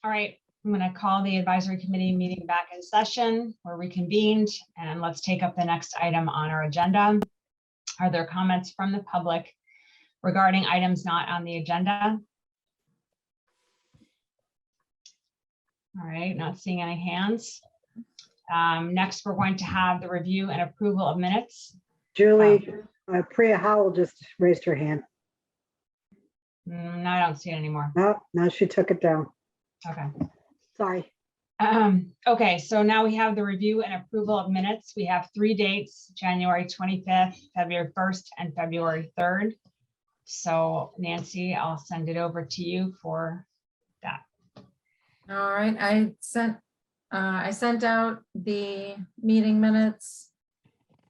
All right, I'm going to call the advisory committee meeting back in session. We're reconvened, and let's take up the next item on our agenda. Are there comments from the public regarding items not on the agenda? All right, not seeing any hands. Next, we're going to have the review and approval of minutes. Julie, Priya Howell just raised her hand. No, I don't see it anymore. Oh, now she took it down. Okay. Sorry. Okay, so now we have the review and approval of minutes. We have 3 dates, January 25th, February 1st, and February 3rd. So Nancy, I'll send it over to you for that. All right, I sent out the meeting minutes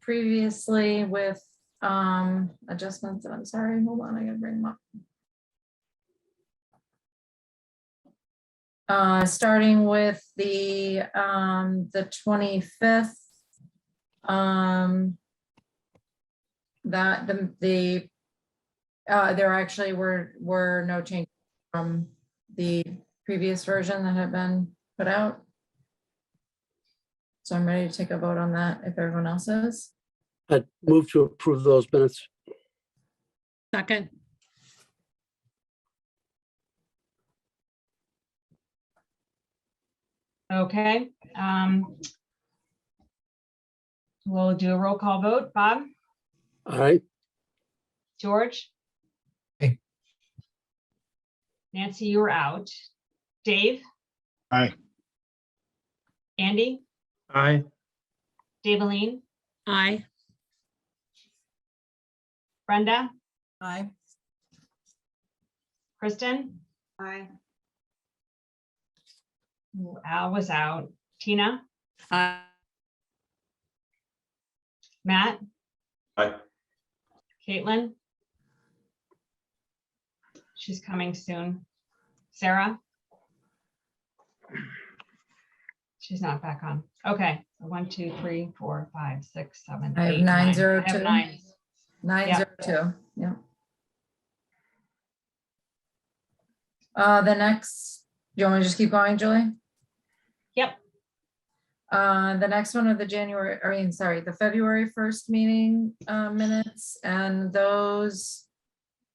previously with adjustments. I'm sorry, hold on, I gotta bring them up. Starting with the 25th, there actually were no changes from the previous version that had been put out. So I'm ready to take a vote on that if everyone else is. I'd move to approve those minutes. Second. Okay. We'll do a roll call vote. Bob? All right. George? Aye. Nancy, you were out. Dave? Aye. Andy? Aye. Daveline? Aye. Brenda? Aye. Kristen? Aye. Al was out. Tina? Aye. Matt? Aye. Caitlin? She's coming soon. Sarah? She's not back on. Okay. 1, 2, 3, 4, 5, 6, 7, I have 8, 9. I have 902. 9. 902, yeah. The next, do you want me to just keep going, Julie? Yep. The next one of the the February 1st meeting minutes, and those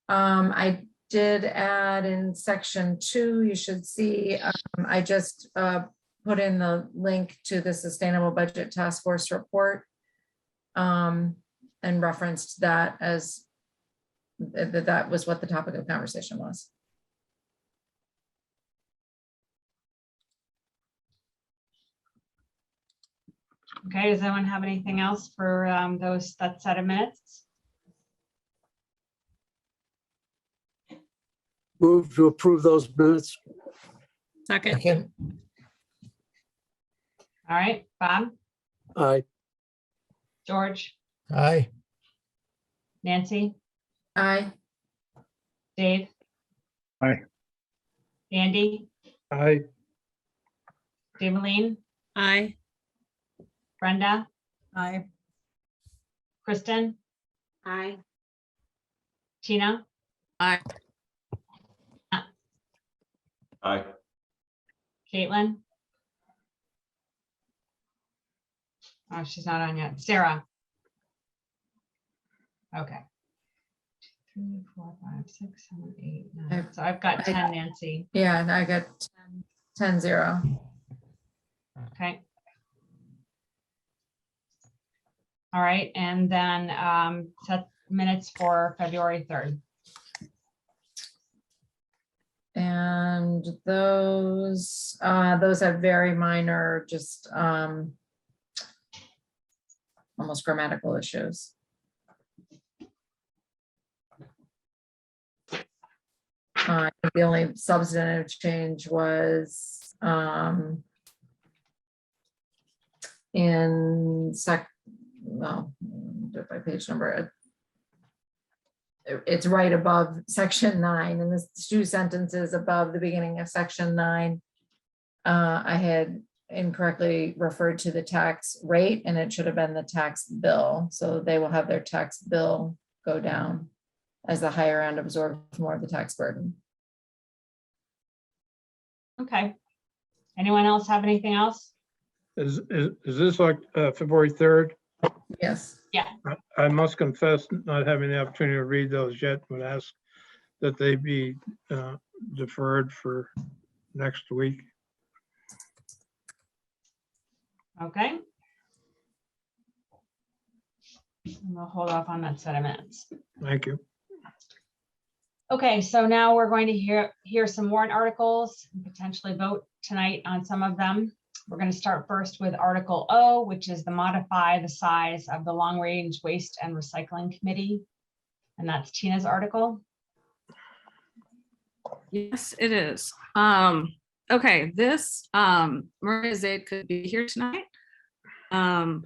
I did add in section 2. You should see, I just put in the link to the Sustainable Budget Task Force report and referenced that as that was what the topic of conversation was. Okay, does anyone have anything else for that set of minutes? Move to approve those minutes. Second. Second. All right, Bob, Aye. George, Aye. Nancy, Aye. Dave. Aye. Andy, Aye. Daveline, Aye. Brenda, Aye. Kristen, Aye. Tina, Aye. Aye. Caitlin. Oh, she's not on yet. Sarah. Okay. 2, 3, 4, 5, 6, 7, 8, 9. So I've got 10, Nancy. Yeah, and I got 10-0. Okay. All right, and then set minutes for February 3rd. And those have very minor, just almost grammatical issues. The only substantive change was in do it by page number. It's right above section 9, and the 2 sentences above the beginning of section 9. I had incorrectly referred to the tax rate, and it should have been the tax bill. So they will have their tax bill go down as the higher end absorbs more of the tax burden. Okay. Anyone else have anything else? Is this like February 3rd? Yes. I must confess not having the opportunity to read those yet, would ask that they be deferred for next week. Okay. We'll hold off on that set of minutes. Thank you. Okay, so now we're going to hear some warrant articles and potentially vote tonight on some of them. We're going to start first with Article O, which is the modify the size of the Long Range Waste and Recycling Committee. And that's Tina's article. Yes, it is. Okay, this Maria Zaid could be here tonight.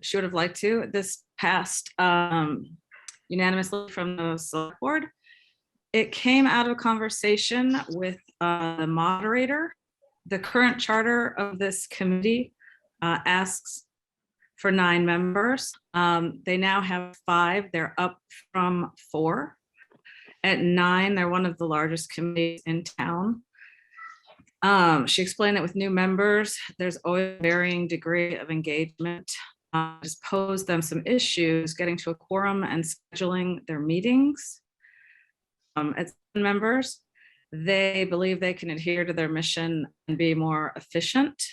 She would have liked to. This passed unanimously from the select board. It came out of a conversation with the moderator. The current charter of this committee asks for 9 members. They now have 5. They're up from 4. At 9, they're one of the largest committees in town. She explained that with new members, there's always a varying degree of engagement. Just posed them some issues getting to a quorum and scheduling their meetings. As members, they believe they can adhere to their mission and be more efficient.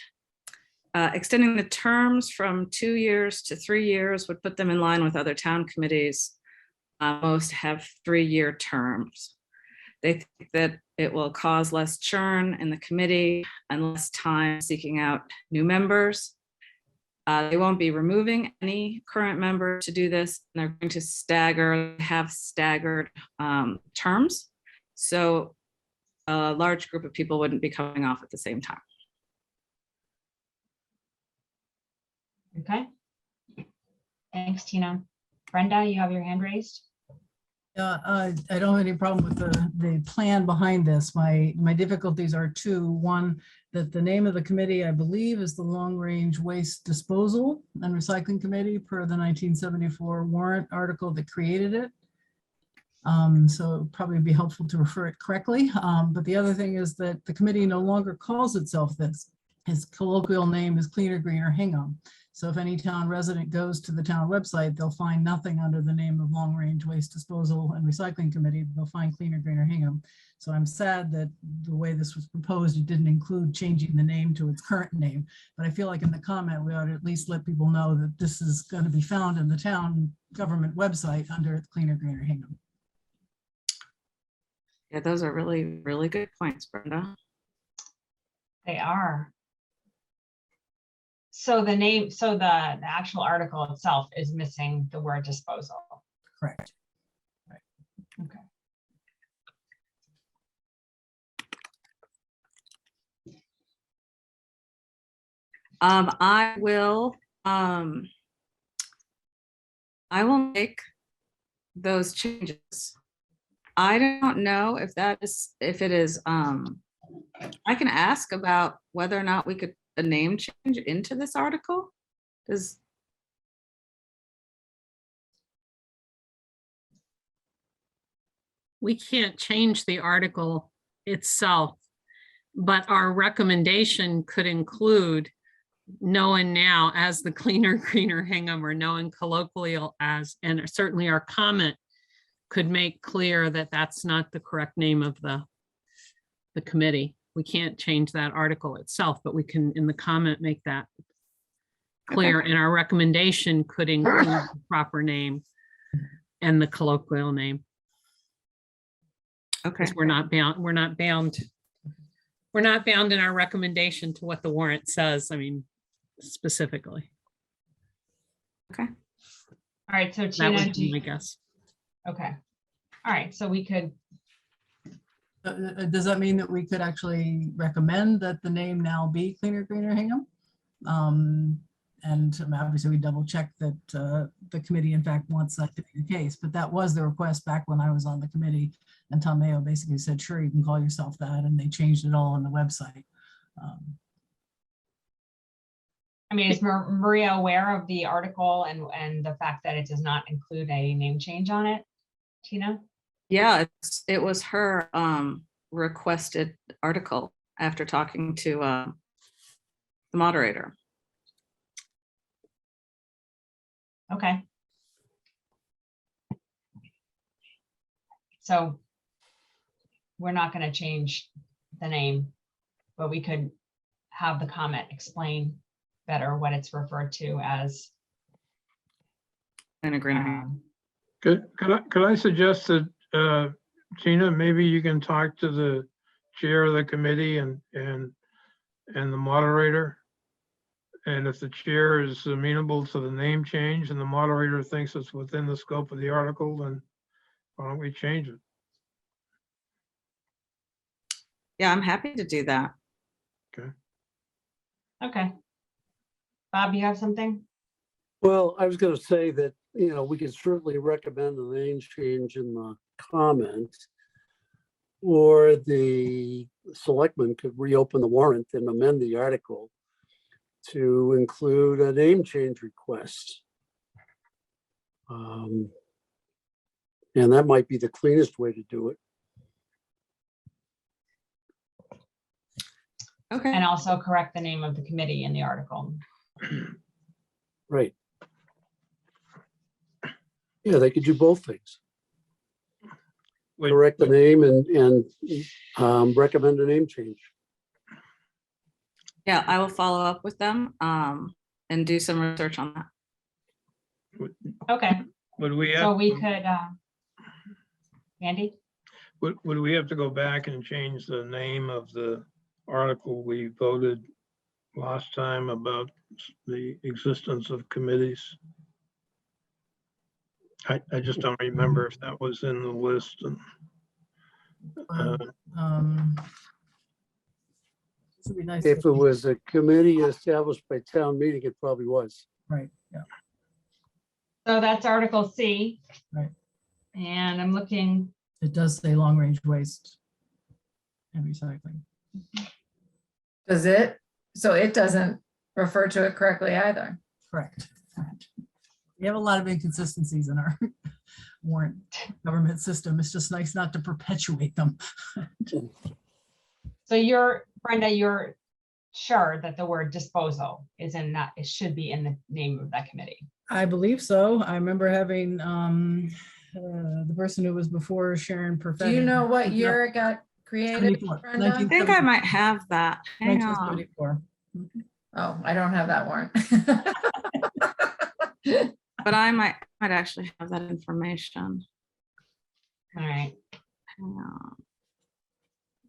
Extending the terms from 2 years to 3 years would put them in line with other town committees. Most have 3-year terms. They think that it will cause less churn in the committee and less time seeking out new members. They won't be removing any current member to do this. And they're going to have staggered terms. So a large group of people wouldn't be coming off at the same time. Okay. Thanks, Tina. Brenda, you have your hand raised. I don't have any problem with the plan behind this. My difficulties are 2. One, that the name of the committee, I believe, is the Long Range Waste Disposal and Recycling Committee per the 1974 warrant article that created it. So it would probably be helpful to refer it correctly. But the other thing is that the committee no longer calls itself this. Its colloquial name is Cleaner, Greener, Hingham. So if any town resident goes to the town website, they'll find nothing under the name of Long Range Waste Disposal and Recycling Committee. They'll find Cleaner, Greener, Hingham. So I'm sad that the way this was proposed, it didn't include changing the name to its current name. But I feel like in the comment, we ought to at least let people know that this is going to be found in the town government website under Cleaner, Greener, Hingham. Yeah, those are really, really good points, Brenda. They are. So the name, so the actual article itself is missing the word disposal. Correct. Okay. I will make those changes. I don't know if it is, I can ask about whether or not we could a name change into this article. We can't change the article itself, but our recommendation could include known now as the Cleaner, Greener, Hingham, or known colloquial as, and certainly our comment could make clear that that's not the correct name of the committee. We can't change that article itself, but we can, in the comment, make that clear. And our recommendation could include the proper name and the colloquial name. Okay. Because we're not bound in our recommendation to what the warrant says. I mean, specifically. Okay. All right, so That Tina, would be my guess. okay. All right, so we could, Does that mean that we could actually recommend that the name now be Cleaner, Greener, Hingham? And obviously we double check that the committee in fact wants that to be the case, but that was the request back when I was on the committee, and Tom Mayo basically said, sure, you can call yourself that, and they changed it all on the website. I mean, is Maria aware of the article and the fact that it does not include a name change on it, Tina? Yeah, it was her requested article after talking to the moderator. Okay. So we're not going to change the name, but we could have the comment explain better what it's referred to as. And a greener Hingham. Could I suggest that, Tina, maybe you can talk to the chair of the committee and the moderator? And if the chair is amenable to the name change and the moderator thinks it's within the scope of the article, then why don't we change it? Yeah, I'm happy to do that. Okay. Bob, you have something? Well, I was going to say that, we can certainly recommend the name change in the comments. Or the selectmen could reopen the warrant and amend the article to include a name change request. And that might be the cleanest way to do it. Okay. And also correct the name of the committee in the article. Right. Yeah, they could do both things. Correct the name and recommend a name change. Yeah, I will follow up with them and do some research on that. Okay, Would we have? so we could, Andy? Would we have to go back and change the name of the article we voted last time about the existence of committees? I just don't remember if that was in the list. And This would be nice. If it was a committee established by town meeting, it probably was. Right, yeah. So that's Article C. Right. And I'm looking, It does say long range waste and recycling. Does it? So it doesn't refer to it correctly either. Correct. We have a lot of inconsistencies in our warrant government system. It's just nice not to perpetuate them. so Brenda, you're sure that the word disposal is in that, it should be in the name of that committee? I believe so. I remember having the person who was before Sharon Do Perfetti. you know what year it got created, 74, Brenda? I think I might have that. Hang on. 1974. Oh, I don't have that warrant. But I might actually have that information. All right. Hang on.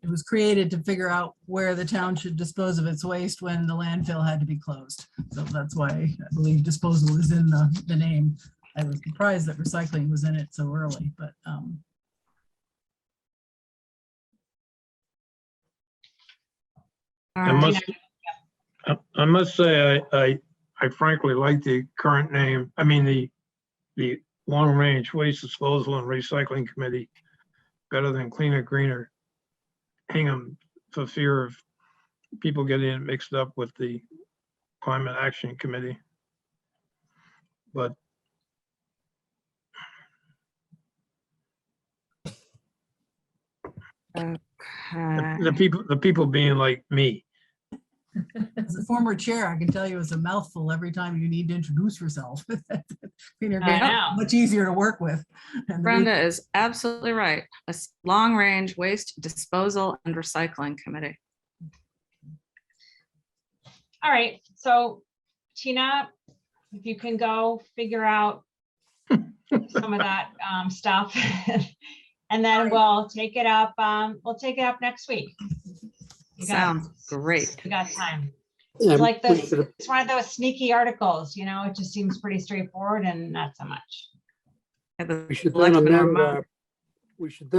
It was created to figure out where the town should dispose of its waste when the landfill had to be closed. So that's why I believe disposal is in the name. I was surprised that recycling was in it so early, but All I right. must say, I frankly like the current name. I mean, the Long Range Waste Disposal and Recycling Committee better than Cleaner, Greener Hingham, for fear of people getting it mixed up with the Climate Action Committee. But Okay. the people being like me. as a former chair, I can tell you it's a mouthful every time you need to introduce yourself. Cleaner, I greener, know. much easier to work with. And the Brenda is absolutely right. A long range waste disposal and recycling committee. All right, so Tina, if you can go figure out some of that stuff. And then we'll take it up, next week. You got- Sounds great. We got time. Yeah, It's like we this, should have- it's one of those sneaky articles, it just seems pretty straightforward and not so much. We should then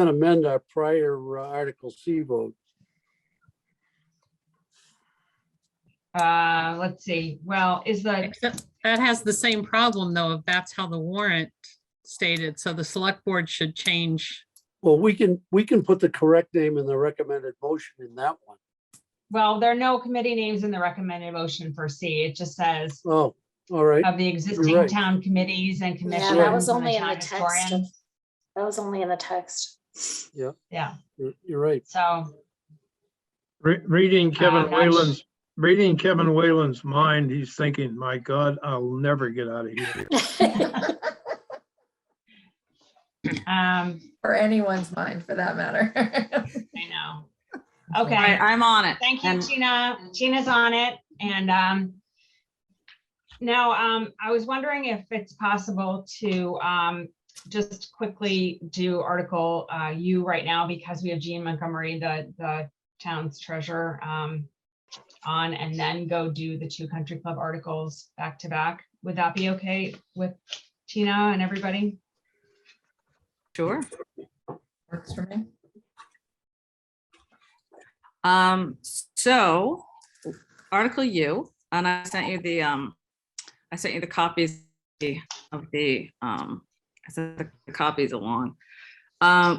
amend our prior Article C vote. Let's see, well, Except that has the same problem though, if that's how the warrant stated. So the select board should change. Well, we can put the correct name in the recommended motion in that one. well, there are no committee names in the recommended motion for C. It just says Oh, all right. of the existing right. town committees and commissions. Yeah, that was and only in town the text. historians. That was only in the text. Yeah, You're right. so, Reading Kevin gosh. Whalen's Reading Kevin Whalen's mind, he's thinking, my God, I'll never get out of here. Or anyone's mind for that matter. I know. All Okay. right, I'm on it. Thank you, And Tina. Tina's on it. And now I was wondering if it's possible to just quickly do Article U right now, because we have Jean Montgomery, the town's treasurer, on, and then go do the 2 country club articles back to back. Would that be okay with Tina and everybody? Sure. Works for me. So Article U, and I sent you the copies of the, I sent the copies along.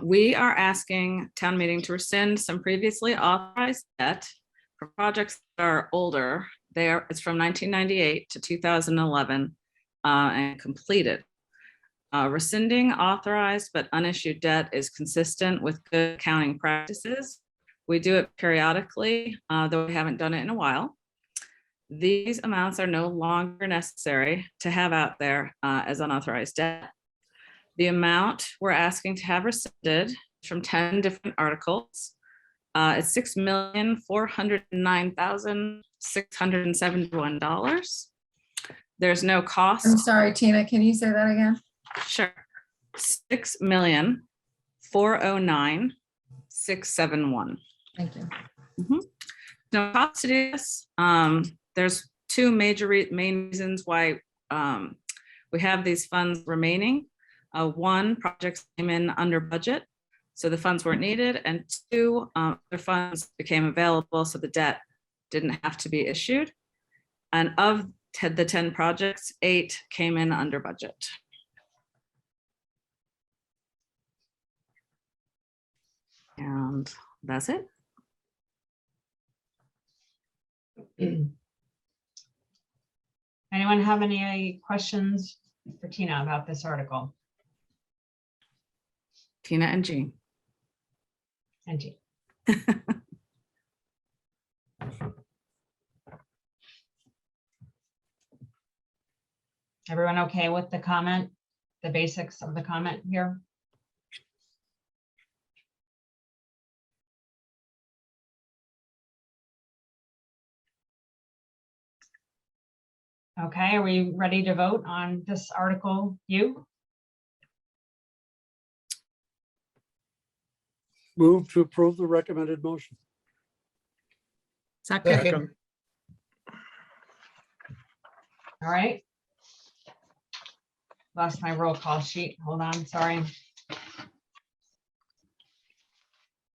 We are asking town meeting to rescind some previously authorized debt for projects that are older. It's from 1998 to 2011 and completed. Rescinding authorized but unissued debt is consistent with good accounting practices. We do it periodically, though we haven't done it in a while. These amounts are no longer necessary to have out there as unauthorized debt. The amount we're asking to have rescinded is from 10 different articles. It's $6,409,671. There's no I'm cost. sorry, Tina, can you say that again? Sure. $6,409,671. Thank you. No cost to do this. There's 2 major main reasons why we have these funds remaining. 1, projects came in under budget, so the funds weren't needed, and 2, other funds became available, so the debt didn't have to be issued. And of the 10 projects, 8 came in under budget. And that's it. Anyone have any questions for Tina about this article? Tina and Jean. And Jean. Everyone okay with the comment, the basics of the comment here? Okay, are we ready to vote on this Article U? Move to approve the recommended motion. Second, Second. All right. Lost my roll call sheet. Hold on, sorry. All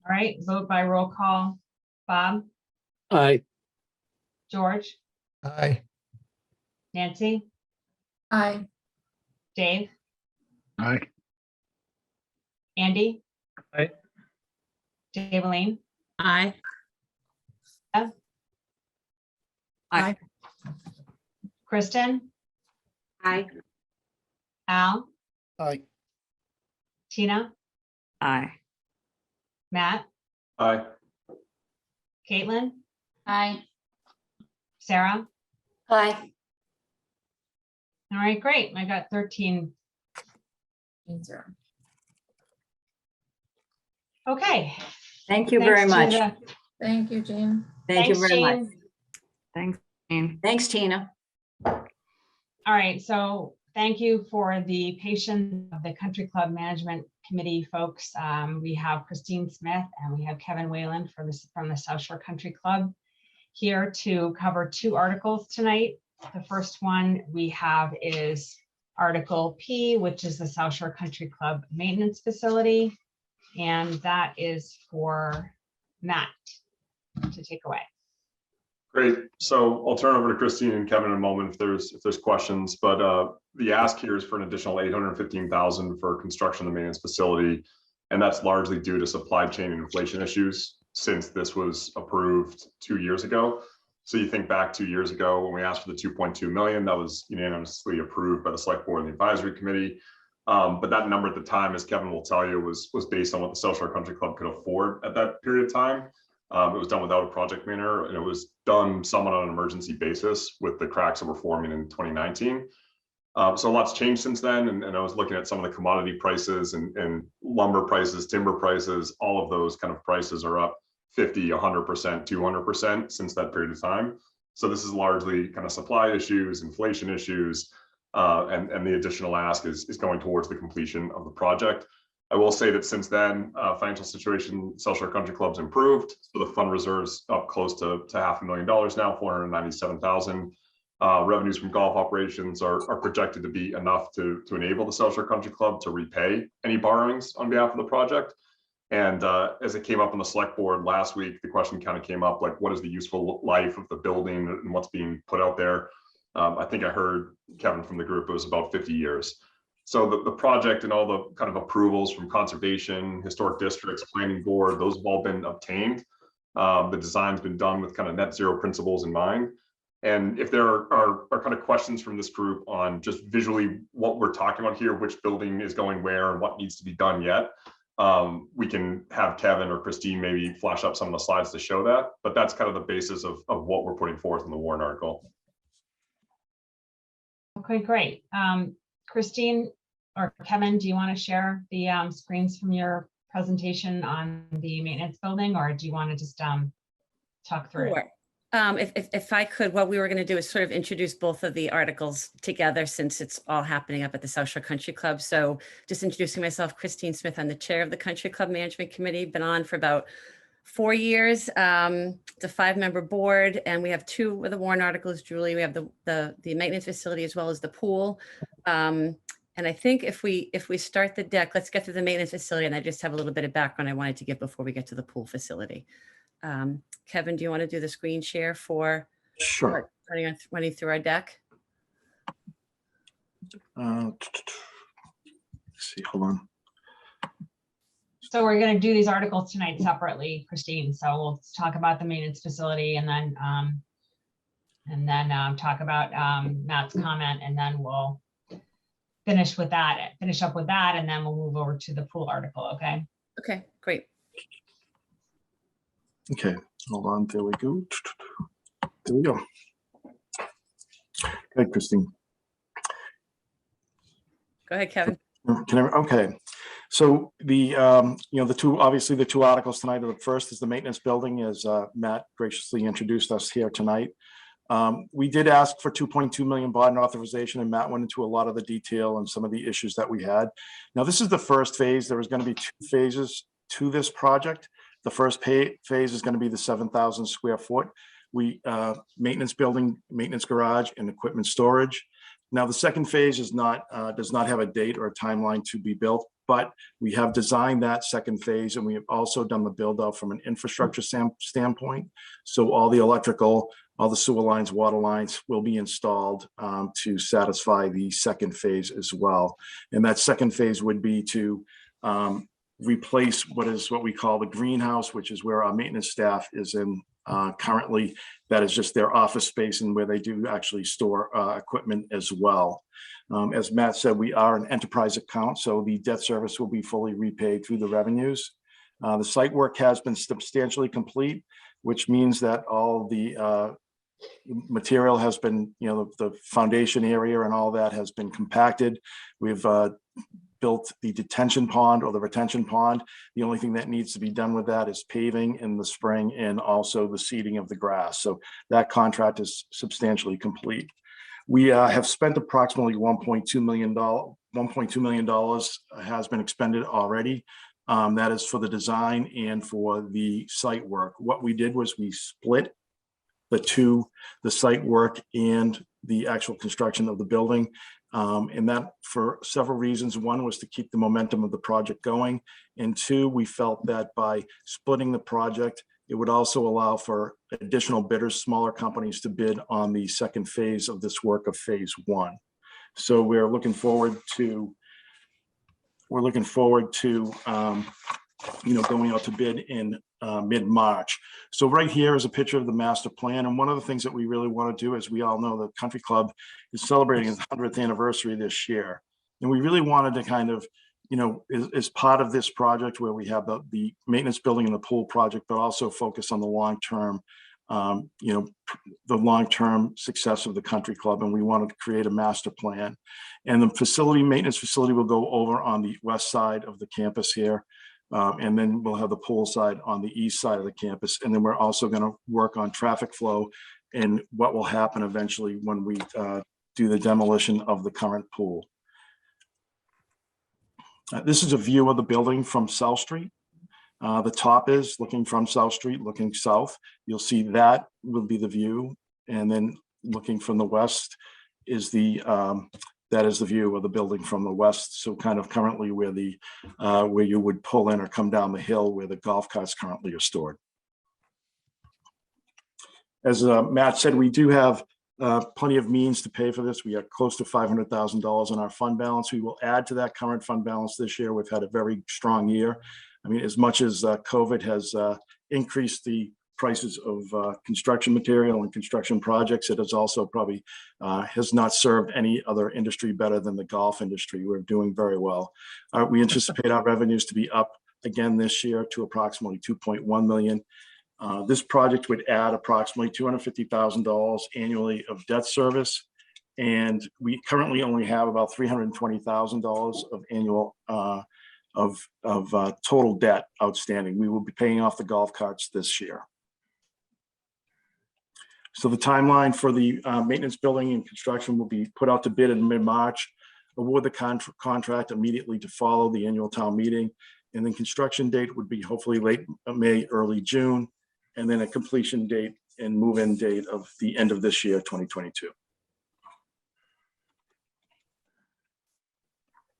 right, vote by roll call. Bob, Aye. George, Aye. Nancy, Aye. Dave, Aye. Andy. Aye. Daveline, aye. Aye. Kristen. Aye. Al, Aye. Tina, Aye. Matt, Aye. Caitlin. Aye. Sarah. Aye. All right, great. I got 13. Okay. Thank you very Thanks to much. the- Thank you, Jean. Thank you Thanks, very much. Jean. Thanks, Jean. Thanks, Tina. All right, so thank you for the patience of the Country Club Management Committee folks. We have Christine Smith and we have Kevin Whalen from the South Shore Country Club here to cover 2 articles tonight. The first one we have is Article P, which is the South Shore Country Club Maintenance Facility. And that is for Matt to take away. Great. So I'll turn over to Christine and Kevin in a moment if there's questions, but the ask here is for an additional $815,000 for construction of the maintenance facility. And that's largely due to supply chain and inflation issues since this was approved 2 years ago. So you think back 2 years ago when we asked for the 2.2 million, that was unanimously approved by the select board and the advisory committee. But that number at the time, as Kevin will tell you, was based on what the South Shore Country Club could afford at that period of time. It was done without a project manager, and it was done somewhat on an emergency basis with the cracks that were forming in 2019. So a lot's changed since then, and I was looking at some of the commodity prices and lumber prices, timber prices, all of those kind of prices are up 50, 100%, 200% since that period of time. So this is largely kind of supply issues, inflation issues, and the additional ask is going towards the completion of the project. I will say that since then, financial situation, South Shore Country Club's improved. So the fund reserves up close to $500,000 now, 497,000. Revenues from golf operations are projected to be enough to enable the South Shore Country Club to repay any borrowings on behalf of the project. And as it came up on the select board last week, the question kind of came up, like, what is the useful life of the building and what's being put out there? I think I heard Kevin from the group, it was about 50 years. So the project and all the kind of approvals from conservation, historic districts, planning board, those have all been obtained. The design's been done with kind of net zero principles in mind. And if there are kind of questions from this group on just visually what we're talking about here, which building is going where and what needs to be done yet, we can have Kevin or Christine maybe flash up some of the slides to show that. But that's kind of the basis of what we're putting forth in the warrant article. Okay, great. Christine or Kevin, do you want to share the screens from your presentation on the maintenance building, or do you want to just talk through it? Sure. If I could, what we were going to do is sort of introduce both of the articles together, since it's all happening up at the South Shore Country Club. So just introducing myself, Christine Smith. I'm the chair of the Country Club Management Committee, been on for about 4 years. It's a 5-member board, and we have 2 of the warrant articles, Julie. We have the maintenance facility as well as the pool. And I think if we start the deck, let's get through the maintenance facility, and I just have a little bit of background I wanted to give before we get to the pool facility. Kevin, do you want to do the screen share for Sure. running through our deck? Let's see, hold on. So we're going to do these articles tonight separately, Christine. So we'll talk about the maintenance facility and then talk about Matt's comment, and then we'll finish up with that, and then we'll move over to the pool article. Okay. Okay, great. Okay, hold on. There we go. There we go. Okay, Christine. Go ahead, Kevin. Okay, so the the two articles tonight. The first is the maintenance building, as Matt graciously introduced us here tonight. We did ask for 2.2 million bond authorization, and Matt went into a lot of the detail and some of the issues that we had. Now, this is the first phase. There was going to be 2 phases to this project. The first phase is going to be the 7,000 square foot maintenance building, maintenance garage, and equipment storage. Now, the second phase is does not have a date or a timeline to be built, but we have designed that second phase, and we have also done the build out from an infrastructure standpoint. So all the electrical, all the sewer lines, water lines will be installed to satisfy the second phase as well. And that second phase would be to replace what we call the greenhouse, which is where our maintenance staff is in currently. That is just their office space and where they do actually store equipment as well. As Matt said, we are an enterprise account, so the debt service will be fully repaid through the revenues. The site work has been substantially complete, which means that all the material has been, the foundation area and all that has been compacted. We've built the detention pond or the retention pond. The only thing that needs to be done with that is paving in the spring and also the seeding of the grass. So that contract is substantially complete. We have spent approximately $1.2 million. $1.2 million has been expended already. That is for the design and for the site work. What we did was we split the site work and the actual construction of the building. And that for several reasons. One was to keep the momentum of the project going. And 2, we felt that by splitting the project, it would also allow for additional bidders, smaller companies, to bid on the second phase of this work of phase 1. So we're looking forward to going out to bid in mid-March. So right here is a picture of the master plan. And one of the things that we really want to do, as we all know, the country club is celebrating its 100th anniversary this year. And we really wanted to kind of is part of this project where we have the maintenance building and the pool project, but also focus on the long-term, the long-term success of the country club. And we wanted to create a master plan. And the maintenance facility will go over on the west side of the campus here. And then we'll have the pool side on the east side of the campus. And then we're also going to work on traffic flow and what will happen eventually when we do the demolition of the current pool. This is a view of the building from South Street. The top is looking from South Street, looking south. You'll see that will be the view. And then looking from the west is that is the view of the building from the west. So kind of currently where you would pull in or come down the hill where the golf carts currently are stored. As Matt said, we do have plenty of means to pay for this. We are close to $500,000 in our fund balance. We will add to that current fund balance this year. We've had a very strong year. I mean, as much as COVID has increased the prices of construction material and construction projects, it has also probably has not served any other industry better than the golf industry. We're doing very well. We anticipate our revenues to be up again this year to approximately $2.1 million. This project would add approximately $250,000 annually of debt service. And we currently only have about $320,000 of annual total debt outstanding. We will be paying off the golf carts this year. So the timeline for the maintenance building and construction will be put out to bid in mid-March, award the contract immediately to follow the annual town meeting. And then construction date would be hopefully late May, early June. And then a completion date and move-in date of the end of this year, 2022.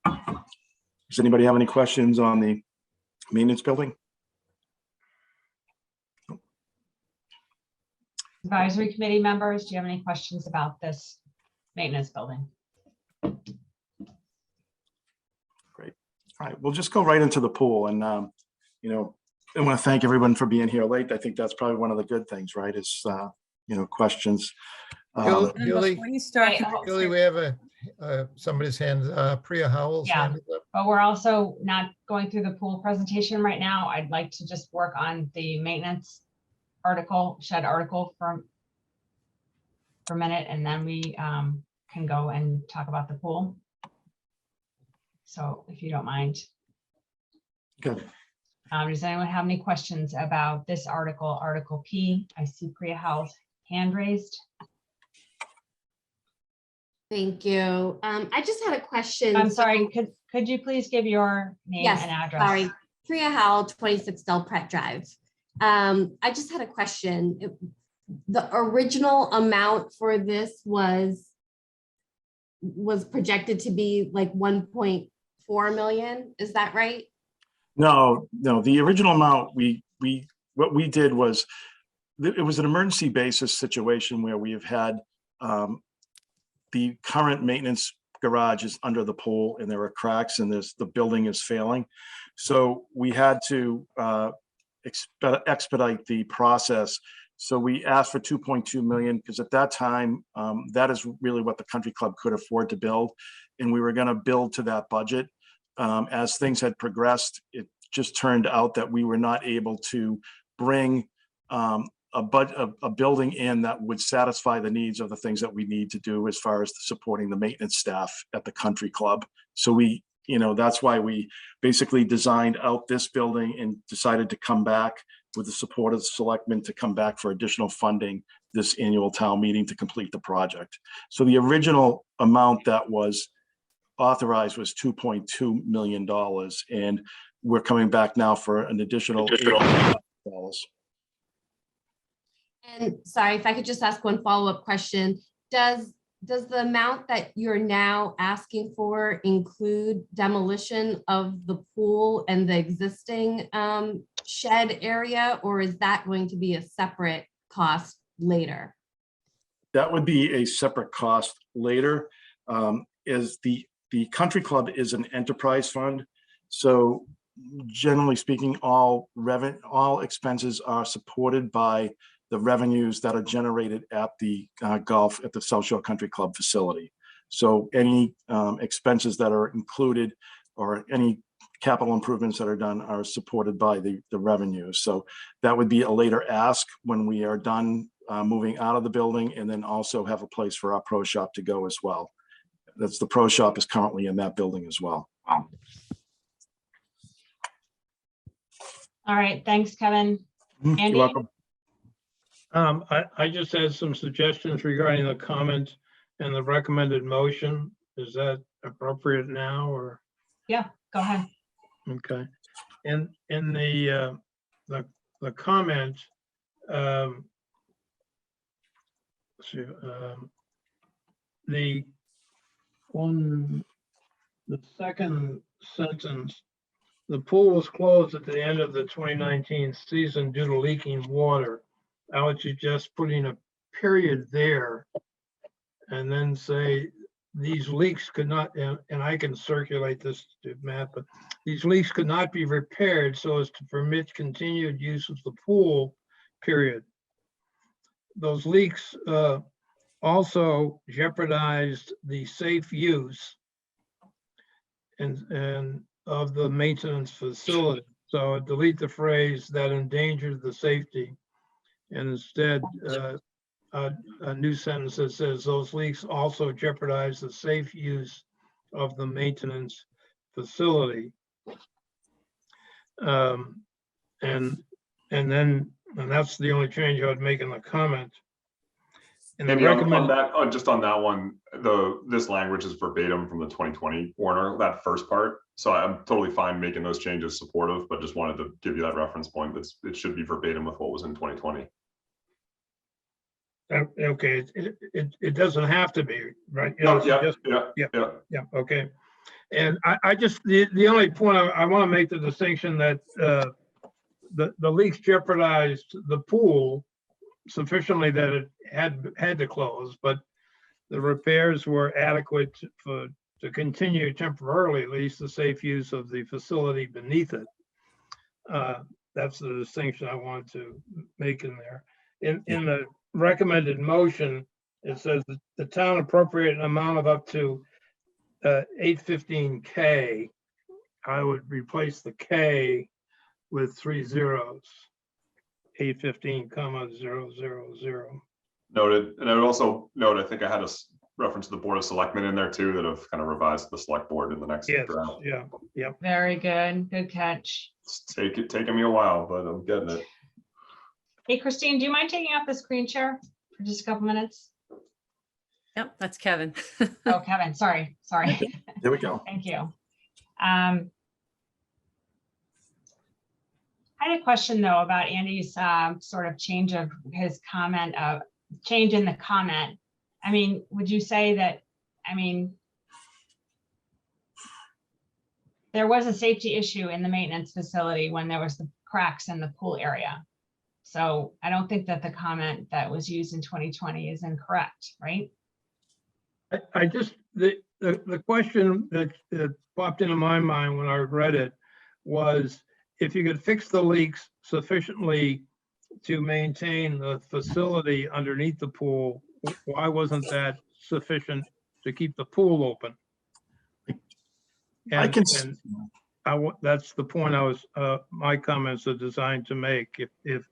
Does anybody have any questions on the maintenance building? Advisory committee members, do you have any questions about this maintenance building? Great. All right, we'll just go right into the pool. And, I want to thank everyone for being here late. I think that's probably one of the good things, right? Is, questions. Julie, Before you start, Julie, we have somebody's hand, Priya Howell's Yeah. hand is up. But we're also not going through the pool presentation right now. I'd like to just work on the maintenance shed article for a minute, and then we can go and talk about the pool. So if you don't mind. Good. Does anyone have any questions about this article, Article P? I see Priya Howell's hand raised. Thank you. I just had a question. I'm sorry, could you please give your name Yes, and address? sorry. Priya Howell, 26 Del Pratt Drive. I just had a question. The original amount for this was projected to be like 1.4 million. Is that right? No, the original amount what we did was, it was an emergency basis situation where we have had the current maintenance garage is under the pool and there are cracks and the building is failing. So we had to expedite the process. So we asked for 2.2 million because at that time, that is really what the country club could afford to build. And we were going to build to that budget. As things had progressed, it just turned out that we were not able to bring a building in that would satisfy the needs of the things that we need to do as far as supporting the maintenance staff at the country club. So that's why we basically designed out this building and decided to come back with the support of the selectmen to come back for additional funding this annual town meeting to complete the project. So the original amount that was authorized was $2.2 million. And we're coming back now for an additional $8 million. And sorry, if I could just ask one follow-up question. Does the amount that you're now asking for include demolition of the pool and the existing shed area, or is that going to be a separate cost later? That would be a separate cost later. Is the country club is an enterprise fund. So generally speaking, all expenses are supported by the revenues that are generated at the at the South Shore Country Club facility. So any expenses that are included or any capital improvements that are done are supported by the revenue. So that would be a later ask when we are done moving out of the building, and then also have a place for our pro shop to go as well. That's the pro shop is currently in that building as well. All right, thanks, Kevin. You're Andy? welcome. I just had some suggestions regarding the comment and the recommended motion. Is that appropriate now or? Go ahead. Okay. And in the comment, let's see, the second sentence, the pool was closed at the end of the 2019 season due to leaking water. I would suggest putting a period there and then say these leaks could not, and I can circulate this to Matt, but these leaks could not be repaired so as to permit continued use of the pool, period. Those leaks also jeopardized the safe use and of the maintenance facility. So delete the phrase that endangered the safety, and instead a new sentence that says those leaks also jeopardize the safe use of the maintenance facility. And that's the only change I would make in the comment. And the Maybe on recommend, that, just on that one, this language is verbatim from the 2020 Warner, that first part. So I'm totally fine making those changes supportive, but just wanted to give you that reference point. It should be verbatim with what was in 2020. okay, it doesn't have to be, right? No, Yeah, okay. And I just, the only point I want to make the distinction that the leaks jeopardized the pool sufficiently that it had to close, but the repairs were adequate to continue temporarily, at least the safe use of the facility beneath it. That's the distinction I want to make in there. In the recommended motion, it says that the town appropriate an amount of up to 815K. I would replace the K with 3 zeros. 815,000. Noted. And I would also note, I think I had a reference to the Board of Selectmen in there too, that have kind of revised the select board in the next Yes, draft. yeah. Very good. Good catch. It's taking me a while, but I'm getting it. Hey, Christine, do you mind taking out the screen share for just a couple minutes? Yep, that's Kevin. Oh, Kevin, sorry. There we go. Thank you. I had a question though about Andy's sort of change of his comment of change in the comment. I mean, would you say that, there was a safety issue in the maintenance facility when there was the cracks in the pool area. So I don't think that the comment that was used in 2020 is incorrect, right? I just, the question that popped into my mind when I read it was, if you could fix the leaks sufficiently to maintain the facility underneath the pool, why wasn't that sufficient to keep the pool open? That's the point I was, my comments are designed to make. If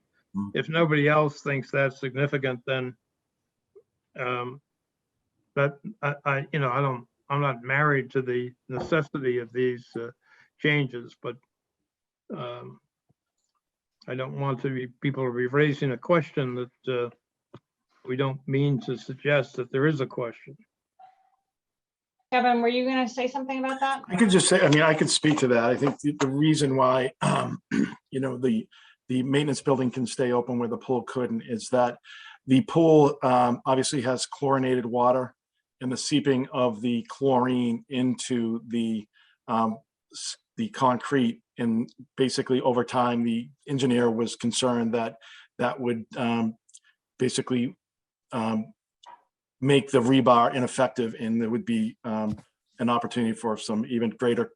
nobody else thinks that's significant, then I'm not married to the necessity of these changes, but I don't want people to be raising a question that we don't mean to suggest that there is a question. Kevin, were you going to say something about that? I could just say, I could speak to that. I think the reason why, the maintenance building can stay open where the pool couldn't is that the pool obviously has chlorinated water, and the seeping of the chlorine into the concrete. And basically over time, the engineer was concerned that that would basically make the rebar ineffective, and there would be an opportunity for some even greater,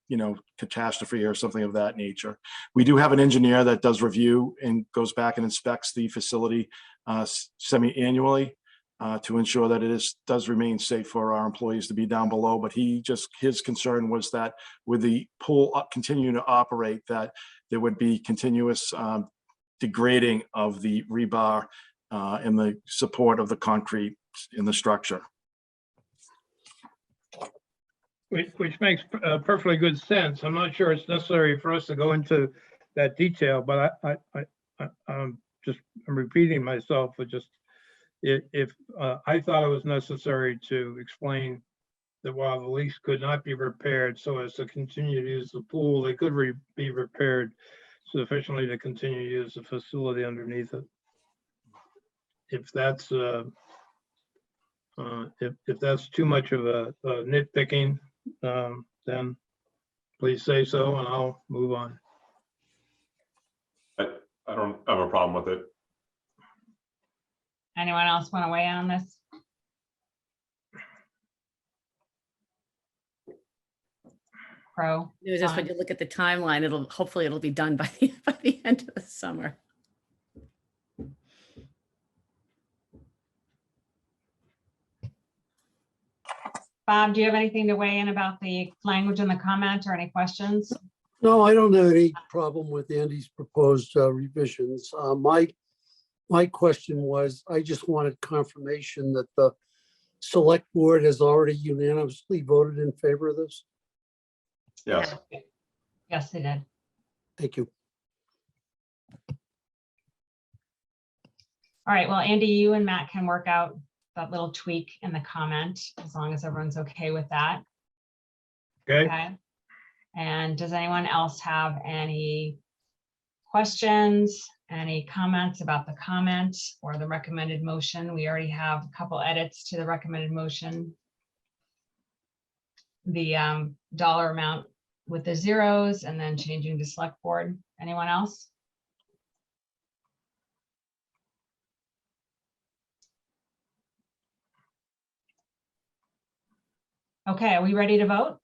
catastrophe or something of that nature. We do have an engineer that does review and goes back and inspects the facility semi-annually. to ensure that does remain safe for our employees to be down below. But his concern was that with the pool continuing to operate, that there would be continuous degrading of the rebar and the support of the concrete in the structure. Which makes perfectly good sense. I'm not sure it's necessary for us to go into that detail, but I'm repeating myself, but just if I thought it was necessary to explain that while the leaks could not be repaired so as to continue to use the pool, they could be repaired sufficiently to continue to use the facility underneath it. If that's if that's too much of a nitpicking, then please say so and I'll move on. I don't have a problem with it. Anyone else want to weigh in on this? Pro. It was just when you look at the timeline, hopefully it'll be done by the end of the summer. Bob, do you have anything to weigh in about the language in the comment or any questions? No, I don't have any problem with Andy's proposed revisions. My question was, I just wanted confirmation that the select board has already unanimously voted in favor of this. Yes. Yes, they did. Thank you. All right, well, Andy, you and Matt can work out that little tweak in the comment, as long as everyone's okay with that. Okay. And does anyone else have any questions, any comments about the comment or the recommended motion? We already have a couple edits to the recommended motion. The dollar amount with the zeros and then changing to select board. Anyone else? Okay, are we ready to vote?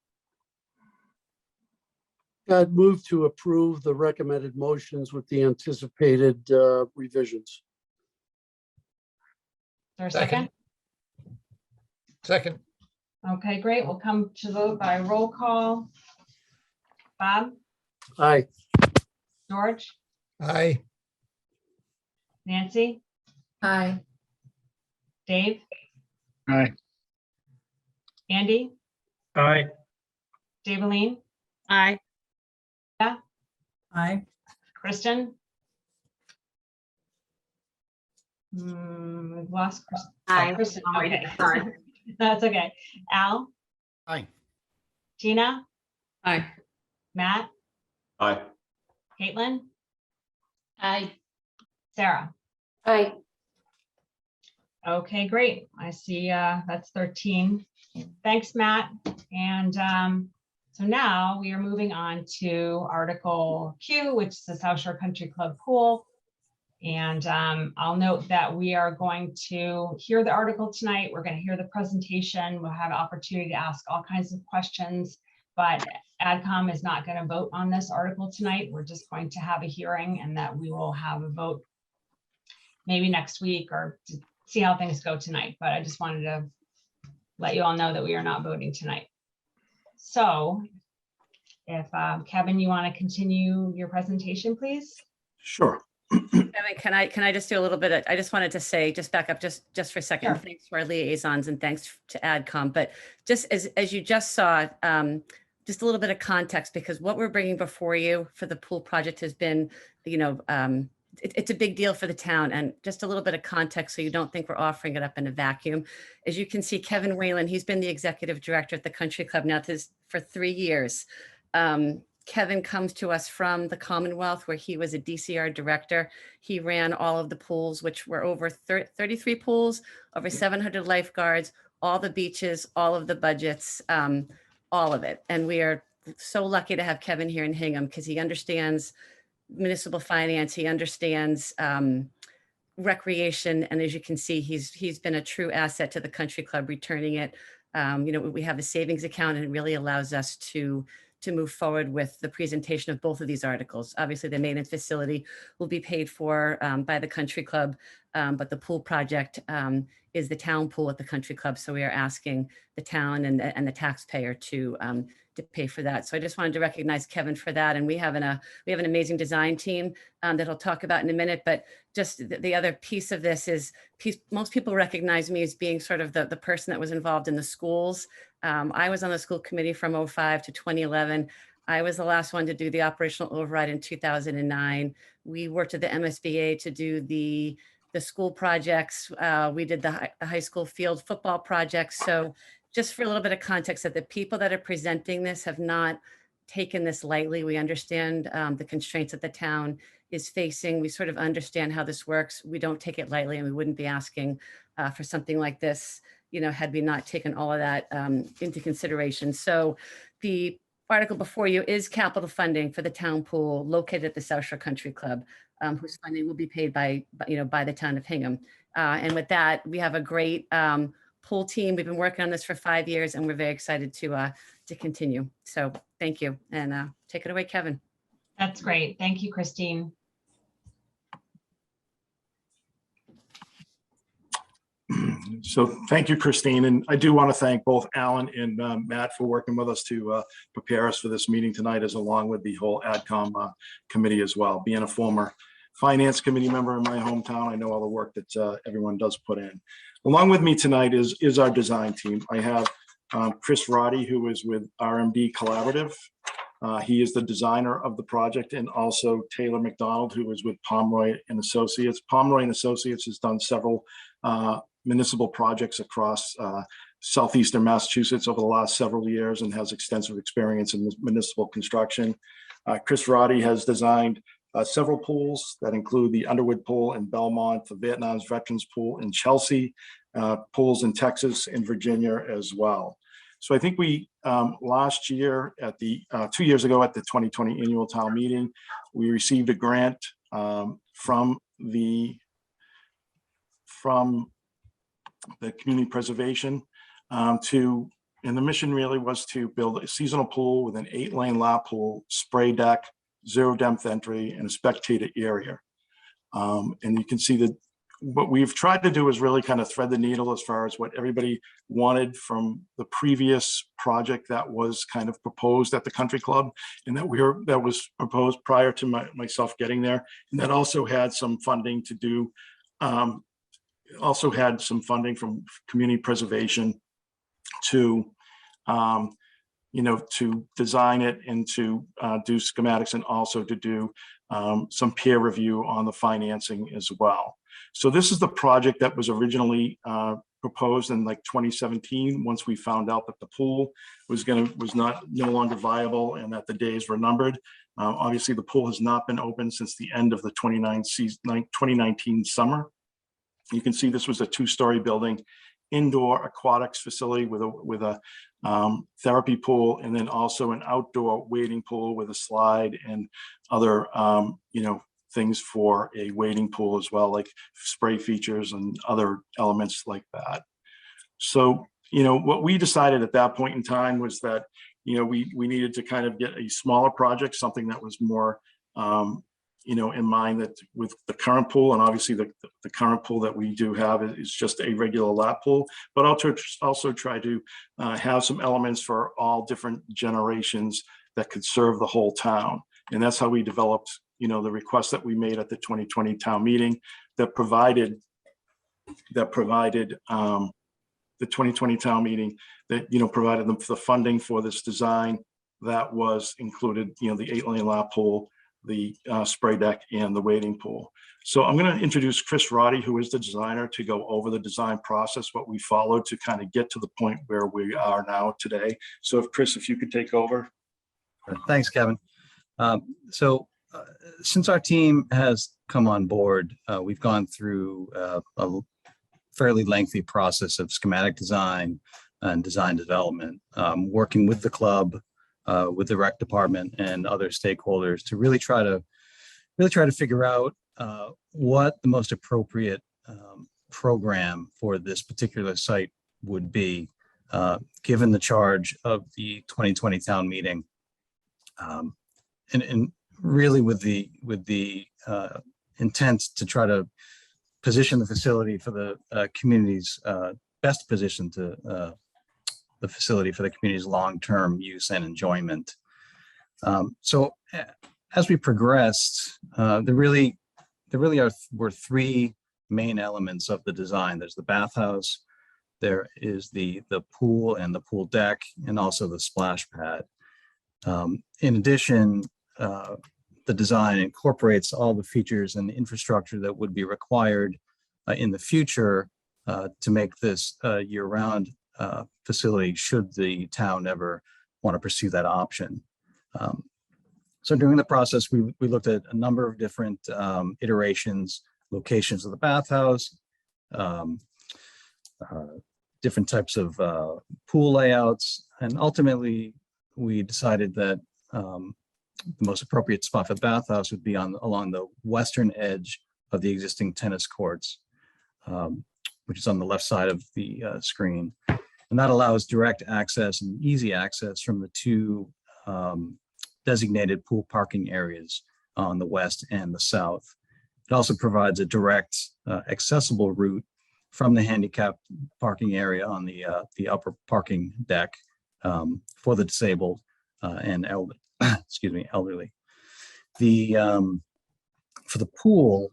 I'd move to approve the recommended motions with the anticipated revisions. Is there a second? Second, Okay, great. We'll come to vote by roll call. Bob, Aye. George, aye. Nancy, Aye. Dave, Aye. Andy, Aye. Daveline, Aye. Aye. Kristen. We've lost Kristen. Aye. Kristen, I'm ready. okay. Sorry. That's okay. Al, Aye. Tina, Aye. Matt, Aye. Caitlin, Aye. Sarah. Aye. Okay, great. I see that's 13. Thanks, Matt. And so now we are moving on to Article Q, which is the South Shore Country Club pool. And I'll note that we are going to hear the article tonight. We're going to hear the presentation. We'll have an opportunity to ask all kinds of questions, but AdCom is not going to vote on this article tonight. We're just going to have a hearing and that we will have a vote maybe next week or to see how things go tonight. But I just wanted to let you all know that we are not voting tonight. So if Kevin, you want to continue your presentation, please? Sure. Kevin, can I just do a little bit I just wanted to say, just back up just for a second. Sure. Thanks to our liaisons and thanks to AdCom. But just as you just saw, just a little bit of context, because what we're bringing before you for the pool project has been, it's a big deal for the town, and just a little bit of context so you don't think we're offering it up in a vacuum. As you can see, Kevin Whalen, he's been the executive director at the Country Club now for 3 years. Kevin comes to us from the Commonwealth, where he was a DCR director. He ran all of the pools, which were over 33 pools, over 700 lifeguards, all the beaches, all of the budgets, all of it. And we are so lucky to have Kevin here in Hingham because he understands municipal finance. He understands recreation. And as you can see, he's been a true asset to the Country Club, returning it. We have a savings account, and it really allows us to move forward with the presentation of both of these articles. Obviously, the maintenance facility will be paid for by the Country Club. But the pool project is the town pool at the country club. So we are asking the town and the taxpayer to pay for that. So I just wanted to recognize Kevin for that. And we have an amazing design team that I'll talk about in a minute. But just the other piece of this is most people recognize me as being sort of the person that was involved in the schools. I was on the school committee from 2005 to 2011. I was the last one to do the operational override in 2009. We worked with the MSBA to do the school projects. We did the high school field football projects. So just for a little bit of context, that the people that are presenting this have not taken this lightly. We understand the constraints that the town is facing. We sort of understand how this works. We don't take it lightly, and we wouldn't be asking for something like this, had we not taken all of that into consideration. So the article before you is capital funding for the town pool located at the South Shore Country Club, whose funding will be paid by the town of Hingham. And with that, we have a great pool team. We've been working on this for 5 years, and we're very excited to continue. So thank you, and take it away, Kevin. That's great. Thank you, Christine. So thank you, Christine. And I do want to thank both Alan and Matt for working with us to prepare us for this meeting tonight, as along with the whole AdCom committee as well. Being a former finance committee member in my hometown, I know all the work that everyone does put in. Along with me tonight is our design team. I have Chris Roddy, who is with RMD Collaborative. He is the designer of the project, and also Taylor McDonald, who is with Pomeroy and Associates. Pomeroy and Associates has done several municipal projects across southeastern Massachusetts over the last several years and has extensive experience in municipal construction. Chris Roddy has designed several pools that include the Underwood Pool in Belmont, the Vietnam's Veterans Pool in Chelsea, pools in Texas and Virginia as well. So I think we last year at the 2 years ago at the 2020 annual town meeting, we received a grant from the community preservation and the mission really was to build a seasonal pool with an 8-lane lap pool, spray deck, 0 depth entry, and a spectator area. And you can see that what we've tried to do is really kind of thread the needle as far as what everybody wanted from the previous project that was kind of proposed at the country club, and that was proposed prior to myself getting there. And that also had some funding to do, also had some funding from community preservation to, to design it and to do schematics, and also to do some peer review on the financing as well. So this is the project that was originally proposed in like 2017. Once we found out that the pool was no longer viable and that the days were numbered. Obviously, the pool has not been open since the end of the 2019 summer. You can see this was a 2-story building, indoor aquatics facility with a therapy pool, and then also an outdoor wading pool with a slide and other things for a wading pool as well, like spray features and other elements like that. So, what we decided at that point in time was that, we needed to kind of get a smaller project, something that was more, in mind that with the current pool, and obviously the current pool that we do have is just a regular lap pool, but also try to have some elements for all different generations that could serve the whole town. And that's how we developed the request that we made at the 2020 town meeting that provided the 2020 town meeting that, provided them the funding for this design that was included, the 8-lane lap pool, the spray deck, and the wading pool. So I'm going to introduce Chris Roddy, who is the designer, to go over the design process, what we followed to kind of get to the point where we are now today. So Chris, if you could take over. Thanks, Kevin. Since our team has come on board, we've gone through a fairly lengthy process of schematic design and design development, working with the club, with the rec department and other stakeholders to really try to figure out what the most appropriate program for this particular site would be, given the charge of the 2020 town meeting. And really with the intent to try to position the facility for the community's best position to the facility for the community's long-term use and enjoyment. So as we progressed, there really were three main elements of the design. There's the bathhouse, there is the pool and the pool deck, and also the splash pad. In addition, the design incorporates all the features and the infrastructure that would be required in the future to make this year-round facility should the town ever want to pursue that option. So during the process, we looked at a number of different iterations, locations of the bathhouse, different types of pool layouts, and ultimately we decided that the most appropriate spot for the bathhouse would be along the western edge of the existing tennis courts, which is on the left side of the screen. And that allows direct access and easy access from the two designated pool parking areas on the west and the south. It also provides a direct accessible route from the handicap parking area on the upper parking deck for the disabled and elderly. For the pool,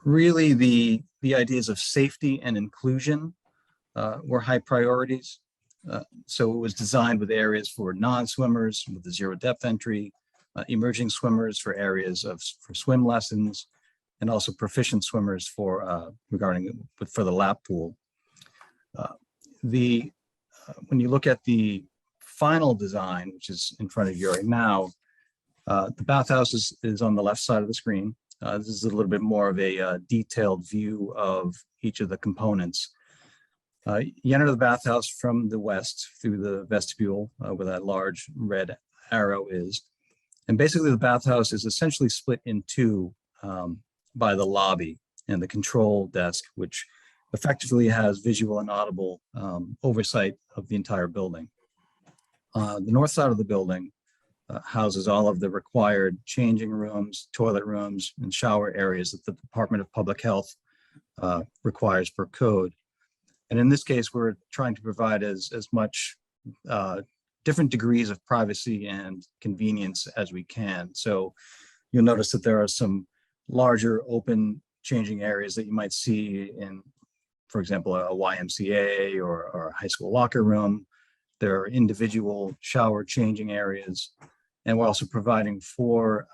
really the ideas of safety and inclusion were high priorities. So it was designed with areas for non-swimmers with the zero depth entry, emerging swimmers for areas for swim lessons, and also proficient swimmers for the lap pool. When you look at the final design, which is in front of you right now, the bathhouse is on the left side of the screen. This is a little bit more of a detailed view of each of the components. You enter the bathhouse from the west through the vestibule where that large red arrow is. And basically the bathhouse is essentially split in two by the lobby and the control desk, which effectively has visual and audible oversight of the entire building. The north side of the building houses all of the required changing rooms, toilet rooms, and shower areas that the Department of Public Health requires per code. And in this case, we're trying to provide as much different degrees of privacy and convenience as we can. So you'll notice that there are some larger open changing areas that you might see in, for example, a YMCA or a high school locker room. There are individual shower changing areas. And we're also providing 4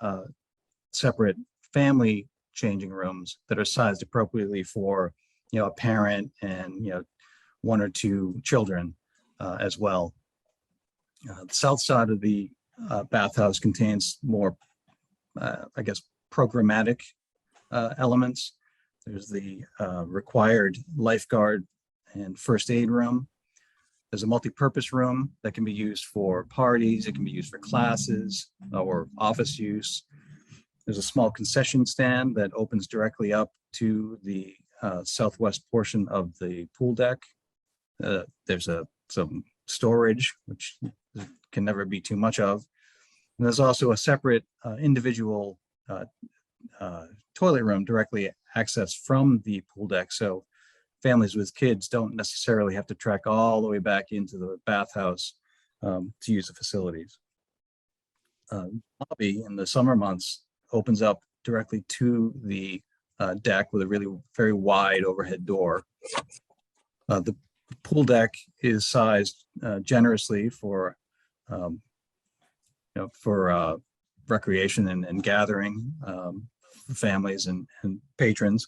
separate family changing rooms that are sized appropriately for, a parent and, 1 or 2 children as well. The south side of the bathhouse contains more, programmatic elements. There's the required lifeguard and first aid room. There's a multi-purpose room that can be used for parties. It can be used for classes or office use. There's a small concession stand that opens directly up to the southwest portion of the pool deck. There's some storage, which can never be too much of. And there's also a separate individual toilet room directly accessed from the pool deck. So families with kids don't necessarily have to trek all the way back into the bathhouse to use the facilities. Lobby in the summer months opens up directly to the deck with a really very wide overhead door. The pool deck is sized generously for recreation and gathering for families and patrons.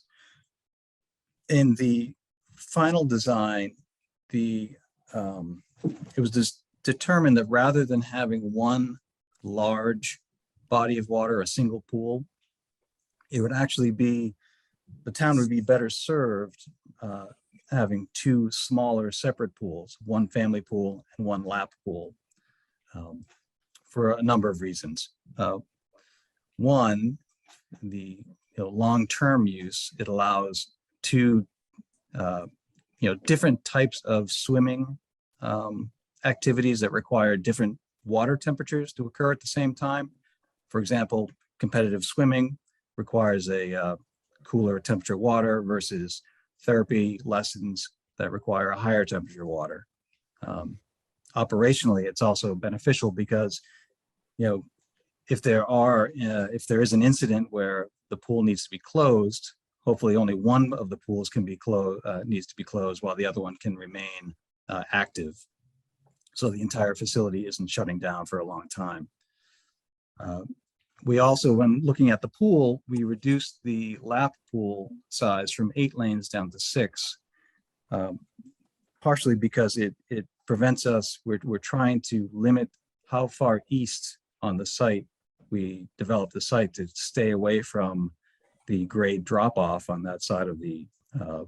In the final design, it was just determined that rather than having one large body of water, a single pool, it would actually be, the town would be better served having 2 smaller separate pools, one family pool and one lap pool, for a number of reasons. One, the long-term use, it allows 2 different types of swimming activities that require different water temperatures to occur at the same time. For example, competitive swimming requires a cooler temperature water versus therapy lessons that require a higher temperature water. Operationally, it's also beneficial because, if there is an incident where the pool needs to be closed, hopefully only one of the pools can be needs to be closed while the other one can remain active. So the entire facility isn't shutting down for a long time. We also, when looking at the pool, we reduced the lap pool size from 8 lanes down to 6, partially because it prevents us, we're trying to limit how far east on the site we develop the site to stay away from the grade drop off on that side of the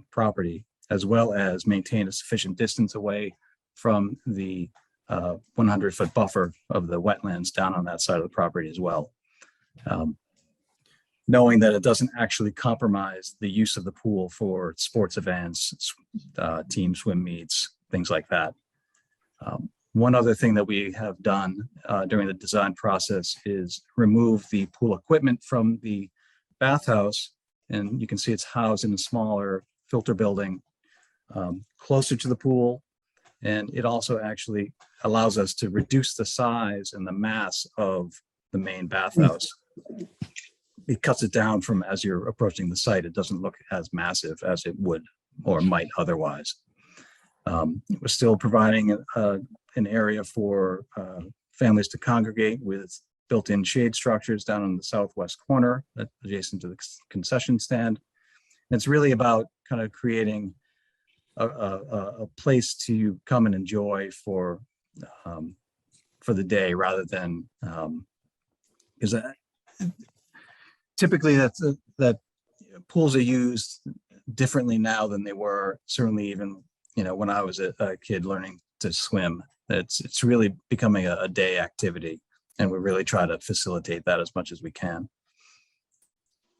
property, as well as maintain a sufficient distance away from the 100-foot buffer of the wetlands down on that side of the property as well. Knowing that it doesn't actually compromise the use of the pool for sports events, team swim meets, things like that. One other thing that we have done during the design process is remove the pool equipment from the bathhouse, and you can see it's housed in a smaller filter building closer to the pool, and it also actually allows us to reduce the size and the mass of the main bathhouse. It cuts it down from, as you're approaching the site, it doesn't look as massive as it would or might otherwise. We're still providing an area for families to congregate with built-in shade structures down in the southwest corner adjacent to the concession stand. And it's really about kind of creating a place to come and enjoy for the day, rather than because typically that pools are used differently now than they were certainly even when I was a kid learning to swim. It's really becoming a day activity, and we really try to facilitate that as much as we can.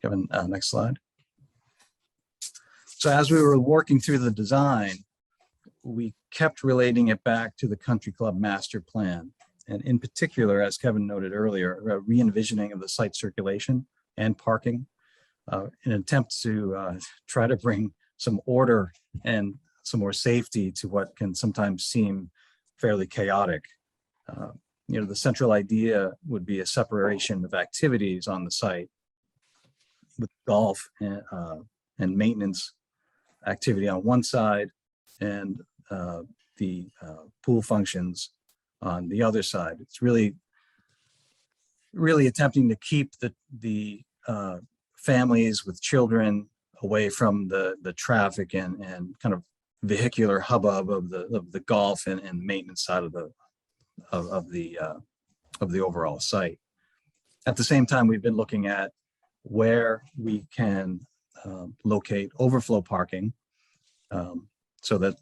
Kevin, next slide. So as we were working through the design, we kept relating it back to the country club master plan. And in particular, as Kevin noted earlier, a re-envisioning of the site circulation and parking in an attempt to try to bring some order and some more safety to what can sometimes seem fairly chaotic. The central idea would be a separation of activities on the site, with golf and maintenance activity on one side, and the pool functions on the other side. It's really attempting to keep the families with children away from the traffic and kind of vehicular hubbub of the golf and maintenance side of the overall site. At the same time, we've been looking at where we can locate overflow parking, so that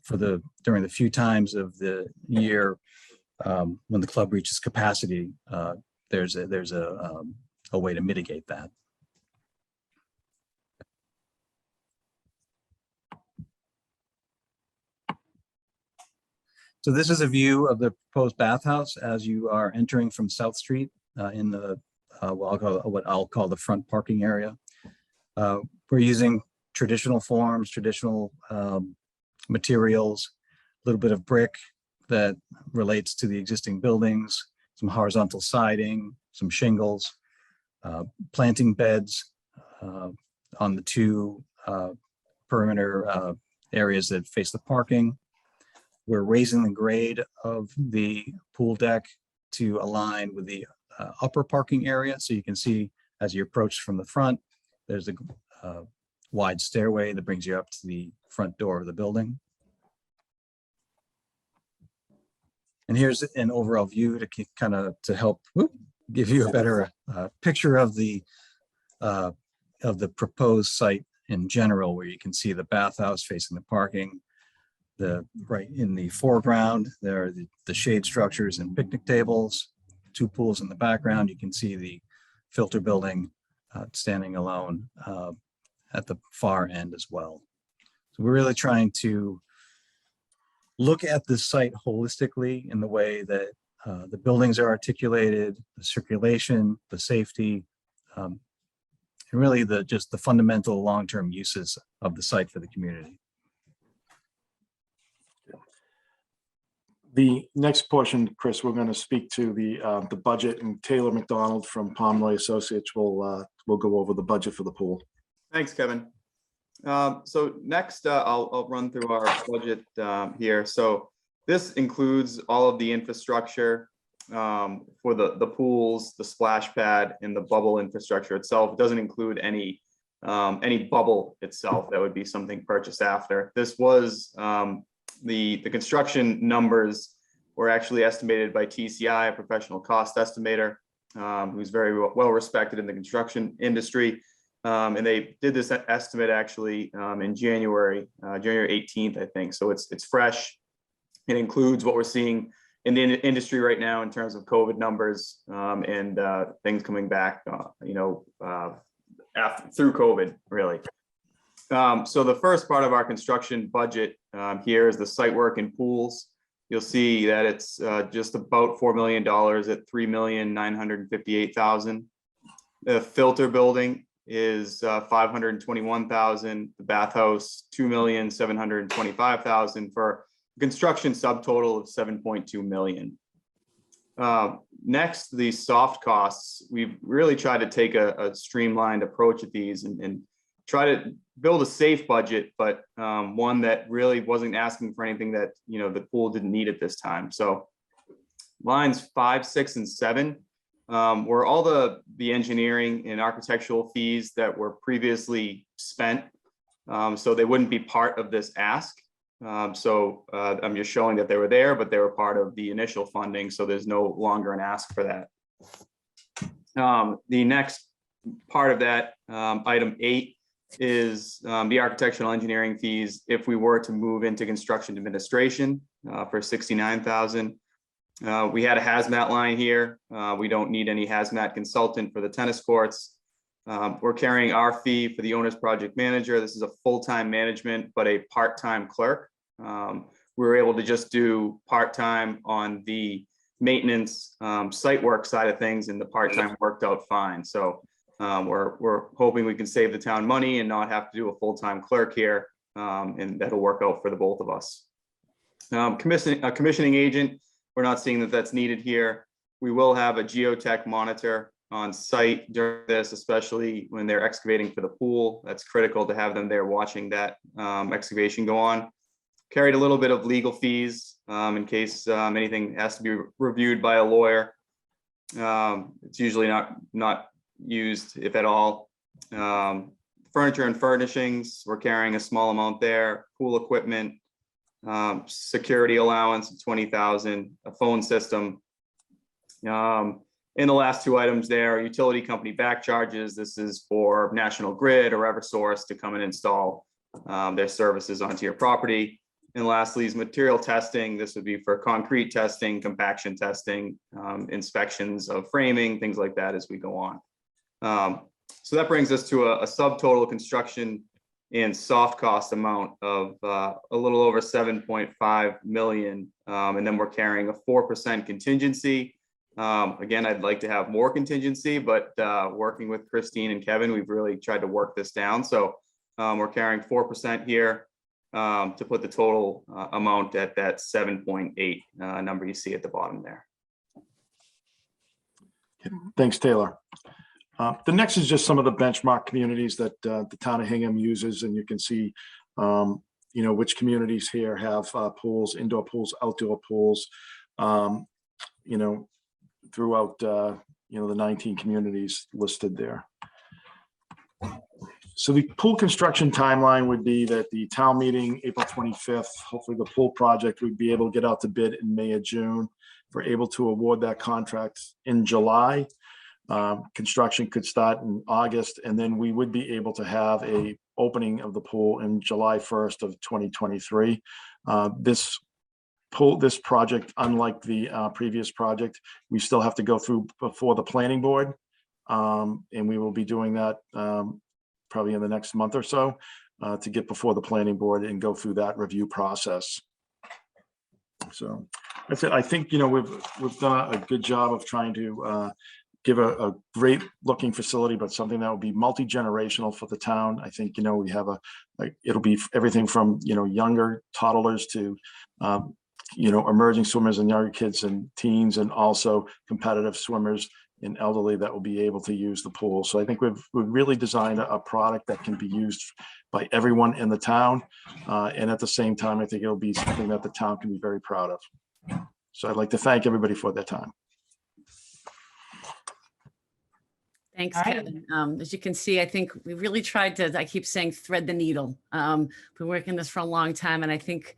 during the few times of the year when the club reaches capacity, there's a way to mitigate that. So this is a view of the proposed bathhouse as you are entering from South Street in the what I'll call the front parking area. We're using traditional forms, traditional materials, a little bit of brick that relates to the existing buildings, some horizontal siding, some shingles, planting beds on the 2 perimeter areas that face the parking. We're raising the grade of the pool deck to align with the upper parking area. So you can see as you approach from the front, there's a wide stairway that brings you up to the front door of the building. And here's an overall view to help give you a better picture of the proposed site in general, where you can see the bathhouse facing the parking. Right in the foreground, there are the shade structures and picnic tables, 2 pools in the background. You can see the filter building standing alone at the far end as well. So we're really trying to look at the site holistically in the way that the buildings are articulated, the circulation, the safety, and really just the fundamental long-term uses of the site for the community. The next portion, Chris, we're going to speak to the budget, and Taylor McDonald from Pomeroy Associates will go over the budget for the pool. Thanks, Kevin. So next, I'll run through our budget here. So this includes all of the infrastructure for the pools, the splash pad, and the bubble infrastructure itself. It doesn't include any bubble itself. That would be something purchased after. This was the construction numbers were actually estimated by TCI, a professional cost estimator, who's very well respected in the construction industry. And they did this estimate actually in January 18th, I think. So it's fresh. It includes what we're seeing in the industry right now in terms of COVID numbers and things coming back, through COVID, really. So the first part of our construction budget here is the site work and pools. You'll see that it's just about $4 million at $3,958,000. The filter building is $521,000. The bathhouse $2,725,000 for construction subtotal of $7.2 million. Next, the soft costs. We've really tried to take a streamlined approach at these and try to build a safe budget, but one that really wasn't asking for anything that the pool didn't need at this time. So lines 5, 6, and 7 were all the engineering and architectural fees that were previously spent. So they wouldn't be part of this ask. I'm just showing that they were there, but they were part of the initial funding. So there's no longer an ask for that. The next part of that, item 8, is the architectural engineering fees if we were to move into construction administration for $69,000. We had a hazmat line here. We don't need any hazmat consultant for the tennis courts. We're carrying our fee for the owner's project manager. This is a full-time management, but a part-time clerk. We were able to just do part-time on the maintenance site work side of things, and the part-time worked out fine. So we're hoping we can save the town money and not have to do a full-time clerk here, and that'll work out for the both of us. Commissioning agent, we're not seeing that that's needed here. We will have a geotech monitor on site during this, especially when they're excavating for the pool. That's critical to have them there watching that excavation go on. Carried a little bit of legal fees in case anything has to be reviewed by a lawyer. It's usually not used, if at all. Furniture and furnishings, we're carrying a small amount there. Pool equipment, security allowance of $20,000, a phone system. In the last two items there, utility company back charges. This is for National Grid or Eversource to come and install their services onto your property. And lastly is material testing. This would be for concrete testing, compaction testing, inspections of framing, things like that as we go on. So that brings us to a subtotal construction and soft cost amount of a little over 7.5 million. And then we're carrying a 4% contingency. Again, I'd like to have more contingency, but working with Christine and Kevin, we've really tried to work this down. So we're carrying 4% here to put the total amount at that 7.8 number you see at the bottom there. Thanks, Taylor. The next is just some of the benchmark communities that the town of Hingham uses, and you can see, which communities here have pools, indoor pools, outdoor pools, throughout, the 19 communities listed there. So the pool construction timeline would be that the town meeting, April 25th, hopefully the pool project would be able to get out to bid in May or June. If we're able to award that contract in July, construction could start in August, and then we would be able to have a opening of the pool in July 1st of 2023. This project, unlike the previous project, we still have to go through before the planning board, and we will be doing that probably in the next month or so to get before the planning board and go through that review process. So that's it. I think we've done a good job of trying to give a great looking facility, but something that will be multi-generational for the town. I think, we have it'll be everything from, younger toddlers to, emerging swimmers and younger kids and teens, and also competitive swimmers and elderly that will be able to use the pool. So I think we've really designed a product that can be used by everyone in the town. And at the same time, I think it'll be something that the town can be very proud of. So I'd like to thank everybody for their time. Thanks, All right. Kevin. As you can see, I think we really tried to, I keep saying thread the needle. Been working this for a long time, and I think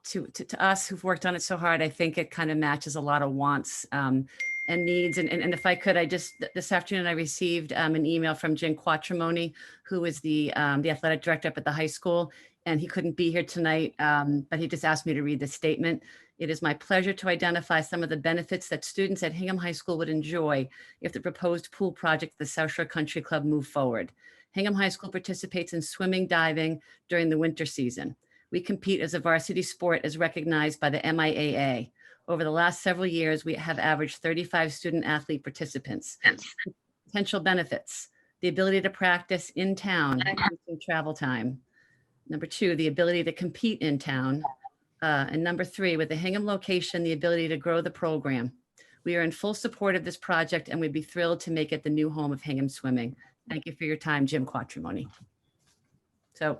to us who've worked on it so hard, I think it kind of matches a lot of wants and needs. And if I could, this afternoon I received an email from Jim Quattromoni, who is the athletic director up at the high school, and he couldn't be here tonight, but he just asked me to read the statement. It is my pleasure to identify some of the benefits that students at Hingham High School would enjoy if the proposed pool project at the South Shore Country Club moved forward. Hingham High School participates in swimming, diving during the winter season. We compete as a varsity sport as recognized by the MIAA. Over the last several years, we have averaged 35 student athlete participants. Potential benefits: the ability to practice in town, reducing travel time. Number 2, the ability to compete in town. And number 3, with the Hingham location, the ability to grow the program. We are in full support of this project and we'd be thrilled to make it the new home of Hingham swimming. Thank you for your time, Jim Quattromoni. So,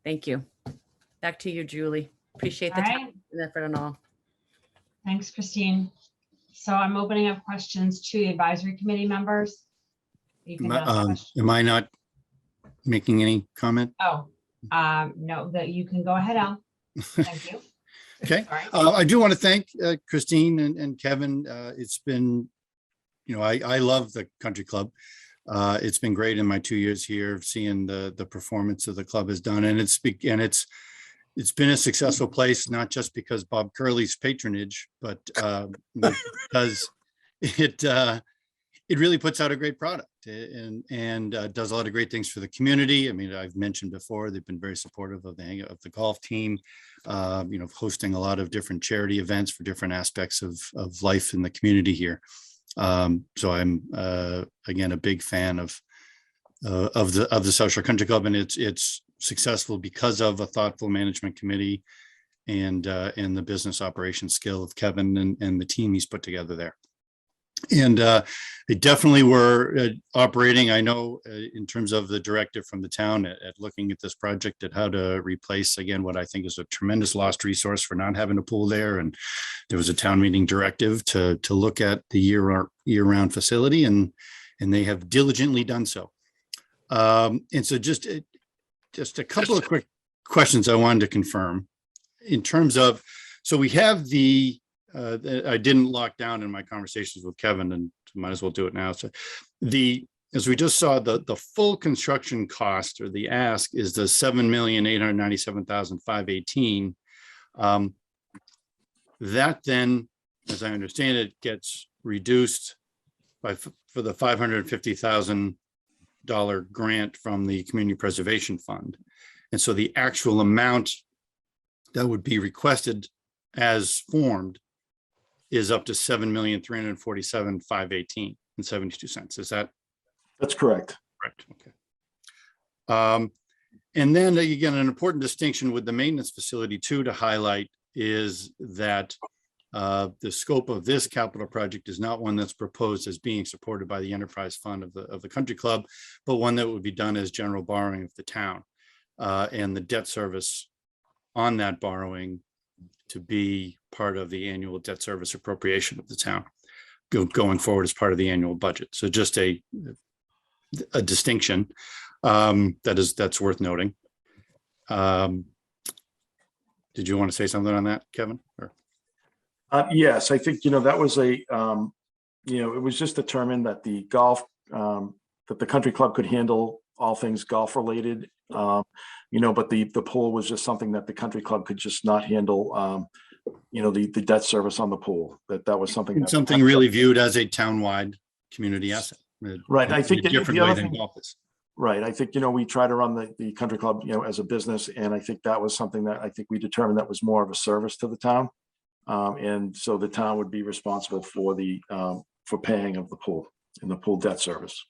thank you. Back to you, Julie. Appreciate the All time right. and effort and all. Thanks, Christine. So I'm opening up questions to the advisory committee members. You can ask questions. Am I not making any comment? Oh, no, that you can go ahead, Al. Thank you. Okay. All right. I do want to thank Christine and Kevin. It's been, I love the country club. It's been great in my 2 years here, seeing the performance that the club has done, and it's been a successful place, not just because Bob Curley's patronage, but because it really puts out a great product and does a lot of great things for the community. I mean, I've mentioned before, they've been very supportive of the golf team, hosting a lot of different charity events for different aspects of life in the community here. So I'm again a big fan of the South Shore Country Club, and it's successful because of a thoughtful management committee and the business operations skill of Kevin and the team he's put together there. And they definitely were operating, I know, in terms of the directive from the town at looking at this project, at how to replace, again, what I think is a tremendous lost resource for not having a pool there. And there was a town meeting directive to look at the year-round facility, and they have diligently done so. And so just a couple of quick questions I wanted to confirm in terms of, so we have I didn't lock down in my conversations with Kevin, and might as well do it now. So as we just saw, the full construction cost, or the ask, is the $7,897,518. That then, as I understand it, gets reduced for the $550,000 grant from the Community Preservation Fund. And so the actual amount that would be requested as formed is up to $7,347,518.72. Is that? That's correct. Correct. Okay. And then again, an important distinction with the maintenance facility too to highlight is that the scope of this capital project is not one that's proposed as being supported by the enterprise fund of the country club, but one that would be done as general borrowing of the town, and the debt service on that borrowing to be part of the annual debt service appropriation of the town going forward as part of the annual budget. So just a distinction that's worth noting. Did you want to say something on that, Kevin? Or? Yes, I think, that was it was just determined that the golf, that the country club could handle all things golf related, but the pool was just something that the country club could just not handle, the debt service on the pool, that was something. Something really viewed as a townwide community asset. Right. I think in a different way than golf is. Right. I think, we try to run the country club, as a business. And I think that was something that I think we determined that was more of a service to the town. And so the town would be responsible for for paying of the pool. in the pool debt service.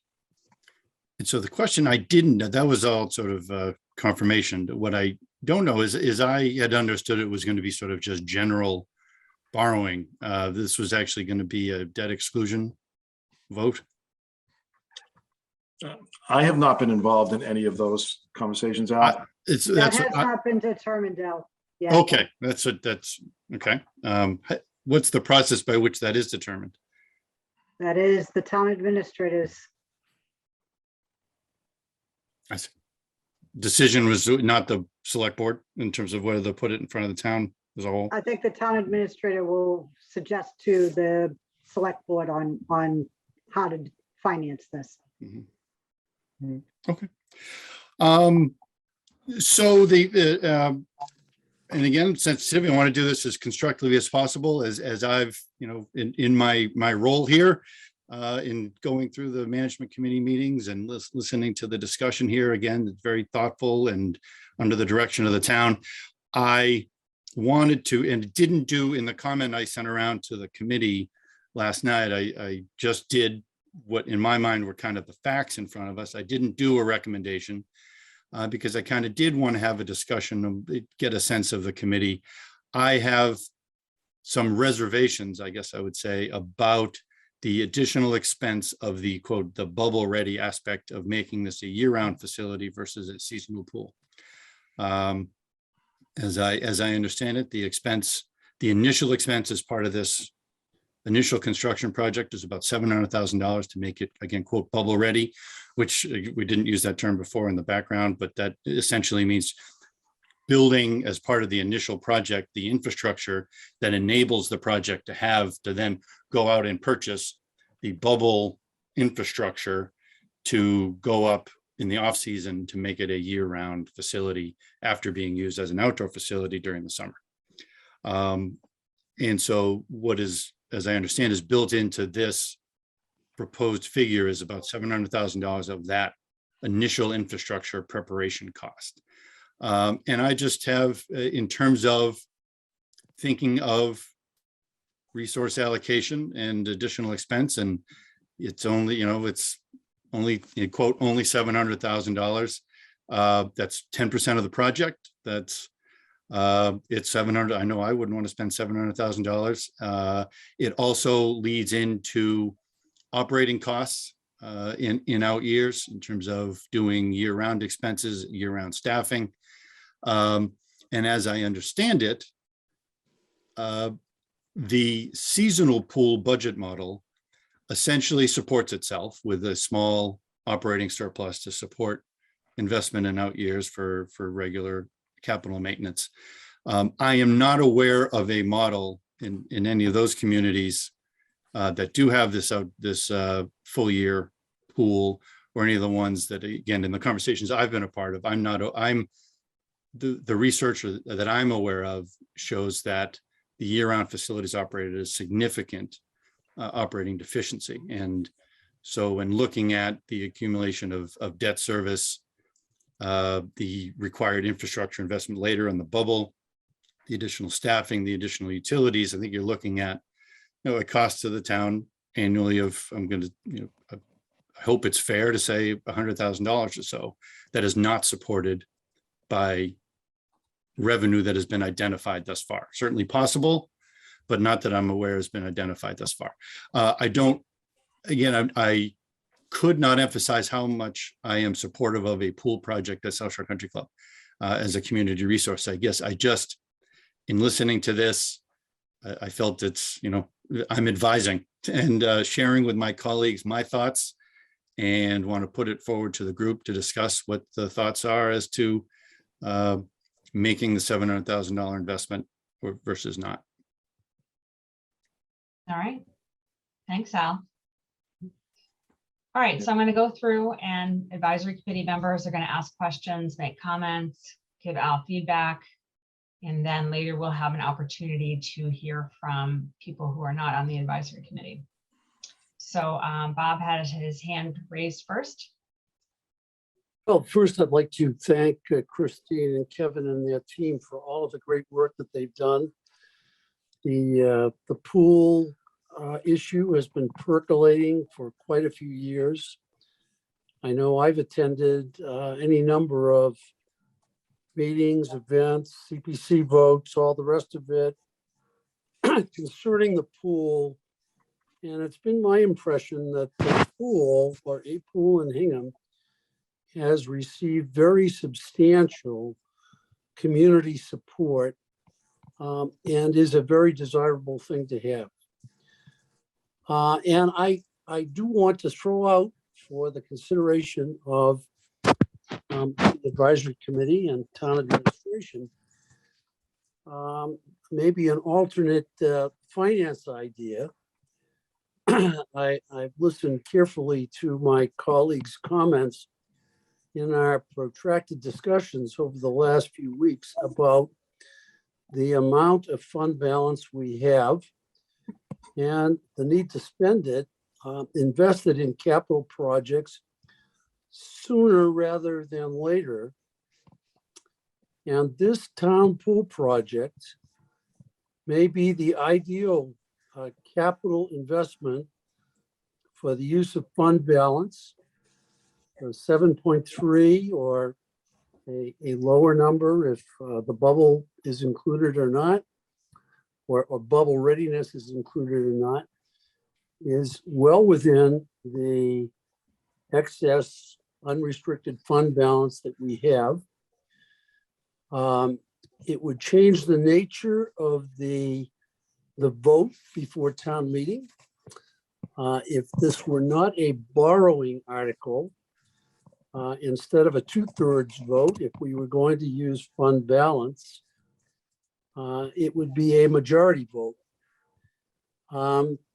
And so the question I didn't know, that was all sort of confirmation. What I don't know is I had understood it was going to be sort of just general borrowing. This was actually going to be a debt exclusion vote. I have not been involved in any of those conversations, Al. That That's has not been determined out yet. okay. That's okay. What's the process by which that is determined? That is the town administrator's. I see. Decision was not the select board in terms of whether to put it in front of the town as a whole. I think the town administrator will suggest to the select board on how to finance this. Okay. So and again, sensitivity, I want to do this as constructively as possible as I've, in my role here, in going through the management committee meetings and listening to the discussion here. Again, it's very thoughtful and under the direction of the town. I wanted to, and didn't do in the comment I sent around to the committee last night. I just did what in my mind were kind of the facts in front of us. I didn't do a recommendation because I kind of did want to have a discussion, get a sense of the committee. I have some reservations, I guess I would say, about the additional expense of the quote, the bubble ready aspect of making this a year-round facility versus a seasonal pool. As I understand it, the initial expense as part of this initial construction project is about $700,000 to make it, again, quote, bubble ready, which we didn't use that term before in the background, but that essentially means building as part of the initial project, the infrastructure that enables the project to then go out and purchase the bubble infrastructure to go up in the off season to make it a year-round facility after being used as an outdoor facility during the summer. And so what is, as I understand, is built into this proposed figure is about $700,000 of that initial infrastructure preparation cost. And I just have, in terms of thinking of resource allocation and additional expense, and it's only, it's only, quote, only $700,000. That's 10% of the project. That's it's 700. I know I wouldn't want to spend $700,000. It also leads into operating costs in out years in terms of doing year-round expenses, year-round staffing. And as I understand it, the seasonal pool budget model essentially supports itself with a small operating surplus to support investment in out years for regular capital maintenance. I am not aware of a model in any of those communities that do have this full year pool, or any of the ones that, again, in the conversations I've been a part of, the research that I'm aware of shows that the year-round facilities operated a significant operating deficiency. And so when looking at the accumulation of debt service, the required infrastructure investment later in the bubble, the additional staffing, the additional utilities, I think you're looking at, a cost to the town annually of, I hope it's fair to say $100,000 or so, that is not supported by revenue that has been identified thus far. Certainly possible, but not that I'm aware has been identified thus far. I could not emphasize how much I am supportive of a pool project at South Shore Country Club as a community resource. I guess in listening to this, I felt it's, I'm advising and sharing with my colleagues my thoughts, and want to put it forward to the group to discuss what the thoughts are as to making the $700,000 investment versus not. All right. Thanks, Al. All right, so I'm going to go through, and advisory committee members are going to ask questions, make comments, give Al feedback, and then later we'll have an opportunity to hear from people who are not on the advisory committee. So Bob had his hand raised first. Well, first, I'd like to thank Christine and Kevin and their team for all of the great work that they've done. The pool issue has been percolating for quite a few years. I know I've attended any number of meetings, events, CPC votes, all the rest of it concerning the pool. And it's been my impression that the pool, or a pool in Hingham, has received very substantial community support and is a very desirable thing to have. And I do want to throw out for the consideration of the advisory committee and town administration, maybe an alternate finance idea. I've listened carefully to my colleagues' comments in our protracted discussions over the last few weeks about the amount of fund balance we have and the need to spend it invested in capital projects sooner rather than later. And this town pool project may be the ideal capital investment for the use of fund balance, 7.3 or a lower number if the bubble is included or not, or bubble readiness is included or not, is well within the excess unrestricted fund balance that we have. It would change the nature of the vote before town meeting. If this were not a borrowing article, instead of a 2/3 vote, if we were going to use fund balance, it would be a majority vote.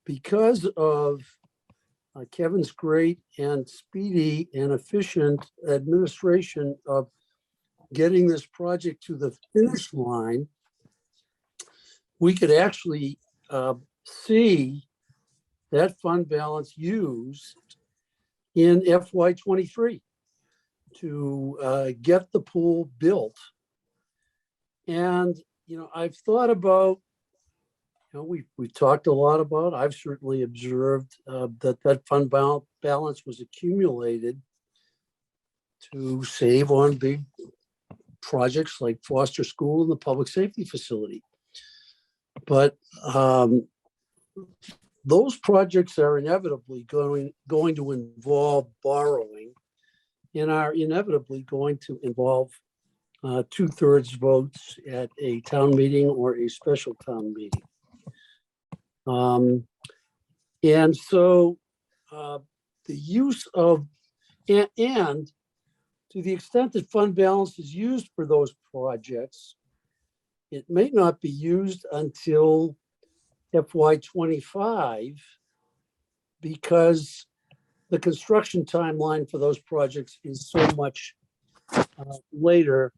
Because of Kevin's great and speedy and efficient administration of getting this project to the finish line, we could actually see that fund balance used in FY23 to get the pool built. And, I've thought about, we've talked a lot about, I've certainly observed that fund balance was accumulated to save on big projects like Foster School and the public safety facility. But those projects are inevitably going to involve borrowing and are inevitably going to involve 2/3 votes at a town meeting or a special town meeting. And so the use of, and to the extent that fund balance is used for those projects, it may not be used until FY25 because the construction timeline for those projects is so much later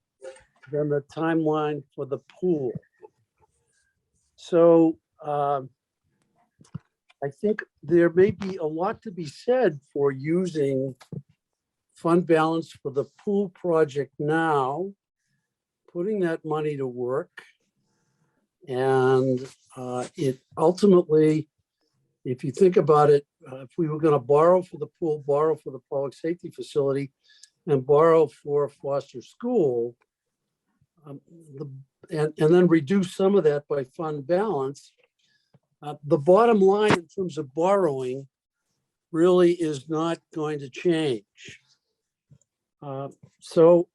than the timeline for the pool. So I think there may be a lot to be said for using fund balance for the pool project now, putting that money to work. And it ultimately, if you think about it, if we were going to borrow for the pool, borrow for the public safety facility, and borrow for Foster School, and then reduce some of that by fund balance, the bottom line in terms of borrowing really is not going to change. So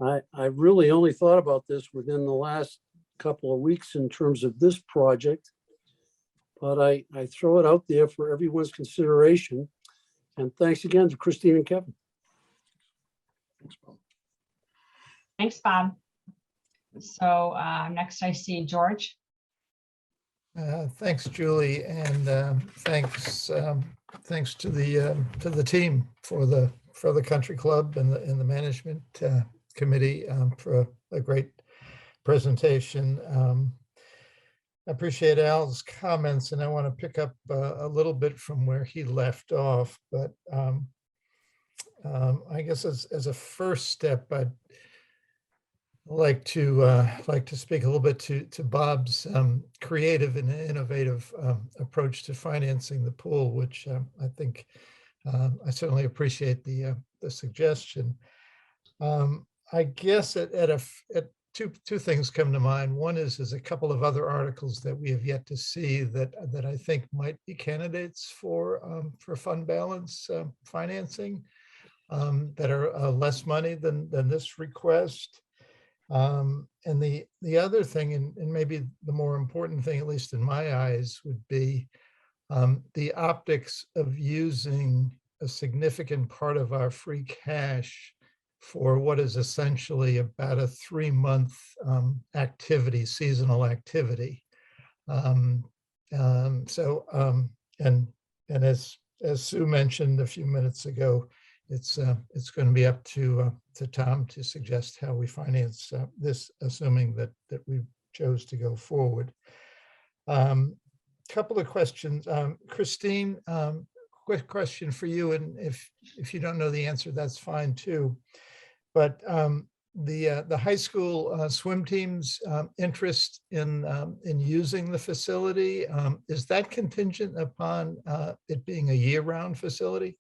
I really only thought about this within the last couple of weeks in terms of this project, but I throw it out there for everyone's consideration. And thanks again to Christine and Kevin. Thanks, Bob. So next I see George. Thanks, Julie, and thanks to the team for the country club and the management committee for a great presentation. I appreciate Al's comments, and I want to pick up a little bit from where he left off. But I guess as a first step, like to speak a little bit to Bob's creative and innovative approach to financing the pool, which I think I certainly appreciate the suggestion. I guess at two things come to mind. One is a couple of other articles that we have yet to see that I think might be candidates for fund balance financing that are less money than this request. And the other thing, and maybe the more important thing, at least in my eyes, would be the optics of using a significant part of our free cash for what is essentially about a 3-month activity, seasonal activity. And as Sue mentioned a few minutes ago, it's going to be up to Tom to suggest how we finance this, assuming that we chose to go forward. Couple of questions, Christine. Quick question for you, and if you don't know the answer, that's fine too. But the high school swim team's interest in using the facility, is that contingent upon it being a year-round facility?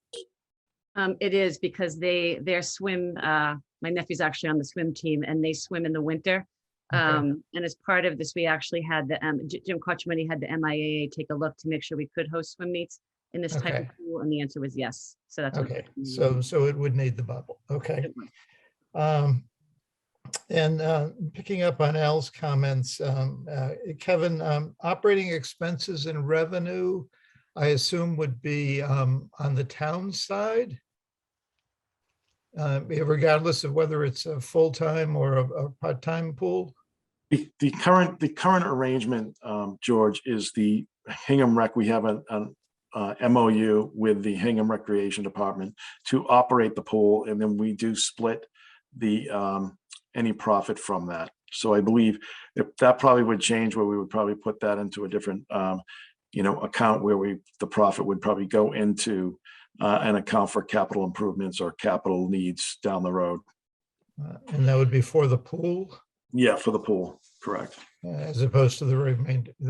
It is, because their swim, my nephew's actually on the swim team, and they swim in the winter. And as part of this, we actually had the Jim Kochmani had the MIAA take a look to make sure we could host swim meets in this type of pool, and the answer was yes. So that's okay. So it would need the bubble. Okay. And picking up on Al's comments, Kevin, operating expenses and revenue, I assume would be on the town side, regardless of whether it's a full-time or a part-time pool. The current arrangement, George, is the Hingham Rec. We have an MOU with the Hingham Recreation Department to operate the pool, and then we do split the any profit from that. So I believe that probably would change, where we would probably put that into a different account where the profit would probably go into an account for capital improvements or capital needs down the road. And that would be for the pool? Yeah, for the pool, correct. As opposed to the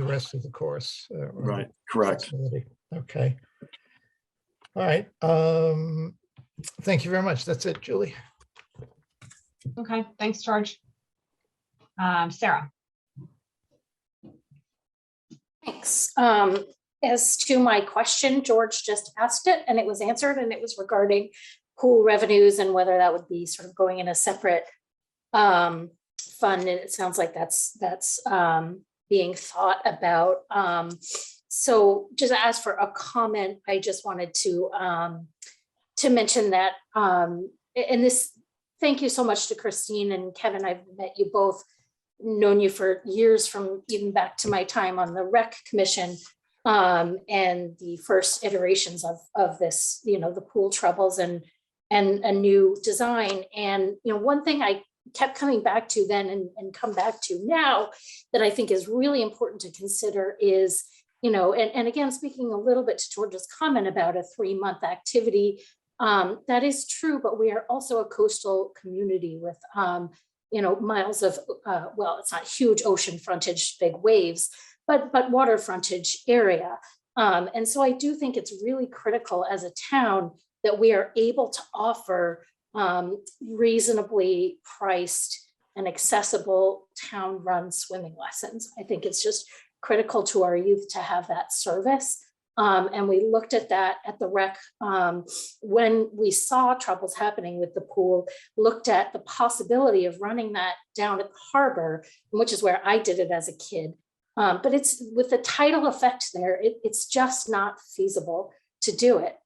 rest of the course. Right, correct. Facility. Okay. All right. Thank you very much. That's it, Julie. Okay, thanks, George. Sarah. Thanks. As to my question, George just asked it and it was answered, and it was regarding pool revenues and whether that would be sort of going in a separate fund. And it sounds like that's being thought about. So just as for a comment, I just wanted to mention that, and this, thank you so much to Christine and Kevin. I've met you both, known you for years, from even back to my time on the Rec Commission, and the first iterations of this, the pool troubles and a new design. And, one thing I kept coming back to then and come back to now that I think is really important to consider is, and again, speaking a little bit to George's comment about a 3-month activity, that is true, but we are also a coastal community with, miles of, well, it's not huge ocean frontage, big waves, but water frontage area. And so I do think it's really critical as a town that we are able to offer reasonably priced and accessible town-run swimming lessons. I think it's just critical to our youth to have that service. And we looked at that at the Rec when we saw troubles happening with the pool, looked at the possibility of running that down at the harbor, which is where I did it as a kid. But it's with the tidal effect there, it's just not feasible to do it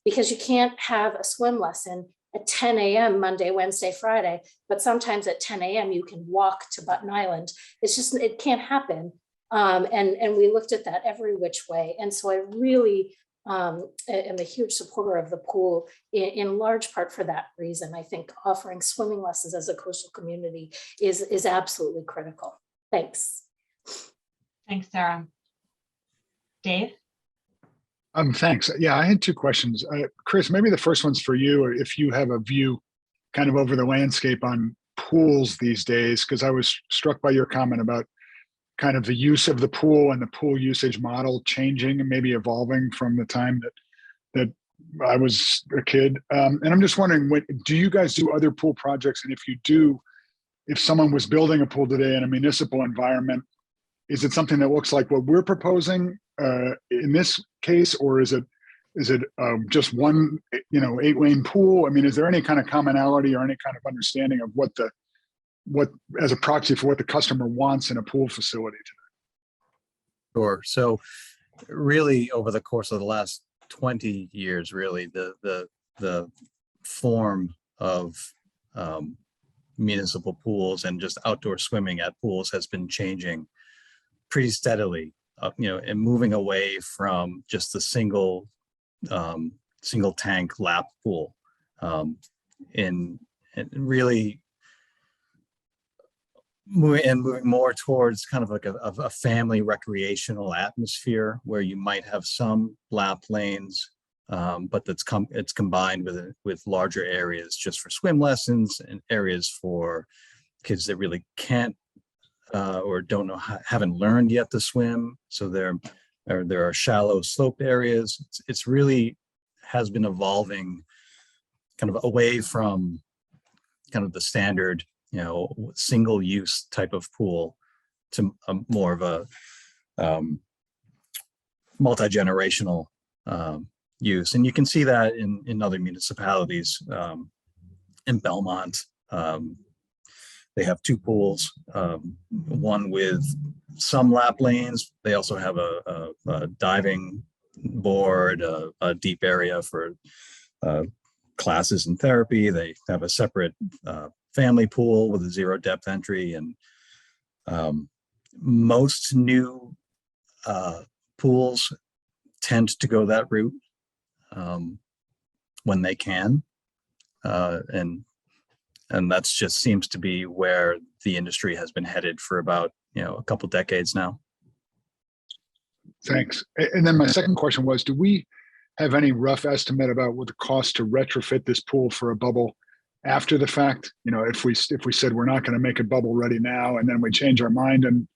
because you can't have a swim lesson at 10 a.m. Monday, Wednesday, Friday, but sometimes at 10 a.m. you can walk to Button Island. It's just, it can't happen. And we looked at that every which way. And so I really am a huge supporter of the pool in large part for that reason. I think offering swimming lessons as a coastal community is absolutely critical. Thanks. Thanks, Sarah. Dave? Thanks. Yeah, I had two questions. Chris, maybe the first one's for you, or if you have a view kind of over the landscape on pools these days? Because I was struck by your comment about kind of the use of the pool and the pool usage model changing and maybe evolving from the time that I was a kid. And I'm just wondering, do you guys do other pool projects? And if you do, if someone was building a pool today in a municipal environment, is it something that looks like what we're proposing in this case, or is it just one, 8-lane pool? I mean, is there any kind of commonality or any kind of understanding of what as a proxy for what the customer wants in a pool facility today? Sure. So really over the course of the last 20 years, really the form of municipal pools and just outdoor swimming at pools has been changing pretty steadily, and moving away from just the single tank lap pool, and really moving more towards kind of like a family recreational atmosphere where you might have some lap lanes, but it's combined with larger areas just for swim lessons and areas for kids that really can't or don't know haven't learned yet to swim. So there are shallow sloped areas. It's really has been evolving kind of away from kind of the standard single use type of pool to more of a multi-generational use. And you can see that in other municipalities. In Belmont, they have 2 pools, one with some lap lanes. They also have a diving board, a deep area for classes and therapy. They have a separate family pool with a 0 depth entry, and most new pools tend to go that route when they can, and that's just seems to be where the industry has been headed for about a couple decades now. Thanks. And then my second question was, do we have any rough estimate about what the cost to retrofit this pool for a bubble after the fact? If we said we're not going to make it bubble ready now, and then we change our mind in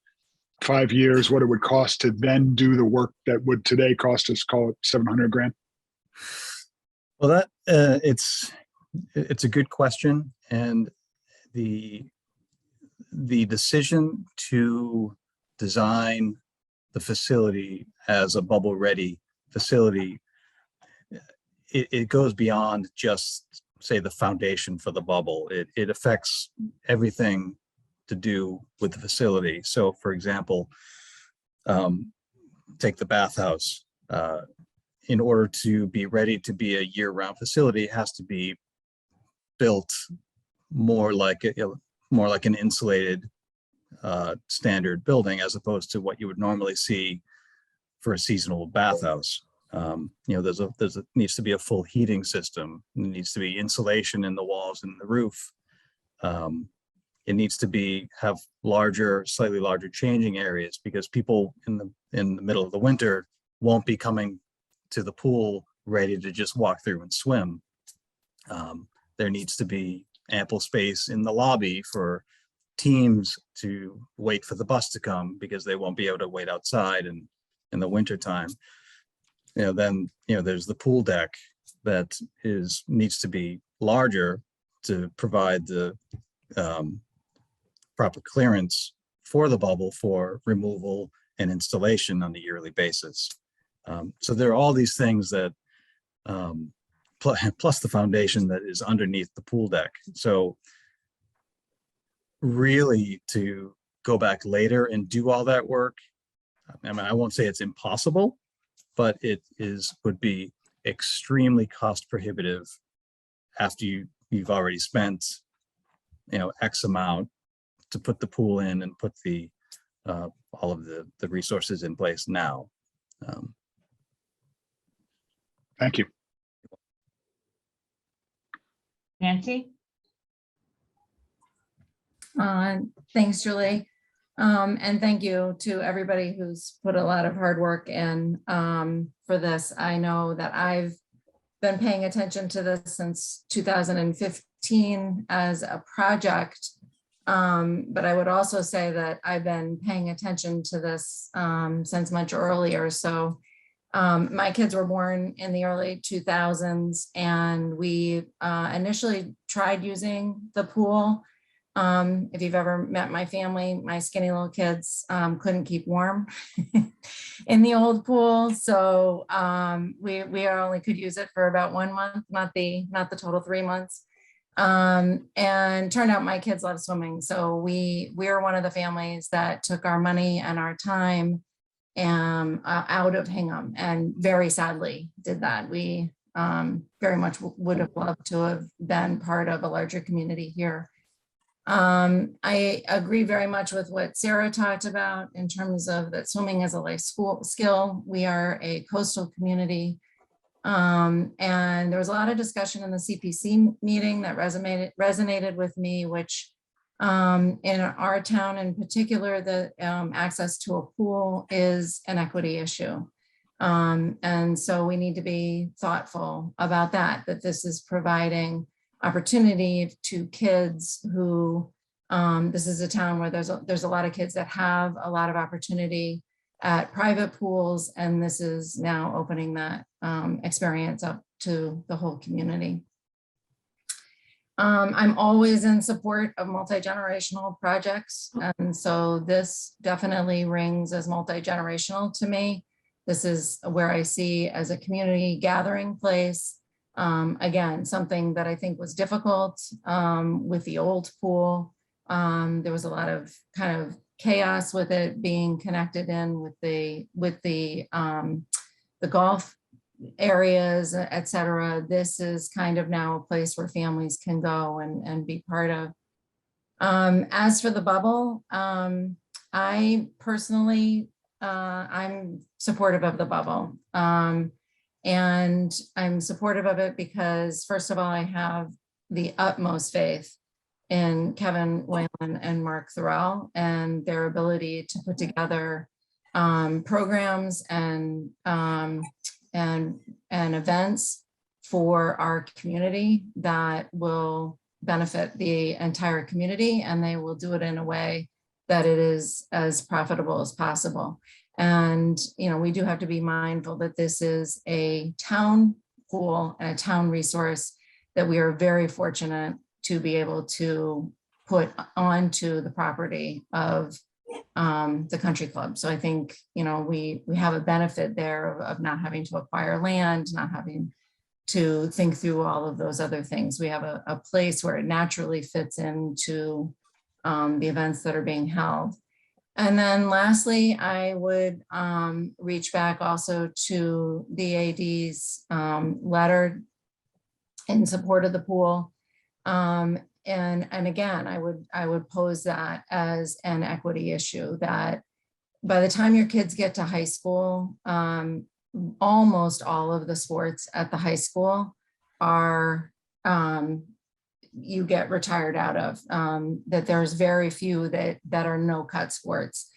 5 years, what it would cost to then do the work that would today cost us, call it $700,000? Well, that it's a good question, and the decision to design the facility as a bubble ready facility, it goes beyond just say the foundation for the bubble. It affects everything to do with the facility. So for example, take the bathhouse. In order to be ready to be a year-round facility, it has to be built more like an insulated standard building, as opposed to what you would normally see for a seasonal bathhouse. Needs to be a full heating system. There needs to be insulation in the walls and the roof. It needs to have slightly larger changing areas, because people in the middle of the winter won't be coming to the pool ready to just walk through and swim. There needs to be ample space in the lobby for teams to wait for the bus to come, because they won't be able to wait outside in the winter time. Then there's the pool deck that needs to be larger to provide the proper clearance for the bubble for removal and installation on a yearly basis. So there are all these things that plus the foundation that is underneath the pool deck. So really, to go back later and do all that work, I mean, I won't say it's impossible, but it would be extremely cost prohibitive after you've already spent X amount to put the pool in and put the all of the resources in place now. Thank you. Nancy? Thanks, Julie. And thank you to everybody who's put a lot of hard work in for this. I know that I've been paying attention to this since 2015 as a project. But I would also say that I've been paying attention to this since much earlier. So my kids were born in the early 2000s, and we initially tried using the pool. If you've ever met my family, my skinny little kids couldn't keep warm in the old pool. So we only could use it for about 1 month, not the total 3 months. And turned out my kids love swimming. So we are one of the families that took our money and our time out of Hingham, and very sadly did that. We very much would have loved to have been part of a larger community here. I agree very much with what Sarah talked about in terms of that swimming as a life skill. We are a coastal community. And there was a lot of discussion in the CPC meeting that resonated with me, which in our town in particular, the access to a pool is an equity issue. And so we need to be thoughtful about that this is providing opportunity to kids who, this is a town where there's a lot of kids that have a lot of opportunity at private pools, and this is now opening that experience up to the whole community. I'm always in support of multi-generational projects, and so this definitely rings as multi-generational to me. This is where I see as a community gathering place. Again, something that I think was difficult with the old pool. There was a lot of kind of chaos with it being connected in with the golf areas, et cetera. This is kind of now a place where families can go and be part of. As for the bubble, I personally, I'm supportive of the bubble. And I'm supportive of it because, first of all, I have the utmost faith in Kevin Whalen and Mark Thorell and their ability to put together programs and events for our community that will benefit the entire community, and they will do it in a way that it is as profitable as possible. And, you know, we do have to be mindful that this is a town pool and a town resource that we are very fortunate to be able to put onto the property of the country club. So I think, you know, we have a benefit there of not having to acquire land, not having to think through all of those other things. We have a place where it naturally fits into the events that are being held. And then lastly, I would reach back also to the AD's letter in support of the pool. And again, I would pose that as an equity issue, that by the time your kids get to high school, almost all of the sports at the high school are you get retired out of, that there's very few that are no-cut sports,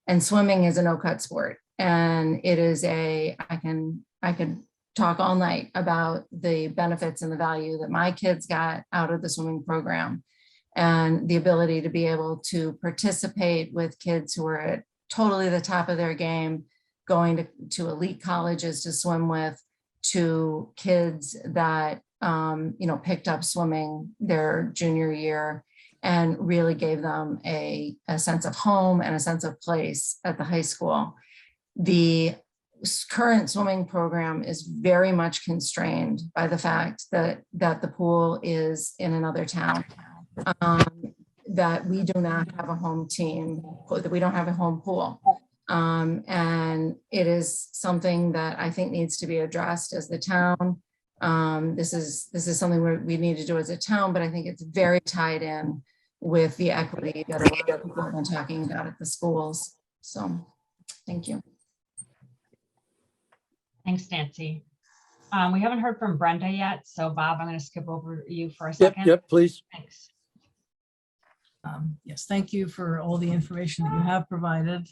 and swimming is a no-cut sport. And it is I could talk all night about the benefits and the value that my kids got out of the swimming program, and the ability to be able to participate with kids who are at totally the top of their game, going to elite colleges to swim with, to kids that you know, picked up swimming their junior year and really gave them a sense of home and a sense of place at the high school. The current swimming program is very much constrained by the fact that the pool is in another town, that we do not have a home team, that we don't have a home pool. And it is something that I think needs to be addressed as the town. This is something we need to do as a town, but I think it's very tied in with the equity that a lot of people have been talking about at the schools. So, thank you. Thanks, Nancy. We haven't heard from Brenda yet, so Bob, I'm going to skip over you for a second. Yep, please. Thanks. Yes, thank you for all the information that you have provided.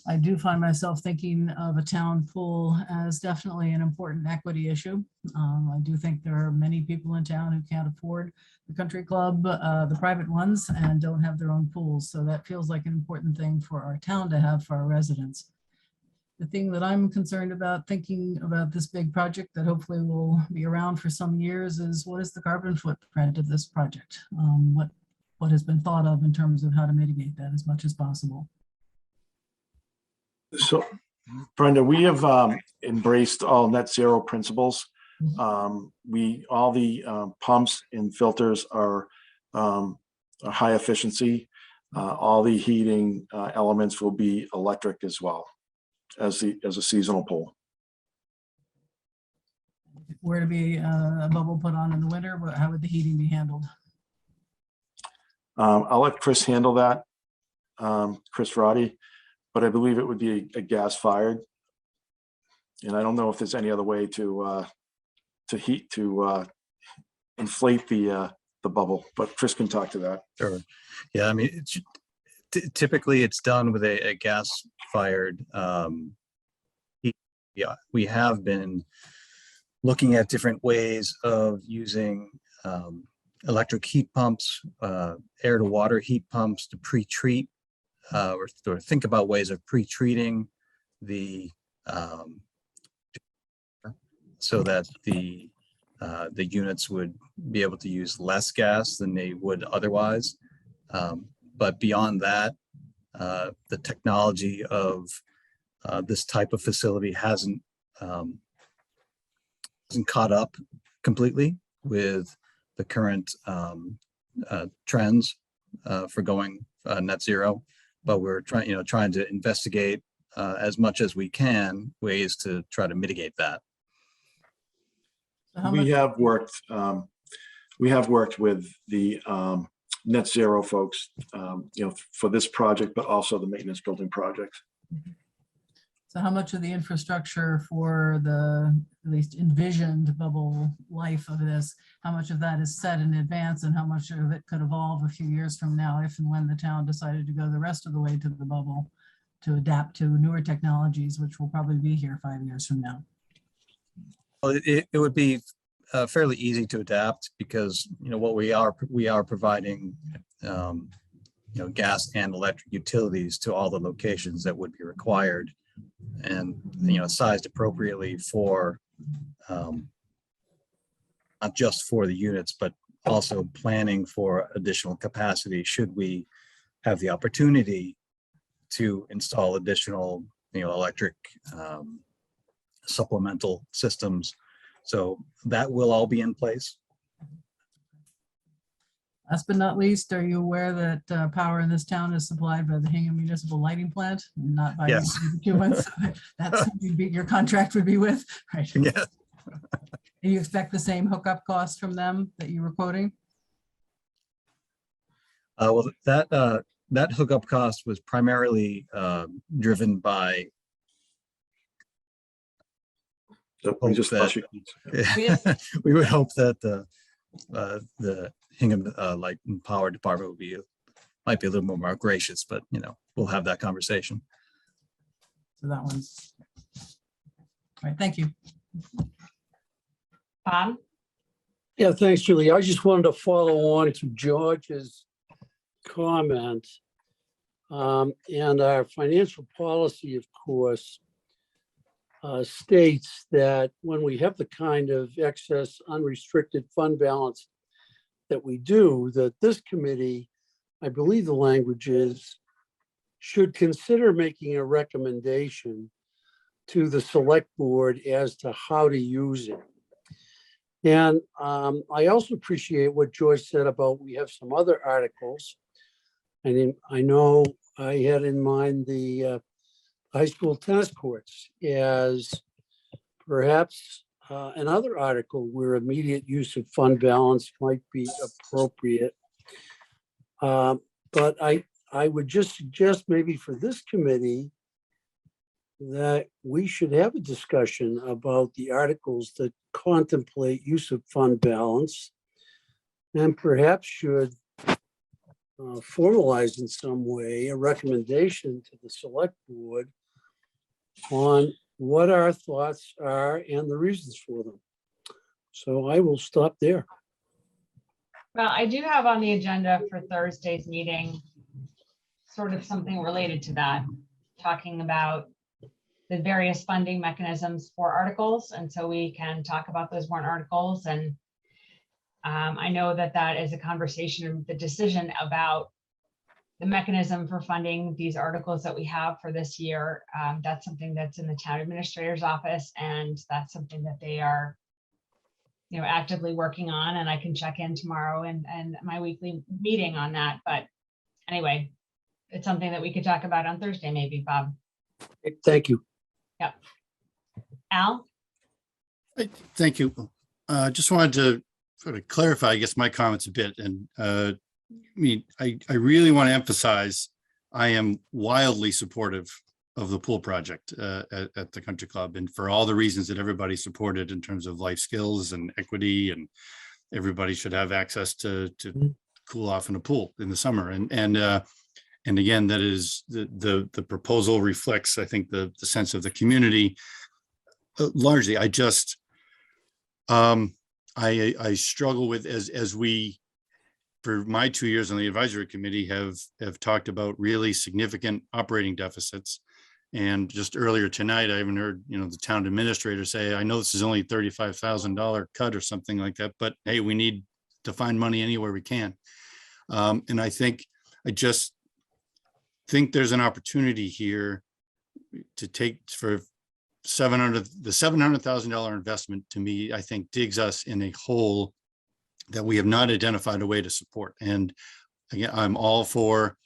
I do find myself thinking of a town pool as definitely an important equity issue. I do think there are many people in town who can't afford the country club, the private ones, and don't have their own pools. So that feels like an important thing for our town to have for our residents. The thing that I'm concerned about thinking about this big project that hopefully will be around for some years is what is the carbon footprint of this project? What has been thought of in terms of how to mitigate that as much as possible? So Brenda, we have embraced all net zero principles. All the pumps and filters are high efficiency. All the heating elements will be electric as well as a seasonal pool. If were to be a bubble put on in the winter, how would the heating be handled? I'll let Chris handle that, Chris Roddy, but I believe it would be a gas fired. And I don't know if there's any other way to inflate the bubble, but Chris can talk to that. Sure. Yeah, I mean, typically it's done with a gas fired. Yeah, we have been looking at different ways of using electric heat pumps, air to water heat pumps to pre-treat, or think about ways of pre-treating the so that the units would be able to use less gas than they would otherwise. But beyond that, the technology of this type of facility hasn't caught up completely with the current trends for going net zero, but we're trying to investigate as much as we can ways to try to mitigate that. We have worked with the net zero folks, for this project, but also the maintenance building project. So how much of the infrastructure for the at least envisioned bubble life of this, how much of that is set in advance and how much of it could evolve a few years from now if and when the town decided to go the rest of the way to the bubble to adapt to newer technologies, which will probably be here 5 years from now? Well, it would be fairly easy to adapt because what we are providing gas and electric utilities to all the locations that would be required, and sized appropriately for not just for the units, but also planning for additional capacity should we have the opportunity to install additional electric supplemental systems. So that will all be in place. Last but not least, are you aware that power in this town is supplied by the Hingham Municipal Lighting Plant, not by Yes. the humans? That's who your contract would be with, right? Yeah. And you expect the same hookup costs from them that you were quoting? Well, that hookup cost was primarily driven by We just that- we would hope that the Hingham Light and Power Department might be a little more gracious, but we'll have that conversation. So that one's, all right, thank you. Bob? Yeah, thanks, Julie. I just wanted to follow on to George's comment. And our financial policy, of course, states that when we have the kind of excess unrestricted fund balance that we do, that this committee, I believe the language is, should consider making a recommendation to the select board as to how to use it. And I also appreciate what George said about we have some other articles. And I know I had in mind the high school tennis courts as perhaps another article where immediate use of fund balance might be appropriate. But I would just suggest maybe for this committee that we should have a discussion about the articles that contemplate use of fund balance and perhaps should formalize in some way a recommendation to the select board on what our thoughts are and the reasons for them. So I will stop there. Well, I do have on the agenda for Thursday's meeting, sort of something related to that, talking about the various funding mechanisms for articles. And so we can talk about those warrant articles. And I know that that is a conversation, the decision about the mechanism for funding these articles that we have for this year. That's something that's in the town administrator's office, and that's something that they are, actively working on. And I can check in tomorrow and my weekly meeting on that. But anyway, it's something that we could talk about on Thursday, maybe, Bob. Thank you. Yep. Al? Thank you. Just wanted to sort of clarify, I guess, my comments a bit. And I really want to emphasize, I am wildly supportive of the pool project at the country club, and for all the reasons that everybody supported in terms of life skills and equity, and everybody should have access to cool off in a pool in the summer. And again, that is the proposal reflects, I think, the sense of the community. Largely, I just I struggle with, as we, for my 2 years on the advisory committee, have talked about really significant operating deficits. And just earlier tonight, I even heard, the town administrator say, I know this is only $35,000 cut or something like that, but hey, we need to find money anywhere we can. And I just think there's an opportunity here to take for the $700,000 investment. To me, I think digs us in a hole that we have not identified a way to support. And again, I'm all for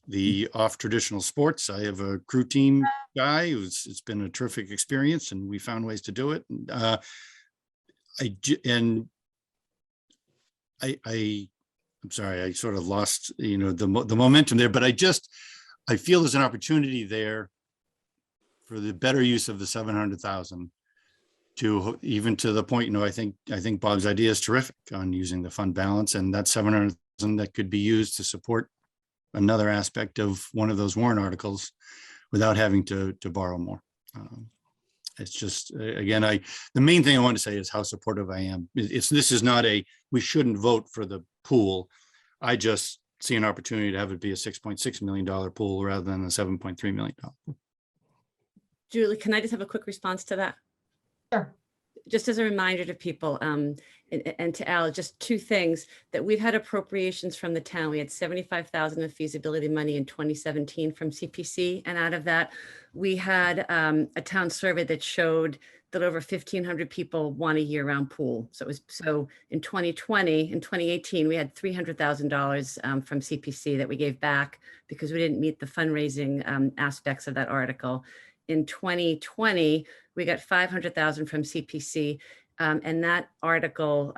the off traditional sports. I have a crew team guy it's been a terrific experience, and we found ways to do it. I'm sorry, I sort of lost, the momentum there, but I feel there's an opportunity there for the better use of the 700,000, to even to the point, I think Bob's idea is terrific on using the fund balance, and that 700,000 that could be used to support another aspect of one of those warrant articles without having to borrow more. It's just, again, the main thing I want to say is how supportive I am. This is not we shouldn't vote for the pool. I just see an opportunity to have it be a $6.6 million pool rather than a $7.3 million. Julie, can I just have a quick response to that? Sure. Just as a reminder to people, and to Al, just two things, that we've had appropriations from the town. We had 75,000 of feasibility money in 2017 from CPC. And out of that, we had a town survey that showed that over 1,500 people want a year-round pool. So in 2018, we had $300,000 from CPC that we gave back because we didn't meet the fundraising aspects of that article. In 2020, we got 500,000 from CPC, and that article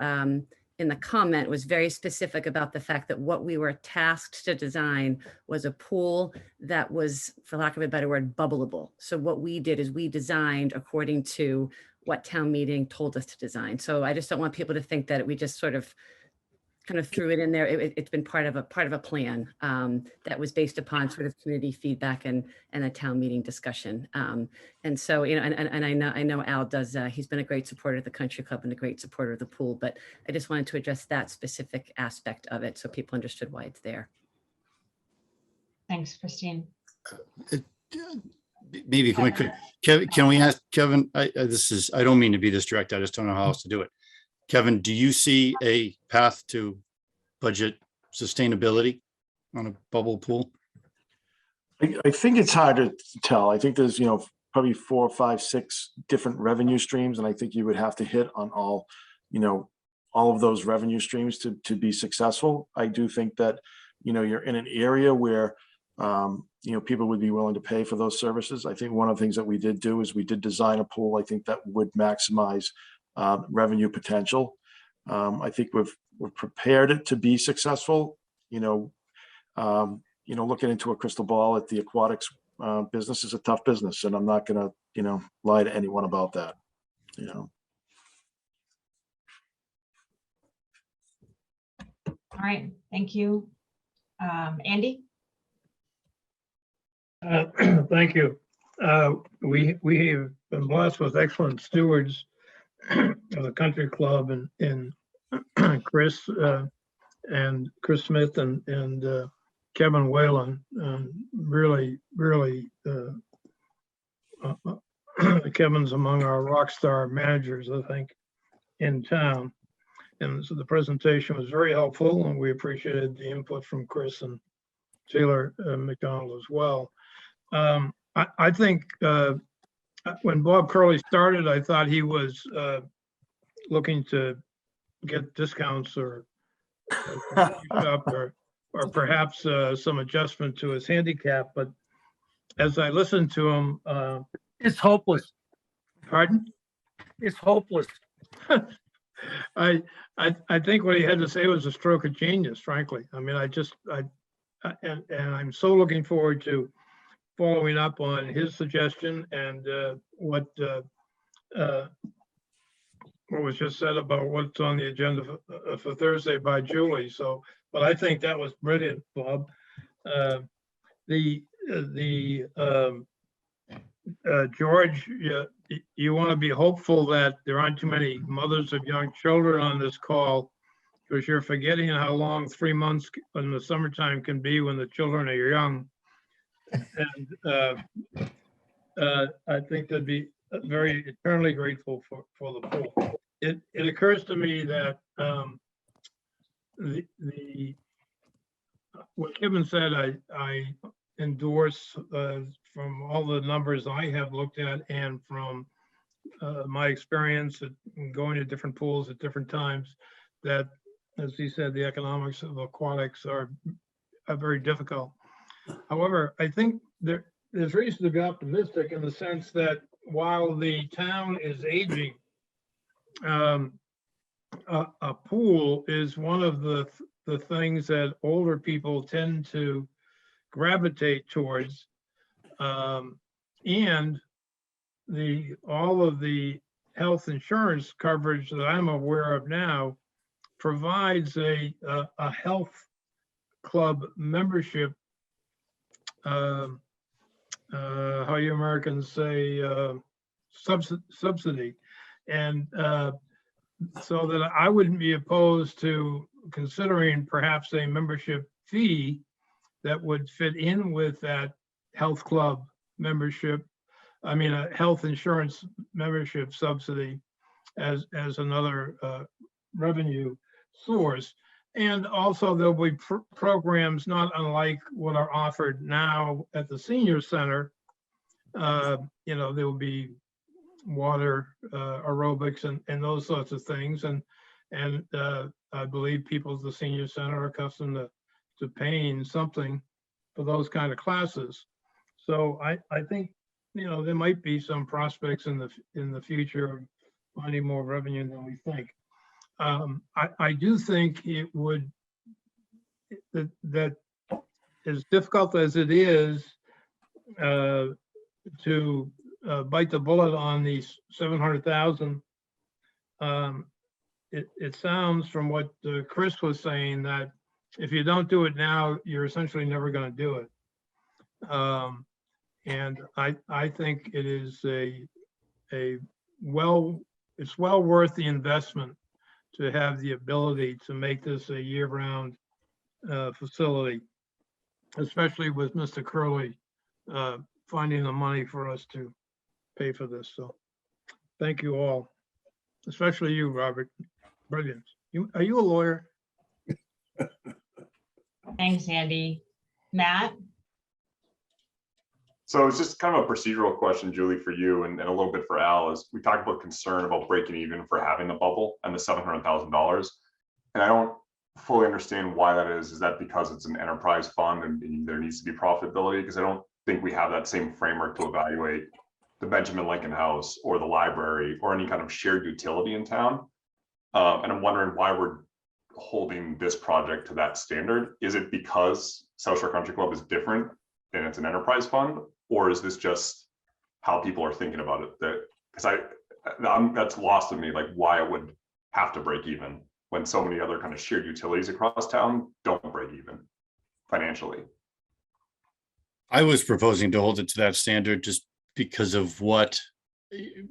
in the comment was very specific about the fact that what we were tasked to design was a pool that was, for lack of a better word, bubbleable. So what we did is we designed according to what town meeting told us to design. So I just don't want people to think that we just sort of kind of threw it in there. It's been part of a plan that was based upon sort of community feedback and a town meeting discussion. And so, and I know Al does, he's been a great supporter of the country club and a great supporter of the pool, but I just wanted to address that specific aspect of it so people understood why it's there. Thanks, Christine. Maybe can we ask Kevin, I don't mean to be this direct, I just don't know how else to do it. Kevin, do you see a path to budget sustainability on a bubble pool? I think it's hard to tell. I think there's, probably 4, 5, 6 different revenue streams. And I think you would have to hit on all of those revenue streams to be successful. I do think that, you're in an area where, people would be willing to pay for those services. I think one of the things that we did do is we did design a pool, I think, that would maximize revenue potential. I think we've prepared it to be successful. Looking into a crystal ball at the aquatics business is a tough business, and I'm not going to, lie to anyone about that. All right, thank you. Andy? Thank you. We have been blessed with excellent stewards of the country club and Chris and Chris Smith and Kevin Whalen. Really, Kevin's among our rock star managers, I think, in town. And so the presentation was very helpful, and we appreciated the input from Chris and Taylor McDonald as well. I think when Bob Curley started, I thought he was looking to get discounts or perhaps some adjustment to his handicap. But as I listened to him, It's hopeless. pardon? It's hopeless. I think what he had to say was a stroke of genius, frankly. I mean, and I'm so looking forward to following up on his suggestion and what was just said about what's on the agenda for Thursday by Julie. So, but I think that was brilliant, Bob. George, you want to be hopeful that there aren't too many mothers of young children on this call, because you're forgetting how long 3 months in the summertime can be when the children are young. And I think they'd be very eternally grateful for the pool. It occurs to me that what Kevin said, I endorse from all the numbers I have looked at and from my experience in going to different pools at different times, that, as he said, the economics of aquatics are very difficult. However, I think there's reason to be optimistic in the sense that while the town is aging, a pool is one of the things that older people tend to gravitate towards, and all of the health insurance coverage that I'm aware of now provides a health club membership, how you Americans say, subsidy. And so that I wouldn't be opposed to considering perhaps a membership fee that would fit in with that health club membership. I mean, a health insurance membership subsidy as another revenue source. And also there'll be programs not unlike what are offered now at the senior center. There will be water aerobics and those sorts of things. And I believe people at the senior center are accustomed to paying something for those kind of classes. So I think, there might be some prospects in the future of finding more revenue than we think. I do think it would, that as difficult as it is to bite the bullet on these 700,000, it sounds from what Chris was saying that if you don't do it now, you're essentially never going to do it. And I think it is it's well worth the investment to have the ability to make this a year-round facility, especially with Mr. Curley finding the money for us to pay for this. So thank you all, especially you, Robert. Brilliant. Are you a lawyer? Thanks, Andy. Matt? So it's just kind of a procedural question, Julie, for you and a little bit for Al. Is we talked about concern about breaking even for having the bubble and the $700,000. And I don't fully understand why that is. Is that because it's an enterprise fund and there needs to be profitability? Because I don't think we have that same framework to evaluate the Benjamin Lincoln House or the library or any kind of shared utility in town. And I'm wondering why we're holding this project to that standard. Is it because South Shore Country Club is different and it's an enterprise fund, or is this just how people are thinking about it? Because that's lost to me, like why it would have to break even when so many other kind of shared utilities across town don't break even. financially. I was proposing to hold it to that standard just because of what,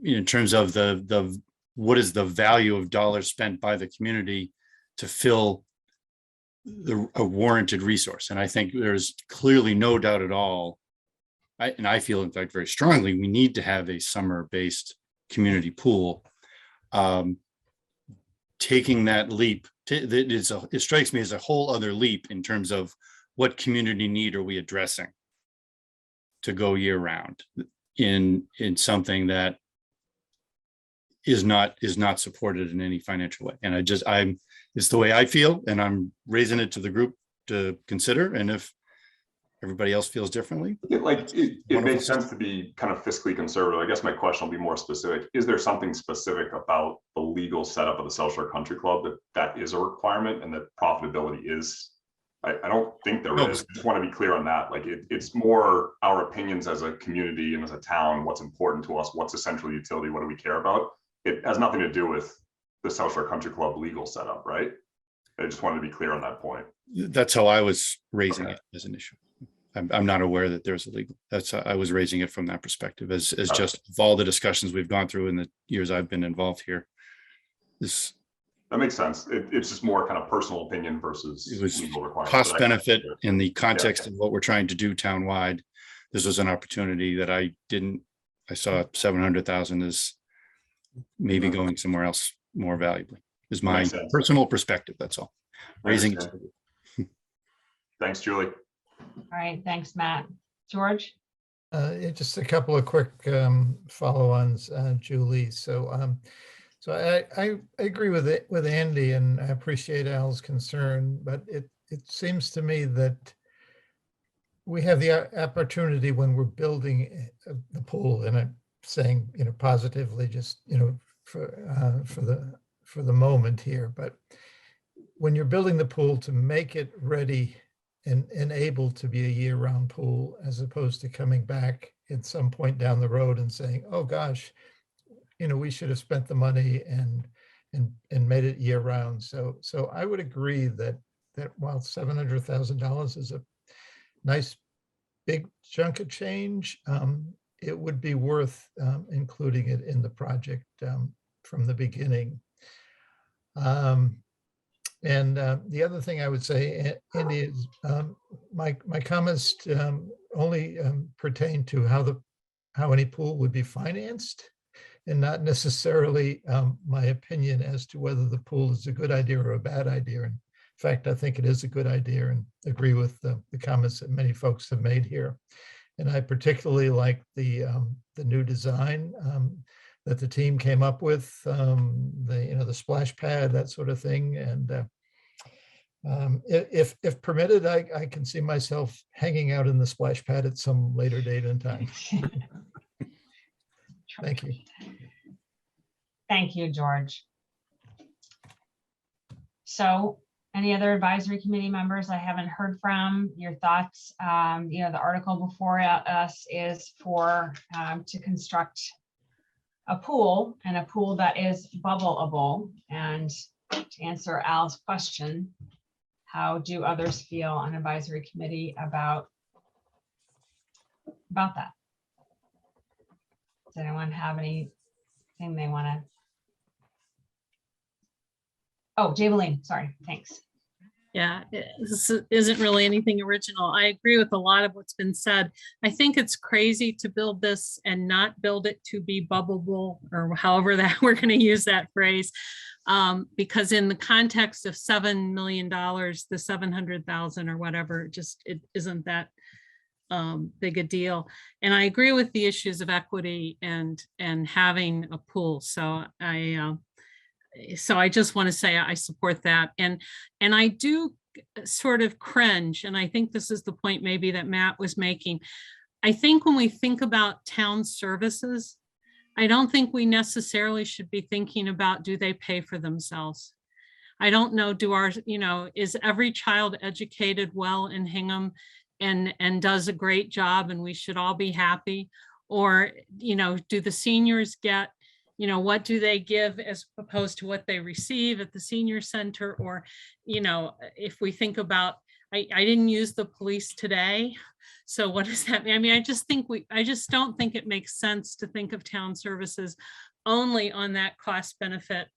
in terms of what is the value of dollars spent by the community to fill a warranted resource. And I think there's clearly no doubt at all. I feel, in fact, very strongly, we need to have a summer-based community pool. Taking that leap, it strikes me as a whole other leap in terms of what community need are we addressing to go year round in something that is not supported in any financial way. And it's the way I feel, and I'm raising it to the group to consider. And if everybody else feels differently, It makes sense to be kind of fiscally conservative. I guess my question will be more specific. Is there something specific about the legal setup of the South Shore Country Club that is a requirement and that profitability is? I don't think there is. I just want to be clear on that. It's more our opinions as a community and as a town, what's important to us, what's essential utility, what do we care about? It has nothing to do with the South Shore Country Club legal setup, right? I just wanted to be clear on that point. That's how I was raising it as an issue. I'm not aware that there's a legal. I was raising it from that perspective, as just of all the discussions we've gone through in the years I've been involved here. That makes sense. It's just more kind of personal opinion versus legal requirements. Cost benefit in the context of what we're trying to do townwide. This was an opportunity that I saw 700,000 as maybe going somewhere else more valuably, is my personal perspective. That's all. Raising it. Thanks, Julie. All right, thanks, Matt. George? Just a couple of quick follow-ons, Julie. So I agree with Andy, and I appreciate Al's concern, but it seems to me that we have the opportunity when we're building the pool, and I'm saying, positively, just, for the moment here, but when you're building the pool, to make it ready and able to be a year-round pool, as opposed to coming back at some point down the road and saying, oh gosh, we should have spent the money and made it year-round. So I would agree that while $700,000 is a nice big chunk of change, it would be worth including it in the project from the beginning. And the other thing I would say, Andy, is my comments only pertain to how any pool would be financed, and not necessarily my opinion as to whether the pool is a good idea or a bad idea. In fact, I think it is a good idea, and agree with the comments that many folks have made here. And I particularly like the new design that the team came up with, the splash pad, that sort of thing. And if permitted, I can see myself hanging out in the splash pad at some later date and time. Thank you. Thank you, George. So any other advisory committee members I haven't heard from? Your thoughts? The article before us is to construct a pool, and a pool that is bubbleable. And to answer Al's question, how do others feel on advisory committee about that? Does anyone have anything they want to? Oh, Jabeline, sorry, thanks. Yeah, this isn't really anything original. I agree with a lot of what's been said. I think it's crazy to build this and not build it to be bubbleable, or however that we're going to use that phrase. Because in the context of $7 million, the 700,000 or whatever, it isn't that big a deal. And I agree with the issues of equity and having a pool. So I just want to say I support that. And I do sort of cringe, and I think this is the point maybe that Matt was making. I think when we think about town services, I don't think we necessarily should be thinking about, do they pay for themselves? I don't know, is every child educated well in Hingham and does a great job and we should all be happy? Or, do the seniors get, what do they give as opposed to what they receive at the senior center? Or, if we think about I didn't use the police today. So what does that mean? I mean, I just don't think it makes sense to think of town services only on that cost benefit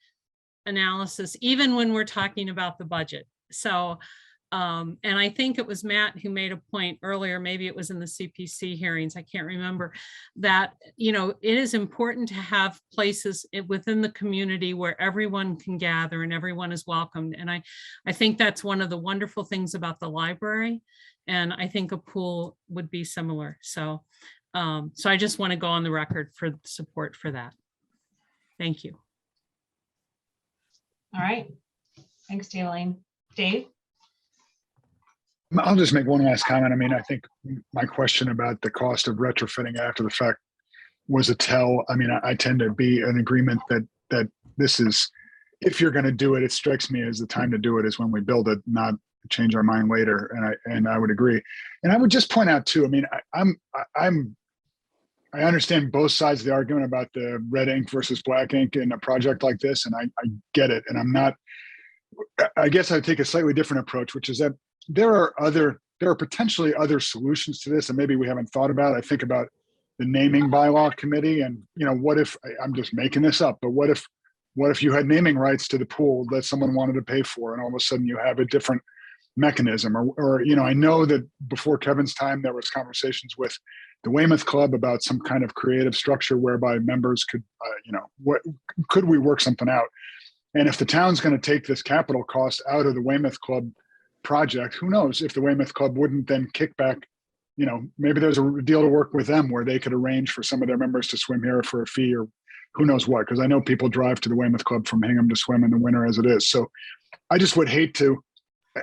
analysis, even when we're talking about the budget. So, and I think it was Matt who made a point earlier, maybe it was in the CPC hearings, I can't remember, that, you know, it is important to have places within the community where everyone can gather and everyone is welcomed. And I think that's one of the wonderful things about the library. And I think a pool would be similar. So, so I just want to go on the record for support for that. Thank you. All right. Thanks, Daleen. Dave? I'll just make one last comment. I mean, I think my question about the cost of retrofitting after the fact was a tell. I mean, I tend to be in agreement that this is, if you're going to do it, it strikes me as the time to do it is when we build it, not change our mind later. And I would agree. And I would just point out too, I mean, I understand both sides of the argument about the red ink versus black ink in a project like this. And I get it. And I guess I take a slightly different approach, which is that there are potentially other solutions to this, and maybe we haven't thought about. I think about the naming bylaw committee, and you know, what if, I'm just making this up, but what if you had naming rights to the pool that someone wanted to pay for, and all of a sudden you have a different mechanism, or you know, I know that before Kevin's time there was conversations with the Weymouth Club about some kind of creative structure whereby members could, you know, what could we work something out? And if the town's going to take this capital cost out of the Weymouth Club project, who knows if the Weymouth Club wouldn't then kick back, you know, maybe there's a deal to work with them where they could arrange for some of their members to swim here for a fee, or who knows what, because I know people drive to the Weymouth Club from Hingham to swim in the winter as it is. So I just would hate to,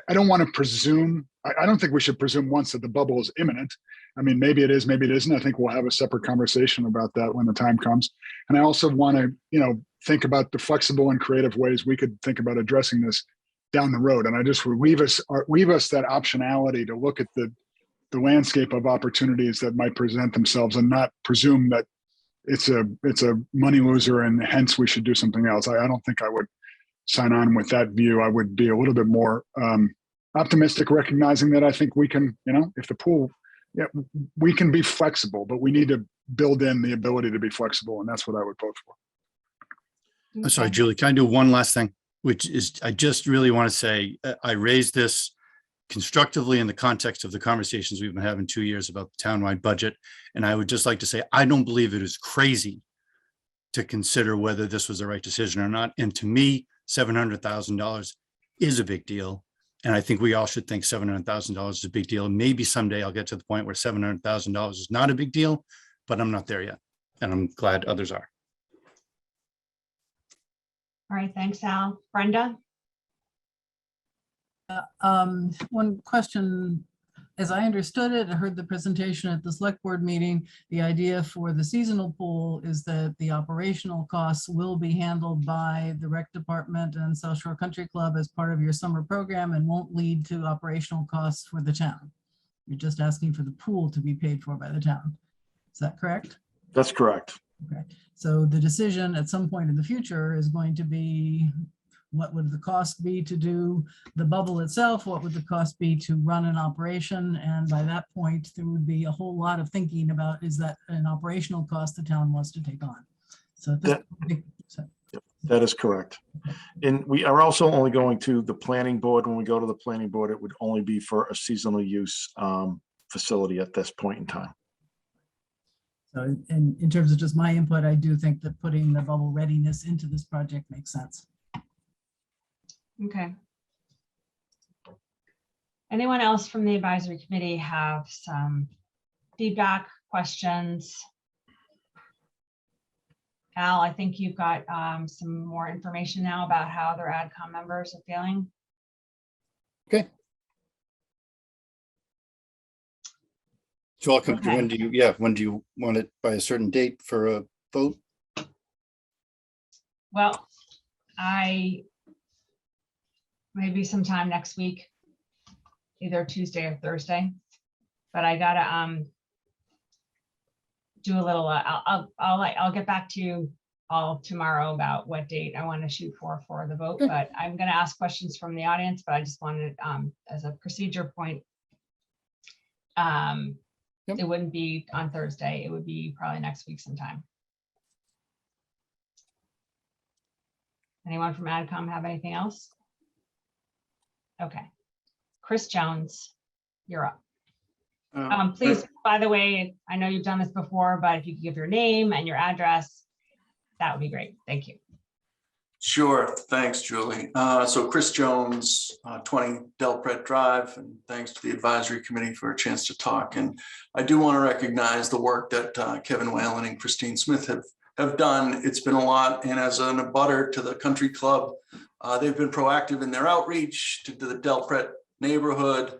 I don't want to presume, I don't think we should presume once that the bubble is imminent. I mean, maybe it is, maybe it isn't. I think we'll have a separate conversation about that when the time comes. And I also want to, you know, think about the flexible and creative ways we could think about addressing this down the road. And I just would weave us that optionality to look at the landscape of opportunities that might present themselves, and not presume that it's a money loser and hence we should do something else. I don't think I would sign on with that view. I would be a little bit more optimistic, recognizing that I think we can, you know, if the pool, yeah, we can be flexible, but we need to build in the ability to be flexible. And that's what I would vote for. I'm sorry, Julie, can I do one last thing? Which is, I just really want to say, I raised this constructively in the context of the conversations we've been having 2 years about the townwide budget. And I would just like to say, I don't believe it is crazy to consider whether this was the right decision or not. And to me, $700,000 is a big deal. And I think we all should think $700,000 is a big deal. And maybe someday I'll get to the point where $700,000 is not a big deal, but I'm not there yet. And I'm glad others are. All right, thanks, Al. Brenda? One question, as I understood it, I heard the presentation at the select board meeting. The idea for the seasonal pool is that the operational costs will be handled by the rec department and South Shore Country Club as part of your summer program, and won't lead to operational costs for the town. You're just asking for the pool to be paid for by the town. Is that correct? That's correct. Okay, so the decision at some point in the future is going to be, what would the cost be to do the bubble itself? What would the cost be to run an operation? And by that point, there would be a whole lot of thinking about, is that an operational cost the town wants to take on? So at this point, That is correct. And we are also only going to the planning board. When we go to the planning board, it would only be for a seasonal use facility at this point in time. so in terms of just my input, I do think that putting the bubble readiness into this project makes sense. Okay. Anyone else from the advisory committee have some feedback, questions? Al, I think you've got some more information now about how their AdCom members are feeling. Okay. So Okay. when do you want it by a certain date for a vote? Well, maybe sometime next week, either Tuesday or Thursday, but I gotta do a little. I'll get back to you all tomorrow about what date I want to shoot for the vote, Okay. but I'm going to ask questions from the audience, but I just wanted, as a procedure point, Yep. it wouldn't be on Thursday. It would be probably next week sometime. Anyone from AdCom have anything else? Okay. Chris Jones, you're up. Please, by the way, I know you've done this before, but if you could give your name and your address, that would be great. Thank you. Sure. Thanks, Julie. So Chris Jones, 20 Delpret Drive, and thanks to the advisory committee for a chance to talk. And I do want to recognize the work that Kevin Whalen and Christine Smith have done. It's been a lot. And as an abutter to the country club, they've been proactive in their outreach to the Delpret neighborhood.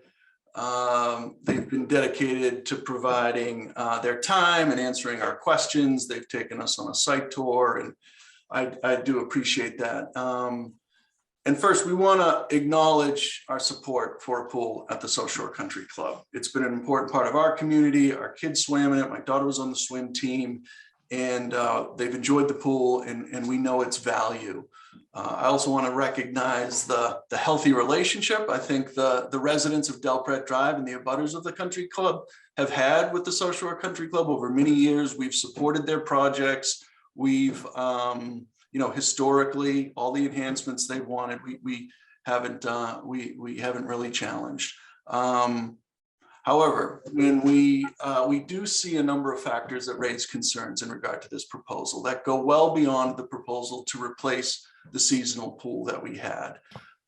They've been dedicated to providing their time and answering our questions. They've taken us on a site tour, and I do appreciate that. And first, we want to acknowledge our support for a pool at the South Shore Country Club. It's been an important part of our community. Our kids swam in it. My daughter was on the swim team, and they've enjoyed the pool, and we know its value. I also want to recognize the healthy relationship I think the residents of Delpret Drive and the abutters of the country club have had with the South Shore Country Club over many years. We've supported their projects. We've, historically, all the enhancements they wanted, we haven't really challenged. However, when we do see a number of factors that raise concerns in regard to this proposal that go well beyond the proposal to replace the seasonal pool that we had.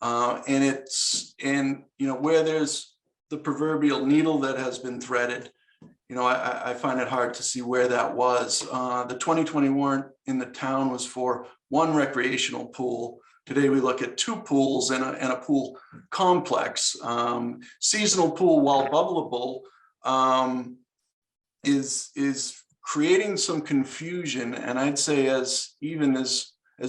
And where there's the proverbial needle that has been threaded, I find it hard to see where that was. The 2020 warrant in the town was for one recreational pool. Today we look at two pools and a pool complex. Seasonal pool, while bubbleable, is creating some confusion. And I'd say as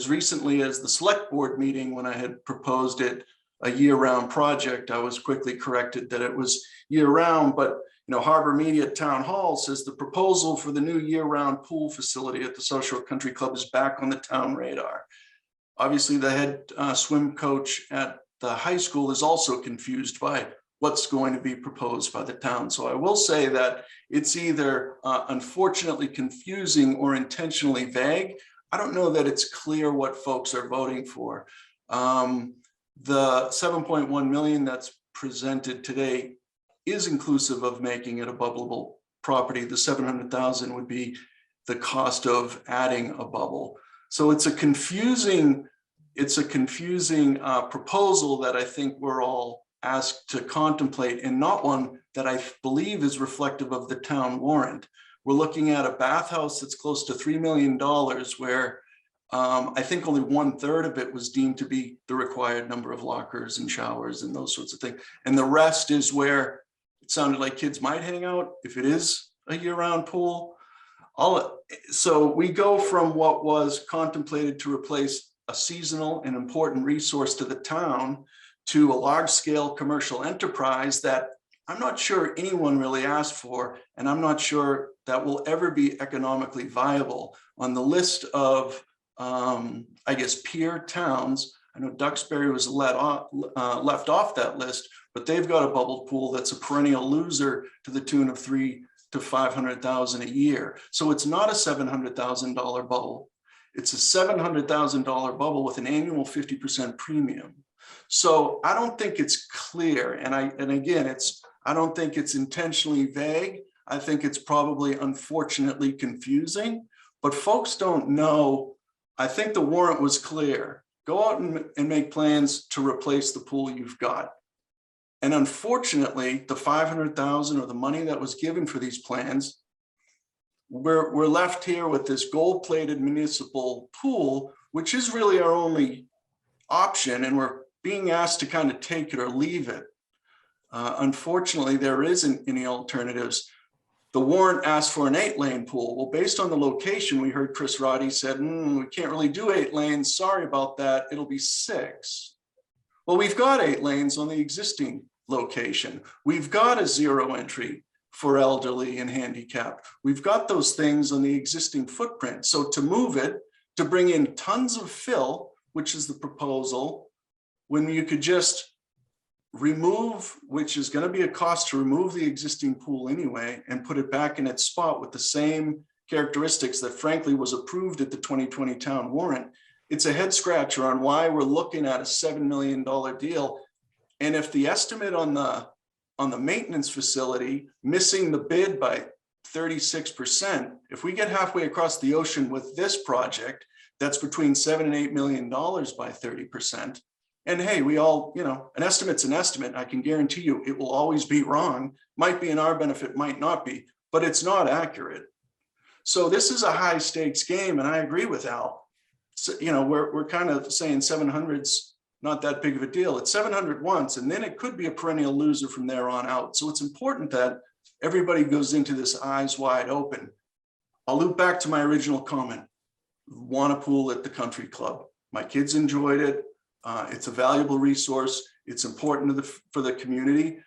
recently as the select board meeting, when I had proposed it a year-round project, I was quickly corrected that it was year-round. But Harbor Media Town Hall says the proposal for the new year-round pool facility at the South Shore Country Club is back on the town radar. Obviously, the head swim coach at the high school is also confused by what's going to be proposed by the town. So I will say that it's either unfortunately confusing or intentionally vague. I don't know that it's clear what folks are voting for. The 7.1 million that's presented today is inclusive of making it a bubbleable property. The 700,000 would be the cost of adding a bubble. So it's a confusing proposal that I think we're all asked to contemplate, and not one that I believe is reflective of the town warrant. We're looking at a bathhouse that's close to $3 million, where I think only 1/3 of it was deemed to be the required number of lockers and showers and those sorts of things. And the rest is where it sounded like kids might hang out if it is a year-round pool. So we go from what was contemplated to replace a seasonal and important resource to the town to a large-scale commercial enterprise that I'm not sure anyone really asked for, and I'm not sure that will ever be economically viable. On the list of, peer towns, I know Duxbury was left off that list, but they've got a bubble pool that's a perennial loser to the tune of $300,000 to $500,000 a year. So it's not a $700,000 bubble. It's a $700,000 bubble with an annual 50% premium. So I don't think it's clear. And again, I don't think it's intentionally vague. I think it's probably unfortunately confusing, but folks don't know. I think the warrant was clear. Go out and make plans to replace the pool you've got. And unfortunately, the $500,000 or the money that was given for these plans, we're left here with this gold-plated municipal pool, which is really our only option, and we're being asked to kind of take it or leave it. Unfortunately, there isn't any alternatives. The warrant asked for an 8-lane pool. Well, based on the location, we heard Chris Roddy said, we can't really do 8 lanes. Sorry about that. It'll be 6. Well, we've got 8 lanes on the existing location. We've got a 0 entry for elderly and handicapped. We've got those things on the existing footprint. So to move it, to bring in tons of fill, which is the proposal, when you could just remove, which is going to be a cost to remove the existing pool anyway, and put it back in its spot with the same characteristics that frankly was approved at the 2020 town warrant. It's a head scratcher on why we're looking at a $7 million deal. And if the estimate on the maintenance facility missing the bid by 36%, if we get halfway across the ocean with this project, that's between $7 and $8 million by 30%. And hey, we all, an estimate's an estimate. I can guarantee you it will always be wrong. Might be in our benefit, might not be, but it's not accurate. So this is a high stakes game. And I agree with Al. So, we're kind of saying 700's not that big of a deal. It's 700 once, and then it could be a perennial loser from there on out. So it's important that everybody goes into this eyes wide open. I'll loop back to my original comment. Want a pool at the country club. My kids enjoyed it. It's a valuable resource. It's important for the community.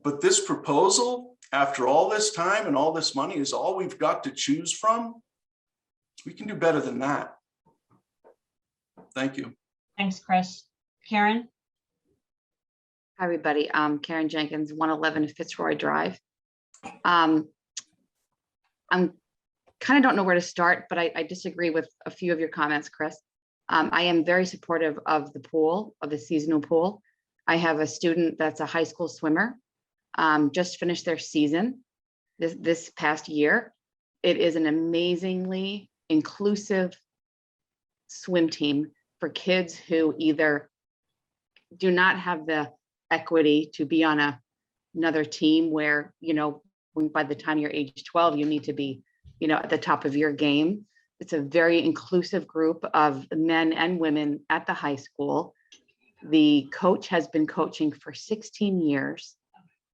But this proposal, after all this time and all this money, is all we've got to choose from. We can do better than that. Thank you. Thanks, Chris. Karen? Hi, everybody. Karen Jenkins, 111 Fitzroy Drive. I'm kind of don't know where to start, but I disagree with a few of your comments, Chris. I am very supportive of the pool, of the seasonal pool. I have a student that's a high school swimmer, just finished their season this past year. It is an amazingly inclusive swim team for kids who either do not have the equity to be on another team where, by the time you're age 12, you need to be, at the top of your game. It's a very inclusive group of men and women at the high school. The coach has been coaching for 16 years.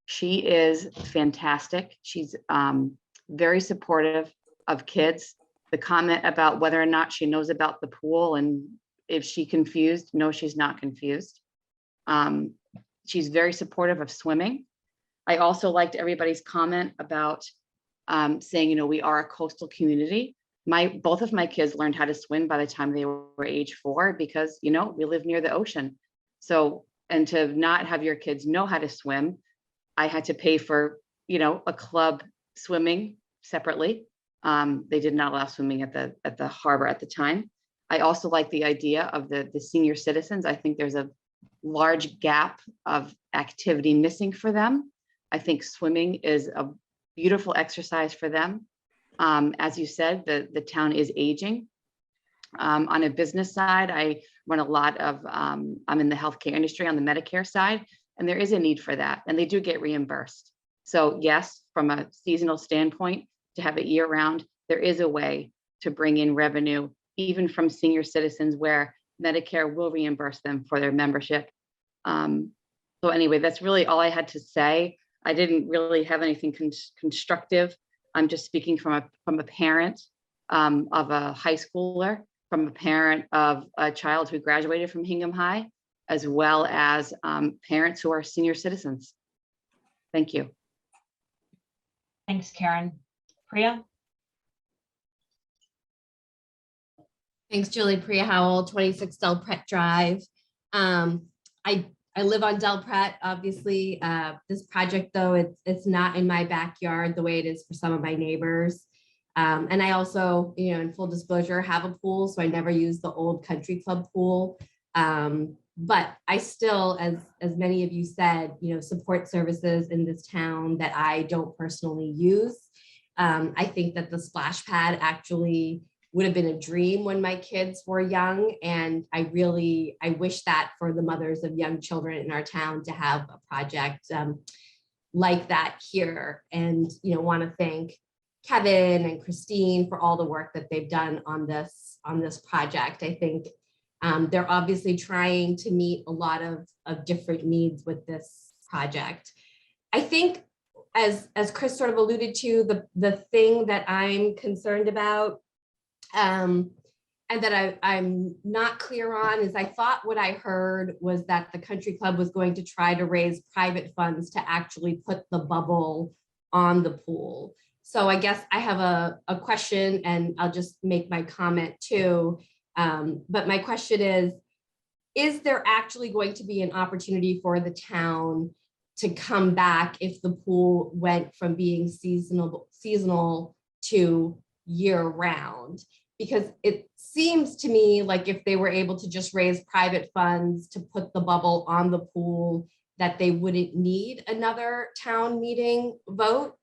She is fantastic. She's very supportive of kids. The comment about whether or not she knows about the pool and if she's confused, no, she's not confused. She's very supportive of swimming. I also liked everybody's comment about saying, we are a coastal community. Both of my kids learned how to swim by the time they were age 4 because, we live near the ocean. So, and to not have your kids know how to swim, I had to pay for, a club swimming separately. They did not allow swimming at the harbor at the time. I also like the idea of the senior citizens. I think there's a large gap of activity missing for them. I think swimming is a beautiful exercise for them. As you said, the town is aging. On a business side, I run a lot of, I'm in the healthcare industry on the Medicare side, and there is a need for that, and they do get reimbursed. So yes, from a seasonal standpoint, to have it year round, there is a way to bring in revenue, even from senior citizens where Medicare will reimburse them for their membership. So anyway, that's really all I had to say. I didn't really have anything constructive. I'm just speaking from a parent of a high schooler, from a parent of a child who graduated from Hingham High, as well as parents who are senior citizens. Thank you. Thanks, Karen. Priya? Thanks, Julie. Priya Howell, 26 Del Pret Drive. I live on Del Pret, obviously. This project, though, it's not in my backyard the way it is for some of my neighbors. And I also, in full disclosure, have a pool, so I never use the old country club pool. But I still, as many of you said, support services in this town that I don't personally use. I think that the splash pad actually would have been a dream when my kids were young. And I wish that for the mothers of young children in our town to have a project like that here. And, want to thank Kevin and Christine for all the work that they've done on this project. I think they're obviously trying to meet a lot of different needs with this project. I think, as Chris sort of alluded to, the thing that I'm concerned about and that I'm not clear on is I thought what I heard was that the country club was going to try to raise private funds to actually put the bubble on the pool. So I guess I have a question, and I'll just make my comment too. But my question is there actually going to be an opportunity for the town to come back if the pool went from being seasonal to year round? Because it seems to me like if they were able to just raise private funds to put the bubble on the pool, that they wouldn't need another town meeting vote.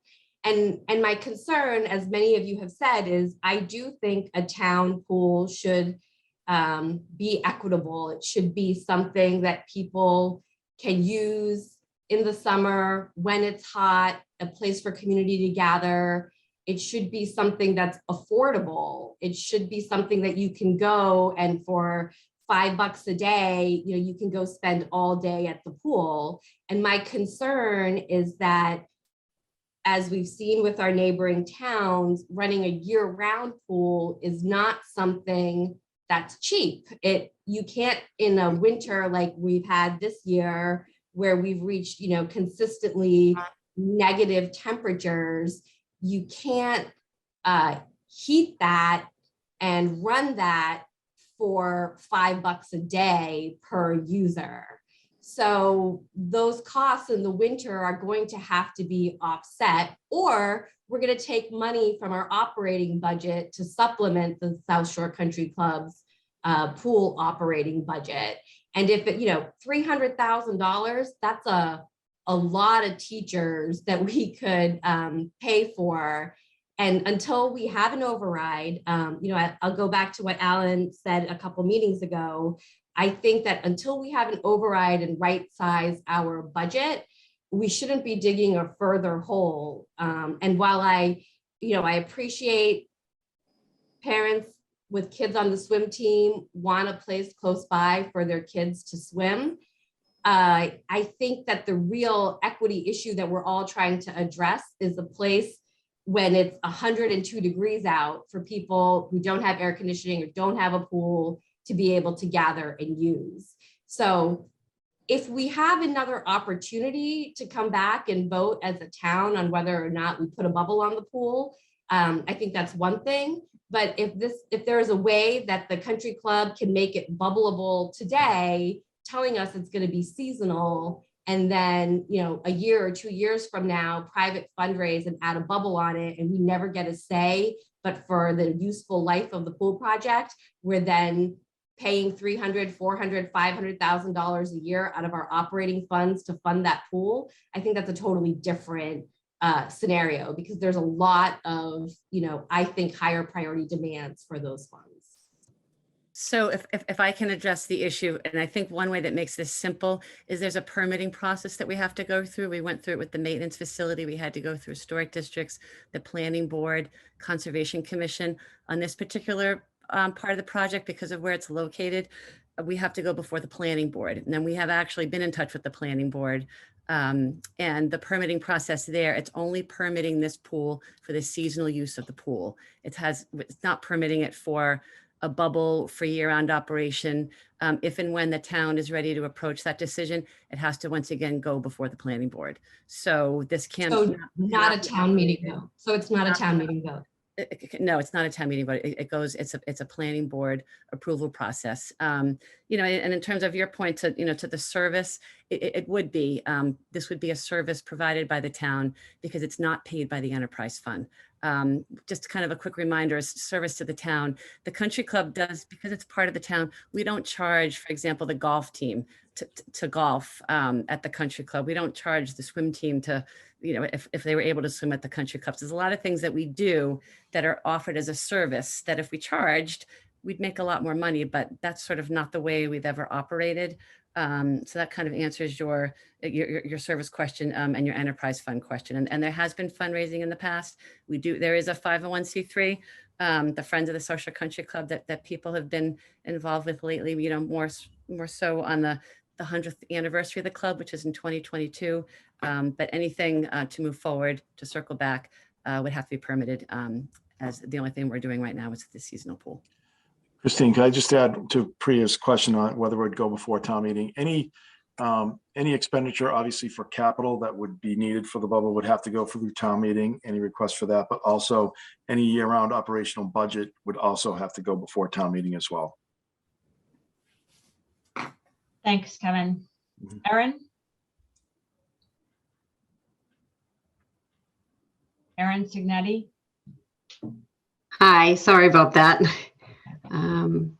And my concern, as many of you have said, is I do think a town pool should be equitable. It should be something that people can use in the summer when it's hot, a place for community to gather. It should be something that's affordable. It should be something that you can go and for $5 a day, you can go spend all day at the pool. And my concern is that, as we've seen with our neighboring towns, running a year-round pool is not something that's cheap. You can't, in a winter like we've had this year, where we've reached, consistently negative temperatures, you can't heat that and run that for $5 a day per user. So those costs in the winter are going to have to be offset, or we're going to take money from our operating budget to supplement the South Shore Country Club's pool operating budget. And if it, $300,000, that's a lot of teachers that we could pay for. And until we have an override, I'll go back to what Alan said a couple meetings ago. I think that until we have an override and right size our budget, we shouldn't be digging a further hole. And while I appreciate parents with kids on the swim team want a place close by for their kids to swim, I think that the real equity issue that we're all trying to address is a place when it's 102 degrees out for people who don't have air conditioning or don't have a pool to be able to gather and use. So if we have another opportunity to come back and vote as a town on whether or not we put a bubble on the pool, I think that's one thing. But if there is a way that the country club can make it bubbleable today, telling us it's going to be seasonal, and then a year or 2 years from now, private fundraise and add a bubble on it, and we never get a say, but for the useful life of the pool project, we're then paying $300,000, $400,000, $500,000 a year out of our operating funds to fund that pool. I think that's a totally different scenario, because there's a lot of, I think, higher priority demands for those funds. So if I can address the issue, and I think one way that makes this simple is there's a permitting process that we have to go through. We went through it with the maintenance facility. We had to go through historic districts, the planning board, conservation commission. On this particular part of the project, because of where it's located, we have to go before the planning board. And then we have actually been in touch with the planning board, and the permitting process there, it's only permitting this pool for the seasonal use of the pool. It's not permitting it for a bubble for year-round operation. If and when the town is ready to approach that decision, it has to once again go before the planning board. So this can't. So not a town meeting vote. So it's not a town meeting vote. No, it's not a town meeting, but it's a planning board approval process. And in terms of your point to the service, it would be, this would be a service provided by the town because it's not paid by the enterprise fund. Just kind of a quick reminder, as service to the town, the country club does, because it's part of the town, we don't charge, for example, the golf team to golf at the country club. We don't charge the swim team to, if they were able to swim at the country clubs. There's a lot of things that we do that are offered as a service that if we charged, we'd make a lot more money, but that's sort of not the way we've ever operated. So that kind of answers your service question and your enterprise fund question. And there has been fundraising in the past. There is a 501c3, the Friends of the South Shore Country Club that people have been involved with lately, more so on the 100th anniversary of the club, which is in 2022. But anything to move forward, to circle back, would have to be permitted, as the only thing we're doing right now is the seasonal pool. Christine, can I just add to Priya's question on whether it would go before town meeting? Any Any expenditure, obviously for capital that would be needed for the bubble would have to go through town meeting, any request for that, but also any year-round operational budget would also have to go before town meeting as well. Thanks, Kevin. Erin? Erin Signetti? Hi, sorry about that. Can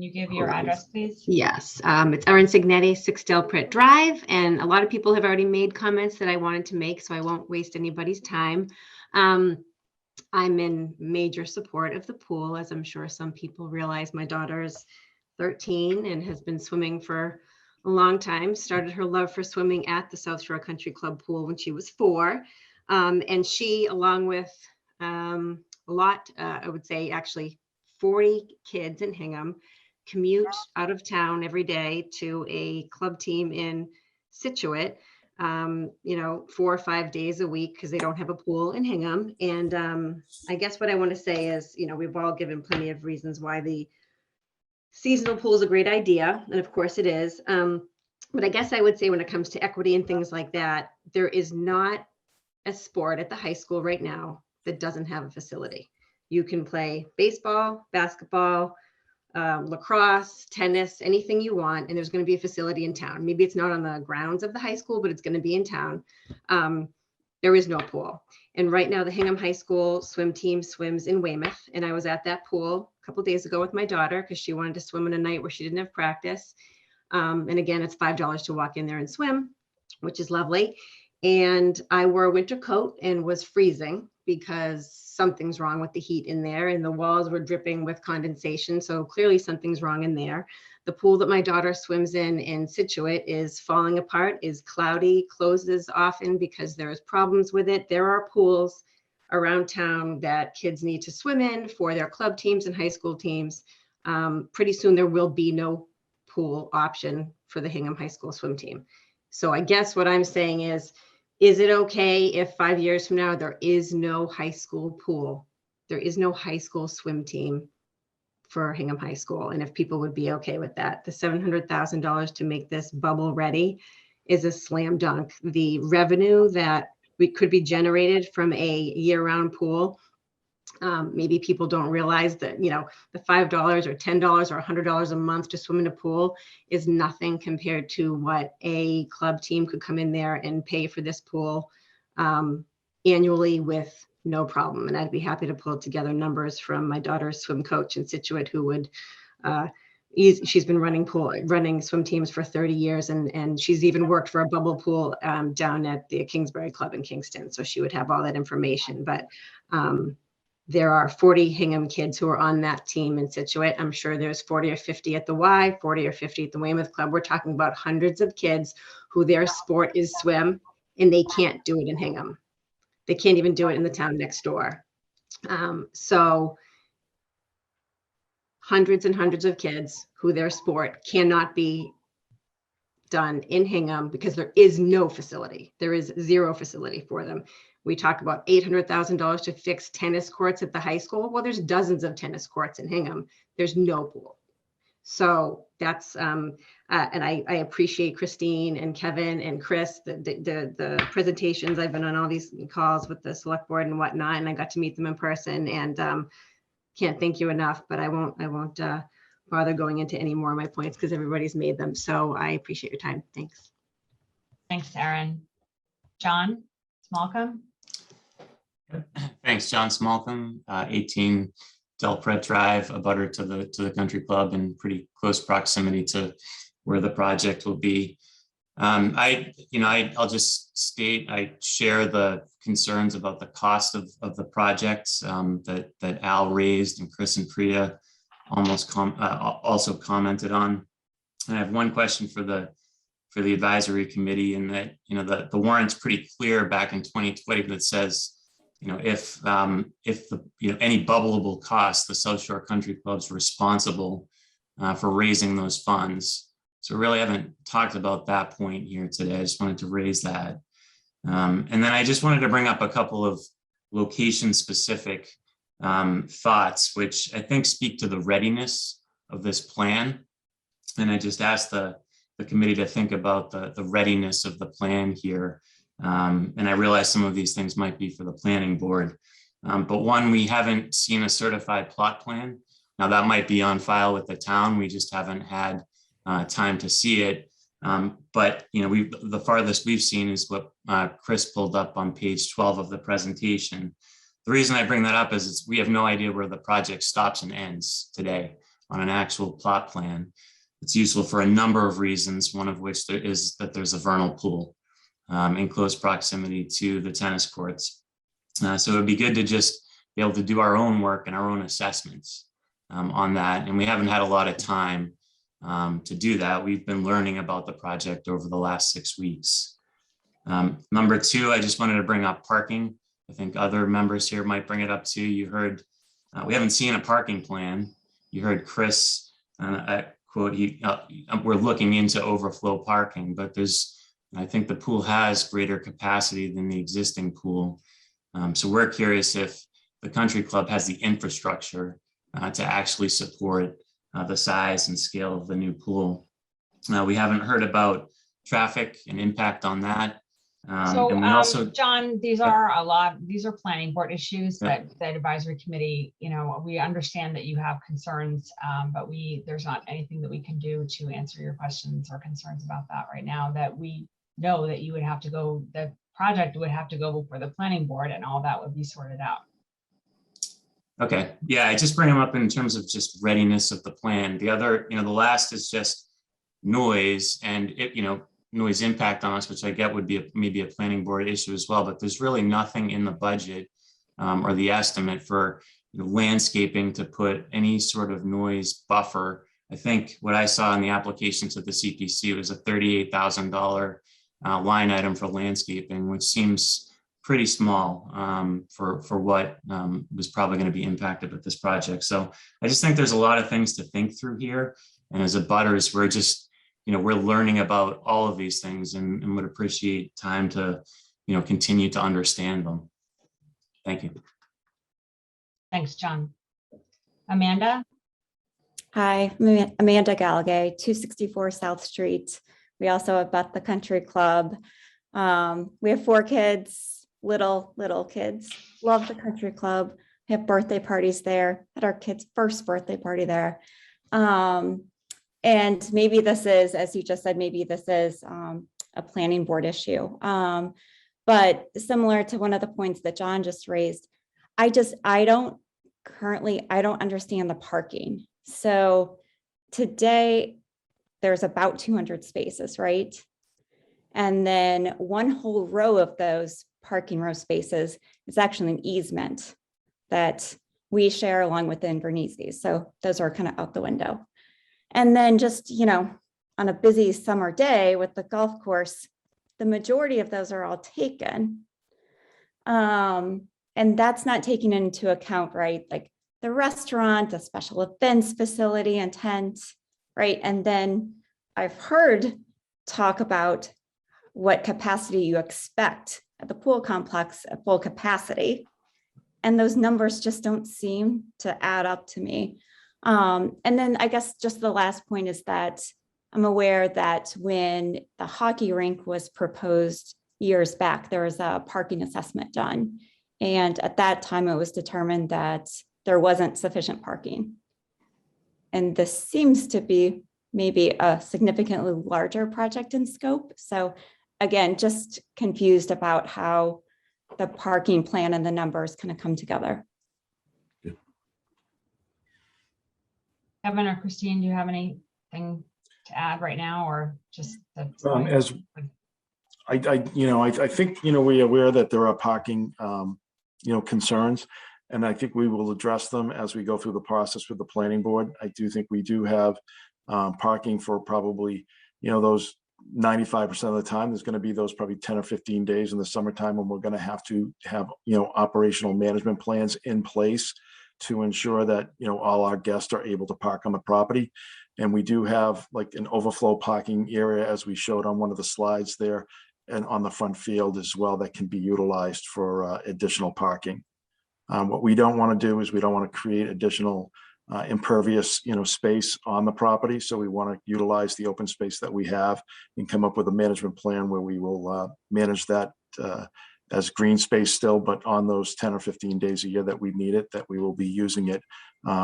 you give your address, please? Yes, it's Erin Signetti, 6 Del Pratt Drive, and a lot of people have already made comments that I wanted to make, so I won't waste anybody's time. I'm in major support of the pool, as I'm sure some people realize. My daughter is 13 and has been swimming for a long time. Started her love for swimming at the South Shore Country Club pool when she was 4. And she, along with a lot, I would say actually 40 kids in Hingham, commute out of town every day to a club team in Situate, 4 or 5 days a week because they don't have a pool in Hingham. And I guess what I want to say is, we've all given plenty of reasons why the seasonal pool is a great idea. And of course it is. But I guess I would say when it comes to equity and things like that, there is not a sport at the high school right now that doesn't have a facility. You can play baseball, basketball, lacrosse, tennis, anything you want, and there's going to be a facility in town. Maybe it's not on the grounds of the high school, but it's going to be in town. There is no pool. And right now the Hingham High School swim team swims in Weymouth. And I was at that pool a couple days ago with my daughter because she wanted to swim on a night where she didn't have practice. And again, it's $5 to walk in there and swim, which is lovely. And I wore a winter coat and was freezing because something's wrong with the heat in there, and the walls were dripping with condensation. So clearly something's wrong in there. The pool that my daughter swims in Situate is falling apart, is cloudy, closes often because there's problems with it. There are pools around town that kids need to swim in for their club teams and high school teams. Pretty soon there will be no pool option for the Hingham High School swim team. So I guess what I'm saying is it okay if 5 years from now there is no high school pool? There is no high school swim team for Hingham High School, and if people would be okay with that. The $700,000 to make this bubble ready is a slam dunk. The revenue that could be generated from a year-round pool, maybe people don't realize that, the $5 or $10 or $100 a month to swim in a pool is nothing compared to what a club team could come in there and pay for this pool annually with no problem. And I'd be happy to pull together numbers from my daughter's swim coach in Situate, who would, she's been running swim teams for 30 years. And she's even worked for a bubble pool down at the Kingsbury Club in Kingston. So she would have all that information. But there are 40 Hingham kids who are on that team in Situate. I'm sure there's 40 or 50 at the Y, 40 or 50 at the Weymouth Club. We're talking about hundreds of kids who their sport is swim, and they can't do it in Hingham. They can't even do it in the town next door. So hundreds and hundreds of kids who their sport cannot be done in Hingham because there is no facility. There is zero facility for them. We talk about $800,000 to fix tennis courts at the high school. Well, there's dozens of tennis courts in Hingham. There's no pool. So that's, and I appreciate Christine and Kevin and Chris, the presentations. I've been on all these calls with the select board and whatnot, and I got to meet them in person, and can't thank you enough, but I won't bother going into any more of my points because everybody's made them. So I appreciate your time. Thanks. Thanks, Erin. John Smallcombe? Thanks, John Smallcombe, 18 Del Pratt Drive, a butter to the country club and pretty close proximity to where the project will be. I'll just state, I share the concerns about the cost of the project that Al raised and Chris and Priya also commented on. And I have one question for the advisory committee, and that, the warrant's pretty clear back in 2020 that says, if any bubbleable costs, the South Shore Country Club's responsible for raising those funds. So really haven't talked about that point here today. I just wanted to raise that. And then I just wanted to bring up a couple of location specific thoughts, which I think speak to the readiness of this plan. And I just asked the the committee to think about the readiness of the plan here. And I realize some of these things might be for the planning board. But one, we haven't seen a certified plot plan. Now that might be on file with the town. We just haven't had time to see it. But the farthest we've seen is what Chris pulled up on page 12 of the presentation. The reason I bring that up is we have no idea where the project stops and ends today on an actual plot plan. It's useful for a number of reasons, one of which is that there's a vernal pool in close proximity to the tennis courts. So it would be good to just be able to do our own work and our own assessments on that. And we haven't had a lot of time to do that. We've been learning about the project over the last 6 weeks. Number two, I just wanted to bring up parking. I think other members here might bring it up too. You heard, we haven't seen a parking plan. You heard Chris quote, we're looking into overflow parking, but I think the pool has greater capacity than the existing pool. So we're curious if the country club has the infrastructure to actually support the size and scale of the new pool. We haven't heard about traffic and impact on that. And we also, John, these are planning board issues that the advisory committee, we understand that you have concerns, but there's not anything that we can do to answer your questions or concerns about that right now, that we know that you would have to go, the project would have to go before the planning board and all that would be sorted out. Okay, yeah, I just bring them up in terms of just readiness of the plan. The other, the last is just noise and noise impact on us, which I get would be maybe a planning board issue as well, but there's really nothing in the budget or the estimate for landscaping to put any sort of noise buffer. I think what I saw in the application to the CPC was a $38,000 line item for landscaping, which seems pretty small for what was probably going to be impacted with this project. So I just think there's a lot of things to think through here. And as a butters, we're just, we're learning about all of these things and would appreciate time to, continue to understand them. Thank you. Thanks, John. Amanda? Hi, Amanda Galgay, 264 South Street. We also have Beth the Country Club. We have 4 kids, little kids, love the country club. We have birthday parties there, had our kids' first birthday party there. And maybe this is, as you just said, maybe this is a planning board issue. But similar to one of the points that John just raised, I don't understand the parking. So today there's about 200 spaces, right? And then one whole row of those parking row spaces is actually an easement that we share along with the Invernizzi's. So those are kind of out the window. And then just, on a busy summer day with the golf course, the majority of those are all taken. And that's not taken into account, right? Like the restaurant, the special events facility and tent, right? And then I've heard talk about what capacity you expect at the pool complex at full capacity. And those numbers just don't seem to add up to me. And then I guess just the last point is that I'm aware that when the hockey rink was proposed years back, there was a parking assessment done. And at that time, it was determined that there wasn't sufficient parking. And this seems to be maybe a significantly larger project in scope. So again, just confused about how the parking plan and the numbers kind of come together. Kevin or Christine, do you have anything to add right now, or just as I think we're aware that there are parking concerns, and I think we will address them as we go through the process with the planning board. I do think we do have parking for probably those 95% of the time. There's going to be those probably 10 or 15 days in the summertime when we're going to have operational management plans in place to ensure that all our guests are able to park on the property. And we do have like an overflow parking area, as we showed on one of the slides there, and on the front field as well, that can be utilized for additional parking. What we don't want to do is we don't want to create additional impervious, space on the property. So we want to utilize the open space that we have and come up with a management plan where we will manage that as green space still, but on those 10 or 15 days a year that we need it, that we will be using it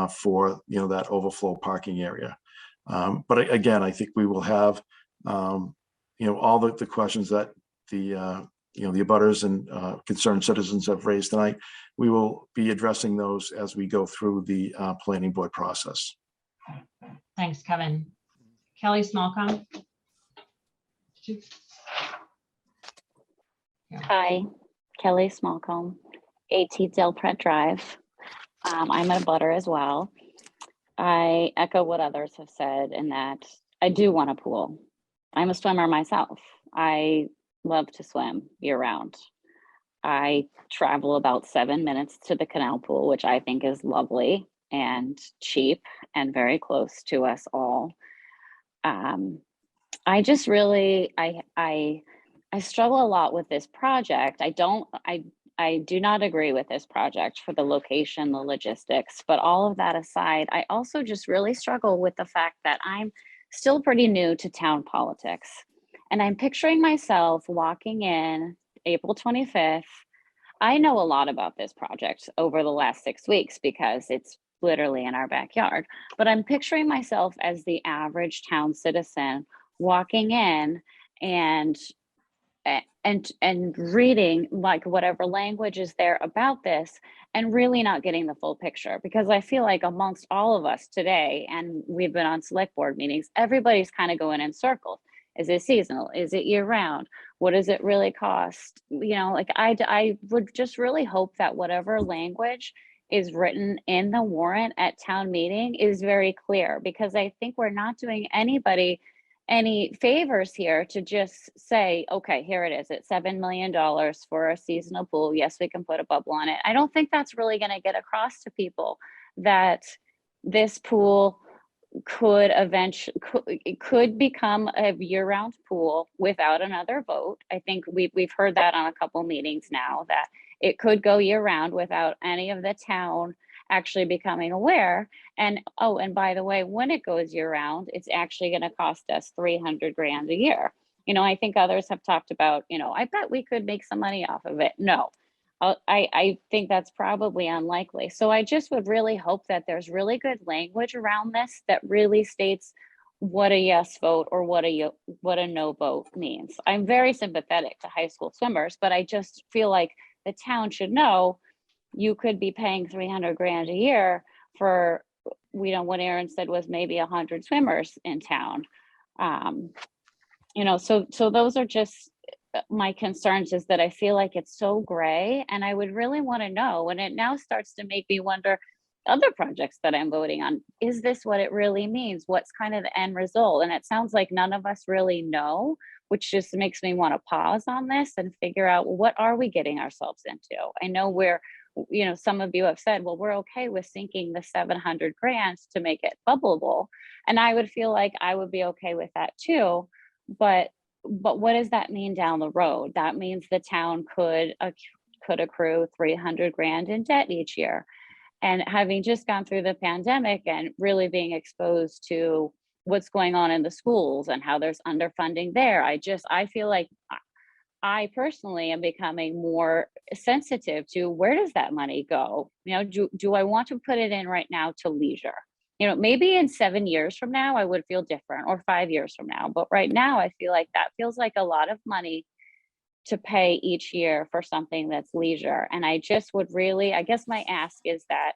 for, that overflow parking area. But again, I think we will have, all the questions that the abutters and concerned citizens have raised tonight. We will be addressing those as we go through the planning board process. Thanks, Kevin. Kelly Smallcom. Hi, Kelly Smallcomb, 18 Del Pratt Drive. I'm a butter as well. I echo what others have said in that I do want a pool. I'm a swimmer myself. I love to swim year round. I travel about 7 minutes to the canal pool, which I think is lovely and cheap and very close to us all. I just really, I struggle a lot with this project. I do not agree with this project for the location, the logistics, but all of that aside, I also just really struggle with the fact that I'm still pretty new to town politics. And I'm picturing myself walking in April 25th. I know a lot about this project over the last 6 weeks because it's literally in our backyard, but I'm picturing myself as the average town citizen walking in and reading like whatever language is there about this and really not getting the full picture, because I feel like amongst all of us today, and we've been on select board meetings, everybody's kind of going in circles. Is it seasonal? Is it year round? What does it really cost? Like I would just really hope that whatever language is written in the warrant at town meeting is very clear, because I think we're not doing anybody any favors here to just say, okay, here it is. It's $7 million for a seasonal pool. Yes, we can put a bubble on it. I don't think that's really going to get across to people that this pool could become a year-round pool without another vote. I think we've heard that on a couple meetings now, that it could go year-round without any of the town actually becoming aware. And by the way, when it goes year-round, it's actually going to cost us $300,000 a year. I think others have talked about, I bet we could make some money off of it. No, I think that's probably unlikely. So I just would really hope that there's really good language around this that really states what a yes vote or what a no vote means. I'm very sympathetic to high school swimmers, but I just feel like the town should know you could be paying $300,000 a year for, what Aaron said was maybe 100 swimmers in town. So those are just my concerns, is that I feel like it's so gray, and I would really want to know. And it now starts to make me wonder, other projects that I'm voting on, is this what it really means? What's kind of the end result? And it sounds like none of us really know, which just makes me want to pause on this and figure out, well, what are we getting ourselves into? I know some of you have said, well, we're okay with sinking the $700,000 to make it bubbleable. And I would feel like I would be okay with that too. But what does that mean down the road? That means the town could accrue $300,000 in debt each year. And having just gone through the pandemic and really being exposed to what's going on in the schools and how there's underfunding there, I feel like I personally am becoming more sensitive to, where does that money go? Do I want to put it in right now to leisure? Maybe in 7 years from now, I would feel different, or 5 years from now. But right now, I feel like that feels like a lot of money to pay each year for something that's leisure. And I just would really, I guess my ask is that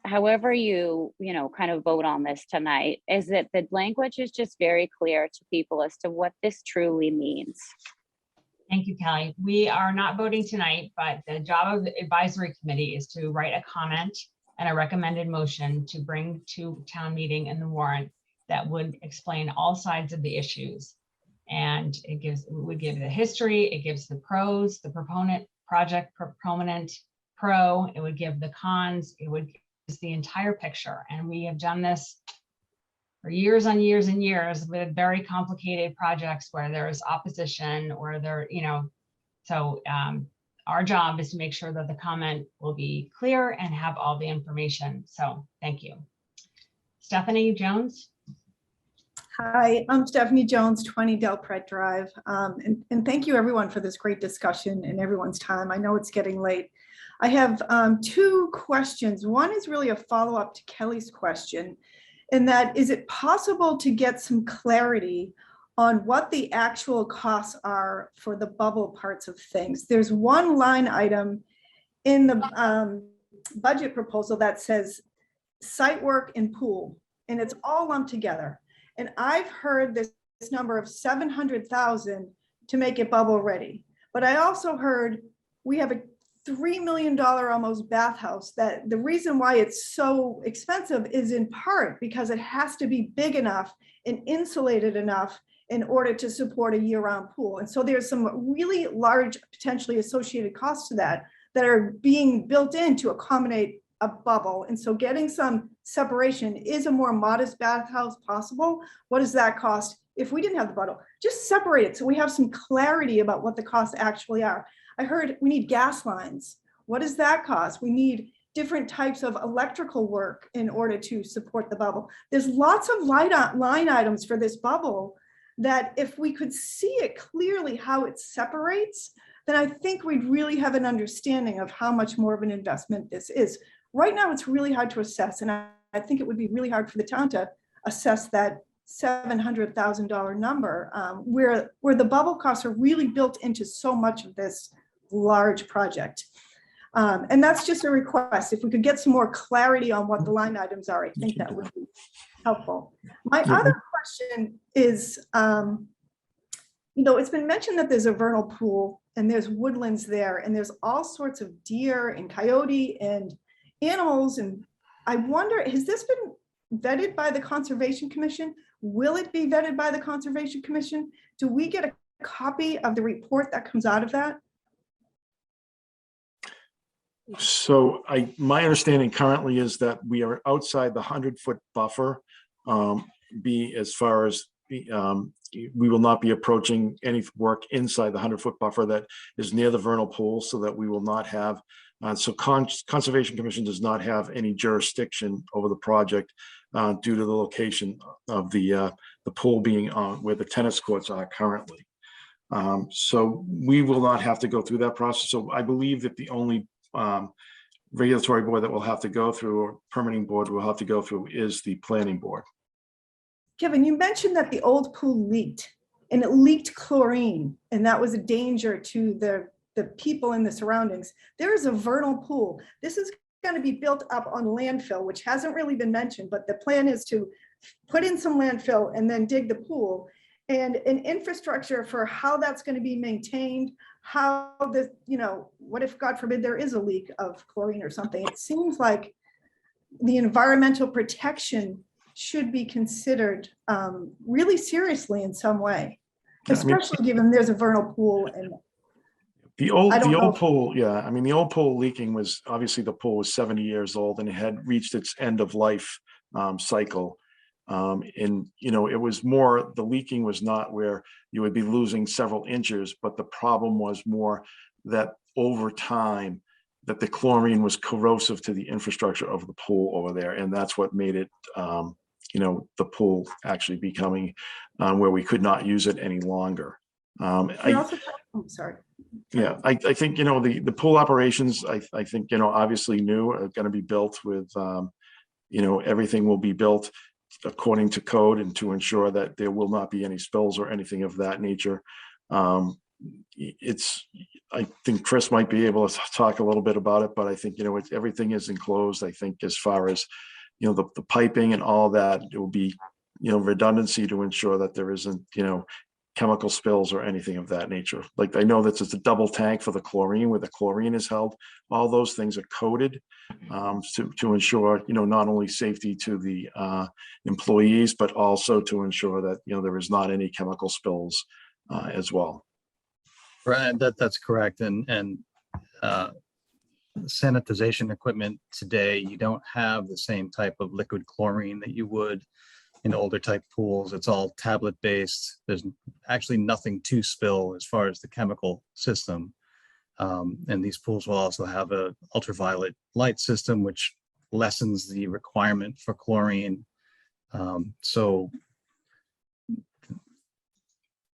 however you kind of vote on this tonight, is that the language is just very clear to people as to what this truly means. Thank you, Kelly. We are not voting tonight, but the job of the advisory committee is to write a comment and a recommended motion to bring to town meeting in the warrant that would explain all sides of the issues. And would give the history, it gives the pros, the proponent, project proponent, pro, it would give the cons, it would give the entire picture. And we have done this for years on years and years with very complicated projects where there's opposition or so our job is to make sure that the comment will be clear and have all the information. So thank you. Stephanie Jones. Hi, I'm Stephanie Jones, 20 Del Pret Drive. And thank you everyone for this great discussion and everyone's time. I know it's getting late. I have two questions. One is really a follow-up to Kelly's question, in that, is it possible to get some clarity on what the actual costs are for the bubble parts of things? There's one line item in the budget proposal that says site work and pool, and it's all lumped together. And I've heard this number of 700,000 to make it bubble ready. But I also heard we have a $3 million almost bathhouse, that the reason why it's so expensive is in part because it has to be big enough and insulated enough in order to support a year-round pool. And so there's some really large potentially associated costs to that are being built in to accommodate a bubble. And so getting some separation, is a more modest bathhouse possible? What does that cost if we didn't have the bubble? Just separate it so we have some clarity about what the costs actually are. I heard we need gas lines. What does that cost? We need different types of electrical work in order to support the bubble. There's lots of line items for this bubble that if we could see it clearly how it separates, then I think we'd really have an understanding of how much more of an investment this is. Right now, it's really hard to assess, and I think it would be really hard for the town to assess that $700,000 number, where the bubble costs are really built into so much of this large project. And that's just a request. If we could get some more clarity on what the line items are, I think that would be helpful. My other question is, it's been mentioned that there's a vernal pool and there's woodlands there, and there's all sorts of deer and coyote and animals. And I wonder, has this been vetted by the Conservation Commission? Will it be vetted by the Conservation Commission? Do we get a copy of the report that comes out of that? So my understanding currently is that we are outside the 100-foot buffer. As far as we will not be approaching any work inside the 100-foot buffer that is near the vernal pool, so that we will not have. Conservation Commission does not have any jurisdiction over the project due to the location of the pool being on where the tennis courts are currently. So we will not have to go through that process. So I believe that the only regulatory board that we'll have to go through, or permitting board we'll have to go through, is the planning board. Kevin, you mentioned that the old pool leaked, and it leaked chlorine, and that was a danger to the people in the surroundings. There is a vernal pool. This is going to be built up on landfill, which hasn't really been mentioned, but the plan is to put in some landfill and then dig the pool, and an infrastructure for how that's going to be maintained, how this, what if, God forbid, there is a leak of chlorine or something. It seems like the environmental protection should be considered really seriously in some way, especially given there's a vernal pool. And the old pool, yeah. I mean, the old pool leaking was, obviously the pool was 70 years old and it had reached its end of life cycle. And, it was more, the leaking was not where you would be losing several inches, but the problem was more that over time, that the chlorine was corrosive to the infrastructure of the pool over there. And that's what made it, the pool actually becoming where we could not use it any longer. Sorry. Yeah, I think, the pool operations, I think, obviously new are going to be built with, everything will be built according to code and to ensure that there will not be any spills or anything of that nature. I think Chris might be able to talk a little bit about it, but I think, everything is enclosed. I think as far as, the piping and all that, it will be, redundancy to ensure that there isn't, chemical spills or anything of that nature. Like, I know that it's a double tank for the chlorine, where the chlorine is held. All those things are coded to ensure, not only safety to the employees, but also to ensure that, there is not any chemical spills as well. Right, that's correct. And sanitization equipment today, you don't have the same type of liquid chlorine that you would in older type pools. It's all tablet based. There's actually nothing to spill as far as the chemical system. And these pools will also have a ultraviolet light system, which lessens the requirement for chlorine. So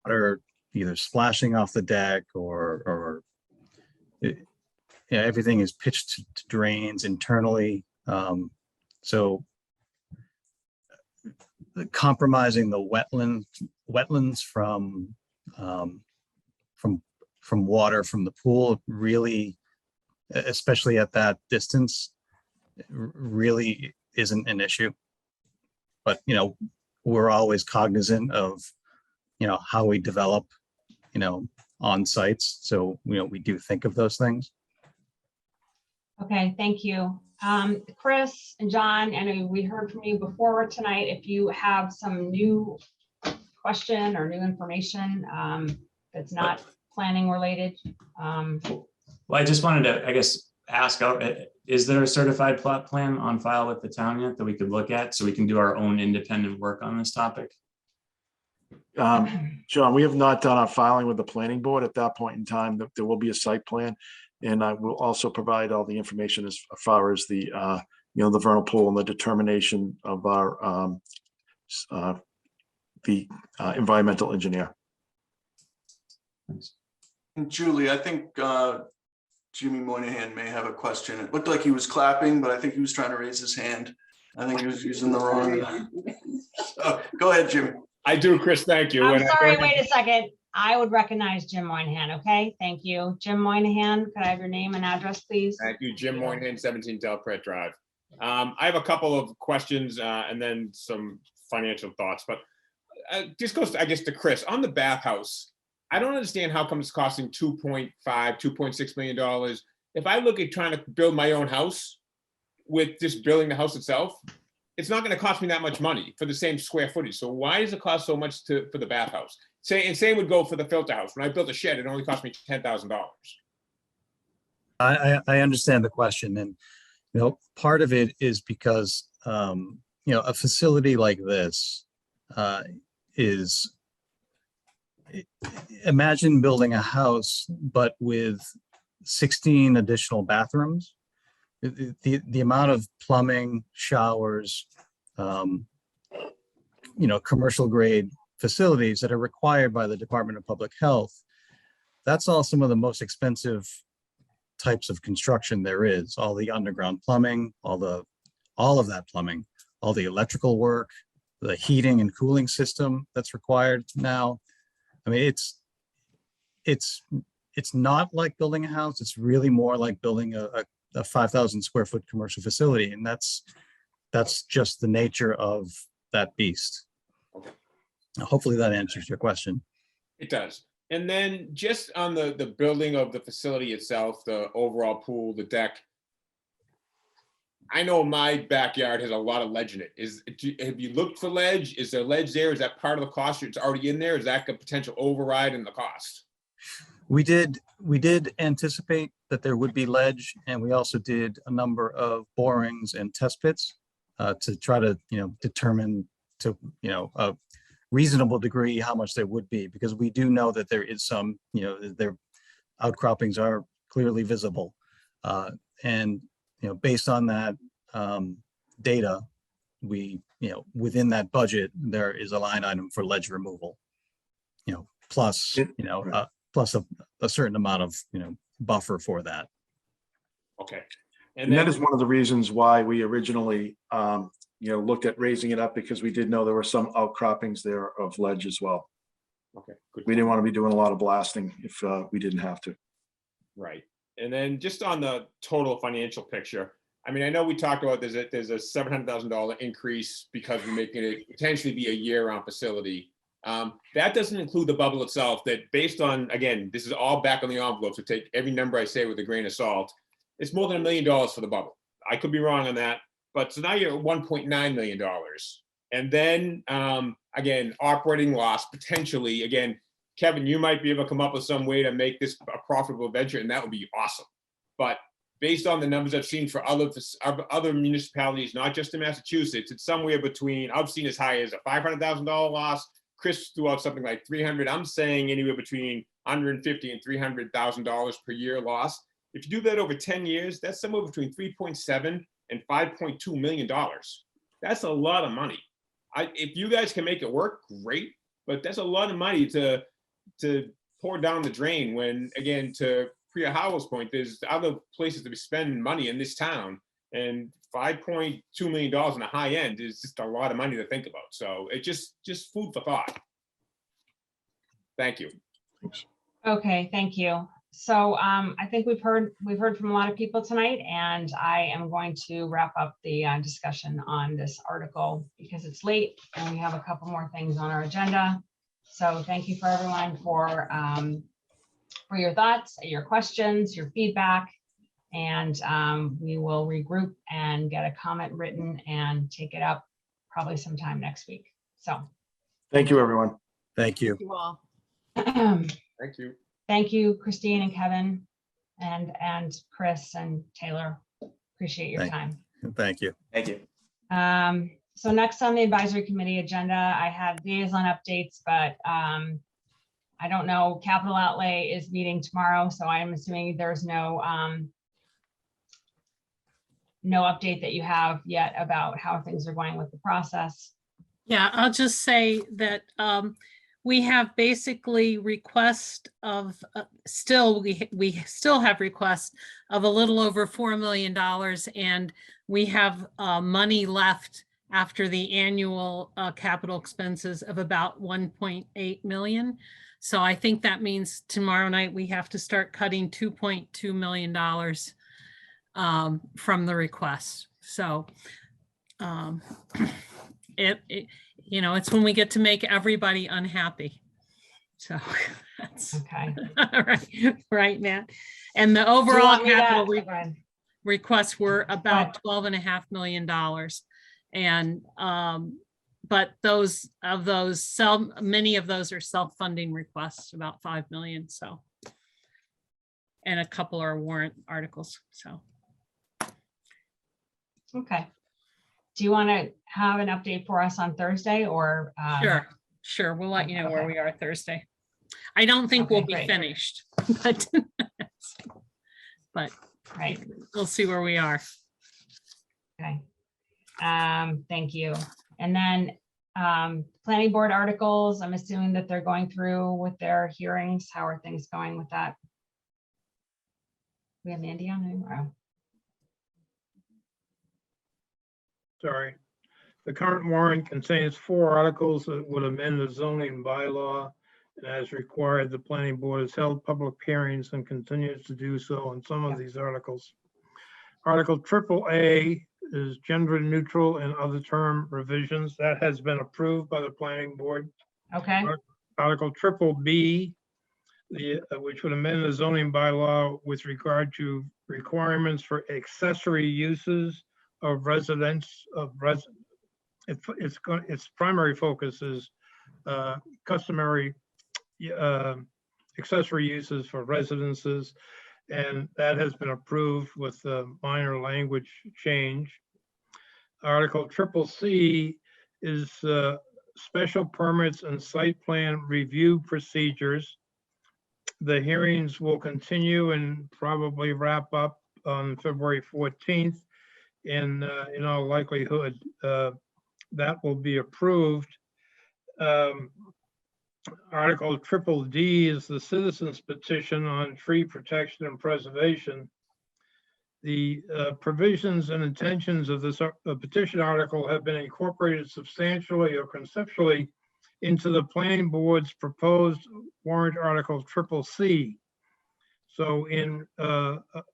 water either splashing off the deck or everything is pitched to drains internally. So compromising the wetlands from water from the pool really, especially at that distance, really isn't an issue. But we're always cognizant of how we develop on sites. So we do think of those things. Okay, thank you. Chris and John, I know we heard from you before tonight. If you have some new question or new information that's not planning related. Well, I just wanted to, I guess, ask, is there a certified plot plan on file with the town yet that we could look at so we can do our own independent work on this topic? John, we have not done our filing with the planning board at that point in time. There will be a site plan. And I will also provide all the information as far as the, the vernal pool and the determination of our, environmental engineer. Thanks. And Julie, I think Jimmy Moynihan may have a question. It looked like he was clapping, but I think he was trying to raise his hand. I think he was using the wrong. Go ahead, Jimmy. I do, Chris, thank you. I'm sorry, wait a second. I would recognize Jim Moynihan, okay? Thank you. Jim Moynihan, could I have your name and address, please? Thank you, Jim Moynihan, 17 Delpret Drive. I have a couple of questions and then some financial thoughts, but this goes, I guess, to Chris. On the bathhouse, I don't understand how come it's costing $2.6 million. If I look at trying to build my own house with just building the house itself, it's not going to cost me that much money for the same square footage. So why does it cost so much for the bathhouse? Same would go for the filter house. When I built a shed, it only cost me $10,000. I understand the question, and part of it is because a facility like this is, imagine building a house but with 16 additional bathrooms. The amount of plumbing, showers, commercial grade facilities that are required by the Department of Public Health, that's all some of the most expensive types of construction there is. All the underground plumbing, all of that plumbing, all the electrical work, the heating and cooling system that's required now. I mean, it's not like building a house. It's really more like building a 5,000 square foot commercial facility, and that's just the nature of that beast. Okay. Hopefully that answers your question. It does. And then just on the building of the facility itself, the overall pool, the deck. I know my backyard has a lot of ledge in it. Have you looked for ledge? Is there ledge there? Is that part of the cost? It's already in there. Is that a potential override in the cost? We did anticipate that there would be ledge, and we also did a number of borings and test pits to try to determine to a reasonable degree how much there would be, because we do know that there is some their outcroppings are clearly visible, and based on that data, we within that budget there is a line item for ledge removal, plus plus a certain amount of buffer for that. Okay. And that is one of the reasons why we originally looked at raising it up, because we did know there were some outcroppings there of ledge as well. Okay, good. We didn't want to be doing a lot of blasting if we didn't have to. Right. And then just on the total financial picture, I mean, I know we talked about there's a $700,000 increase because we're making it potentially be a year-round facility. That doesn't include the bubble itself, that based on, again, this is all back on the envelope, so take every number I say with a grain of salt. It's more than $1 million for the bubble. I could be wrong on that, but so now you're at $1.9 million. And then, again, operating loss, potentially, again, Kevin, you might be able to come up with some way to make this a profitable venture, and that would be awesome. But based on the numbers I've seen for other municipalities, not just in Massachusetts, it's somewhere between, I've seen as high as a $500,000 loss. Chris threw out something like 300. I'm saying anywhere between $150,000 and $300,000 per year loss. If you do that over 10 years, that's somewhere between 3.7 and $5.2 million. That's a lot of money. if you guys can make it work, great, but that's a lot of money to pour down the drain when, again, to Priya Howell's point, there's other places to be spending money in this town, and $5.2 million on the high end is just a lot of money to think about. So it just food for thought. Thank you. Okay, thank you. So I think we've heard from a lot of people tonight, and I am going to wrap up the discussion on this article because it's late and we have a couple more things on our agenda. So thank you for everyone for your thoughts, your questions, your feedback, and we will regroup and get a comment written and take it up probably sometime next week. So Thank you, everyone. Thank you. You all. Thank you. Thank you, Christine and Kevin, and Chris and Taylor. Appreciate your time. Thank you. Thank you. So next on the advisory committee agenda, I have liaison updates, but I don't know, capital outlay is meeting tomorrow, so I'm assuming there's no update that you have yet about how things are going with the process. Yeah, I'll just say that we have basically request of we still have requests of a little over $4 million, and we have money left after the annual capital expenses of about 1.8 million. So I think that means tomorrow night we have to start cutting $2.2 million from the request. So you know, it's when we get to make everybody unhappy. So that's Okay. right, Matt. And the overall capital to requests were about $12.5 million. And but many of those are self-funding requests, about 5 million. So, and a couple are warrant articles. So, okay. Do you want to have an update for us on Thursday or? Sure. We'll let you know where we are Thursday. I don't think we'll be finished, but right. We'll see where we are. Okay. Thank you. And then planning board articles, I'm assuming that they're going through with their hearings. How are things going with that? We have Andy on tomorrow. Sorry. The current warrant contains 4 articles that would amend the zoning bylaw. And as required, the planning board has held public hearings and continues to do so on some of these articles. Article AAA is gender neutral and other term revisions. That has been approved by the planning board. Okay. Article BBB, which would amend the zoning bylaw with regard to requirements for accessory uses of its primary focus is customary accessory uses for residences, and that has been approved with a minor language change. Article CCC is special permits and site plan review procedures. The hearings will continue and probably wrap up on February 14th. And in all likelihood, that will be approved. Article DDD is the citizens petition on tree protection and preservation. The provisions and intentions of this petition article have been incorporated substantially or conceptually into the planning board's proposed warrant article CCC. So in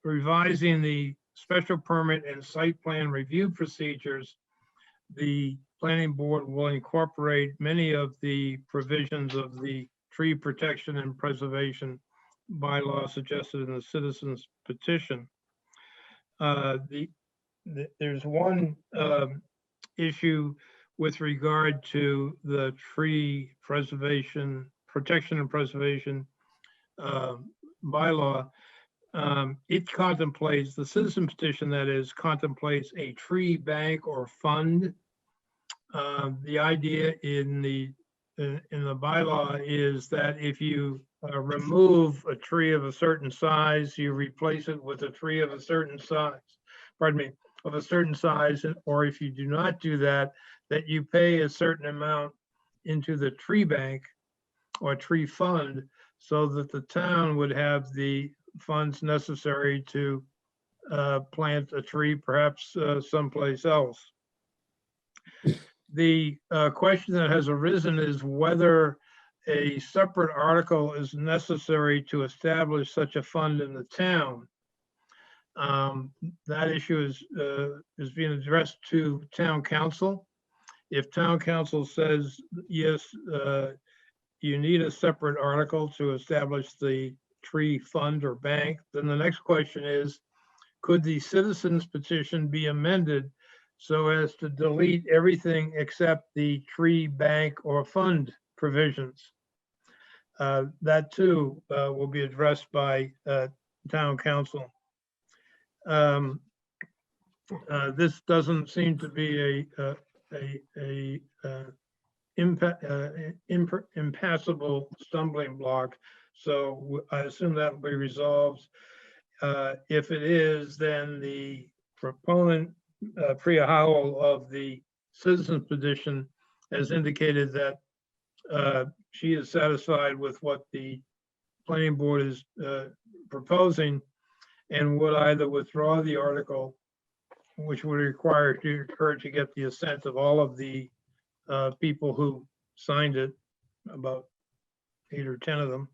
revising the special permit and site plan review procedures, the planning board will incorporate many of the provisions of the tree protection and preservation bylaw suggested in the citizens petition. There's one issue with regard to the tree preservation, protection and preservation bylaw. It contemplates, the citizen petition that is, contemplates a tree bank or fund. The idea in the bylaw is that if you remove a tree of a certain size, you replace it with a tree of a certain size, or if you do not do that, that you pay a certain amount into the tree bank or tree fund so that the town would have the funds necessary to plant a tree, perhaps someplace else. The question that has arisen is whether a separate article is necessary to establish such a fund in the town. That issue is being addressed to town council. If town council says, yes, you need a separate article to establish the tree fund or bank, then the next question is, could the citizens petition be amended so as to delete everything except the tree bank or fund provisions? That too will be addressed by town council. This doesn't seem to be impassable stumbling block, so I assume that will be resolved. If it is, then the proponent, Priya Howell of the citizens petition, has indicated that she is satisfied with what the planning board is proposing and would either withdraw the article, which would require her to get the assent of all of the people who signed it, about 8 or 10 of them,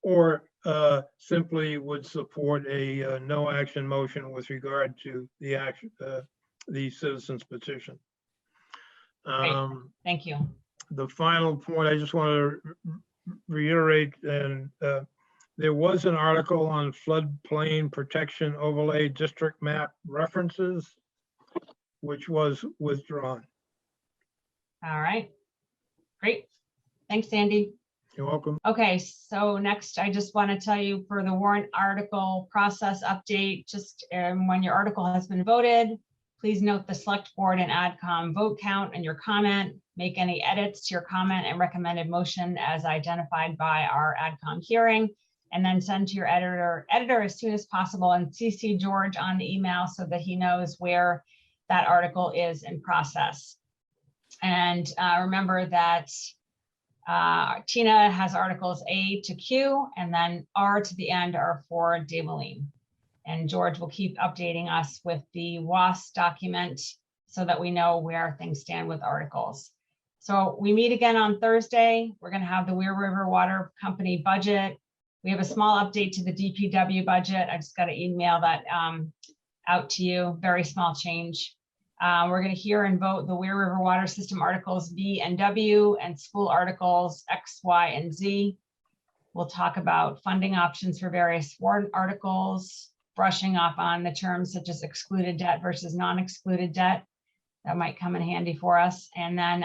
or simply would support a no action motion with regard to the action, the citizens petition. Thank you. The final point I just want to reiterate, and there was an article on floodplain protection overlay district map references, which was withdrawn. All right. Great. Thanks, Sandy. You're welcome. Okay, so next, I just want to tell you for the warrant article process update, just when your article has been voted, please note the select board and AdCom vote count and your comment. Make any edits to your comment and recommended motion as identified by our AdCom hearing, and then send to your editor as soon as possible, and CC George on the email so that he knows where that article is in process. And remember that Tina has articles A to Q, and then R to the end are for Daveline. And George will keep updating us with the WAS document so that we know where things stand with articles. So we meet again on Thursday. We're going to have the Weir River Water Company budget. We have a small update to the DPW budget. I just got to email that out to you. Very small change. We're going to hear and vote the Weir River Water System articles V and W, and school articles X, Y, and Z. We'll talk about funding options for various warrant articles, brushing up on the terms such as excluded debt versus non-excluded debt. That might come in handy for us. And then,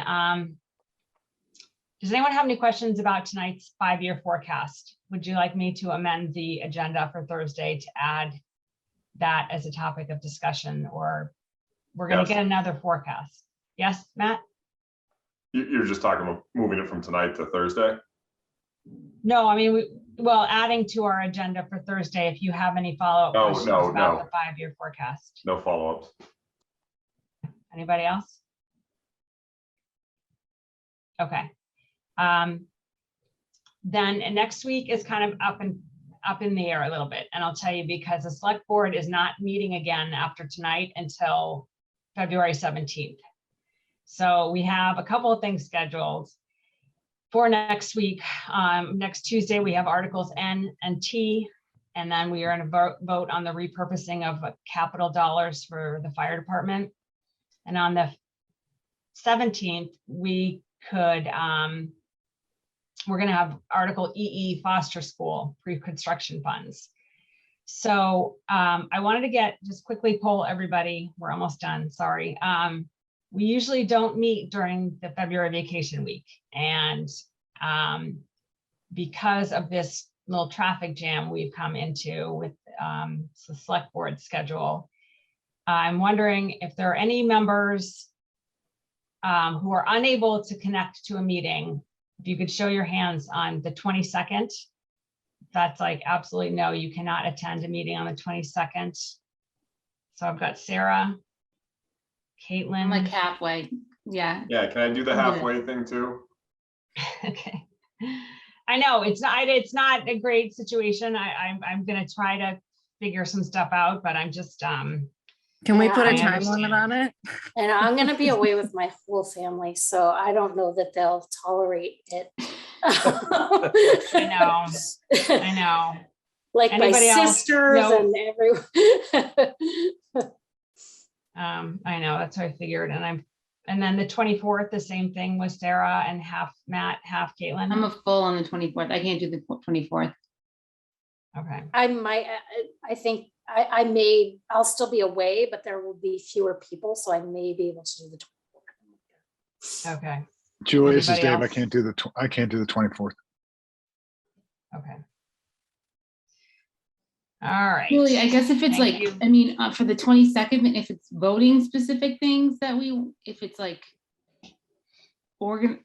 does anyone have any questions about tonight's 5-year forecast? Would you like me to amend the agenda for Thursday to add that as a topic of discussion, or we're going to get another forecast? Yes, Matt? You're just talking about moving it from tonight to Thursday? No, I mean, well, adding to our agenda for Thursday, if you have any follow-up questions about the 5-year forecast. No follow-ups. Anybody else? Okay. Then next week is kind of up in the air a little bit. And I'll tell you, because the select board is not meeting again after tonight until February 17th. So we have a couple of things scheduled for next week. Next Tuesday, we have articles N and T, and then we are in a vote on the repurposing of capital dollars for the fire department. And on the 17th, we could, we're going to have article EE foster school pre-construction funds. So I wanted to just quickly poll everybody. We're almost done, sorry. We usually don't meet during the February vacation week. And because of this little traffic jam we've come into with the select board schedule, I'm wondering if there are any members who are unable to connect to a meeting. If you could show your hands on the 22nd. That's like absolutely no, you cannot attend a meeting on the 22nd. So I've got Sarah, Caitlin. I'm like halfway. Yeah. Yeah, can I do the I'll do it. halfway thing too? Okay. I know it's not a great situation. I'm gonna try to figure some stuff out, but I'm just, Can we Yeah, put a I time limit on understand. it? And I'm gonna be away with my whole family, so I don't know that they'll tolerate it. I know. Like my Anybody else? sisters No. and everyone. I know, that's what I figured, and then the 24th, the same thing with Sarah and half Matt, half Caitlin. I'm a full on the 24th. I can't do the 24th. Okay, I might, I think I'll still be away, but there will be fewer people, so I may be able to do the 24th. okay, Julie, this is Anybody Dave. else? I can't do the 24th. okay. All right. Julie, I guess if it's Thank like, you. I mean, for the 22nd, if it's voting specific things that if it's like, if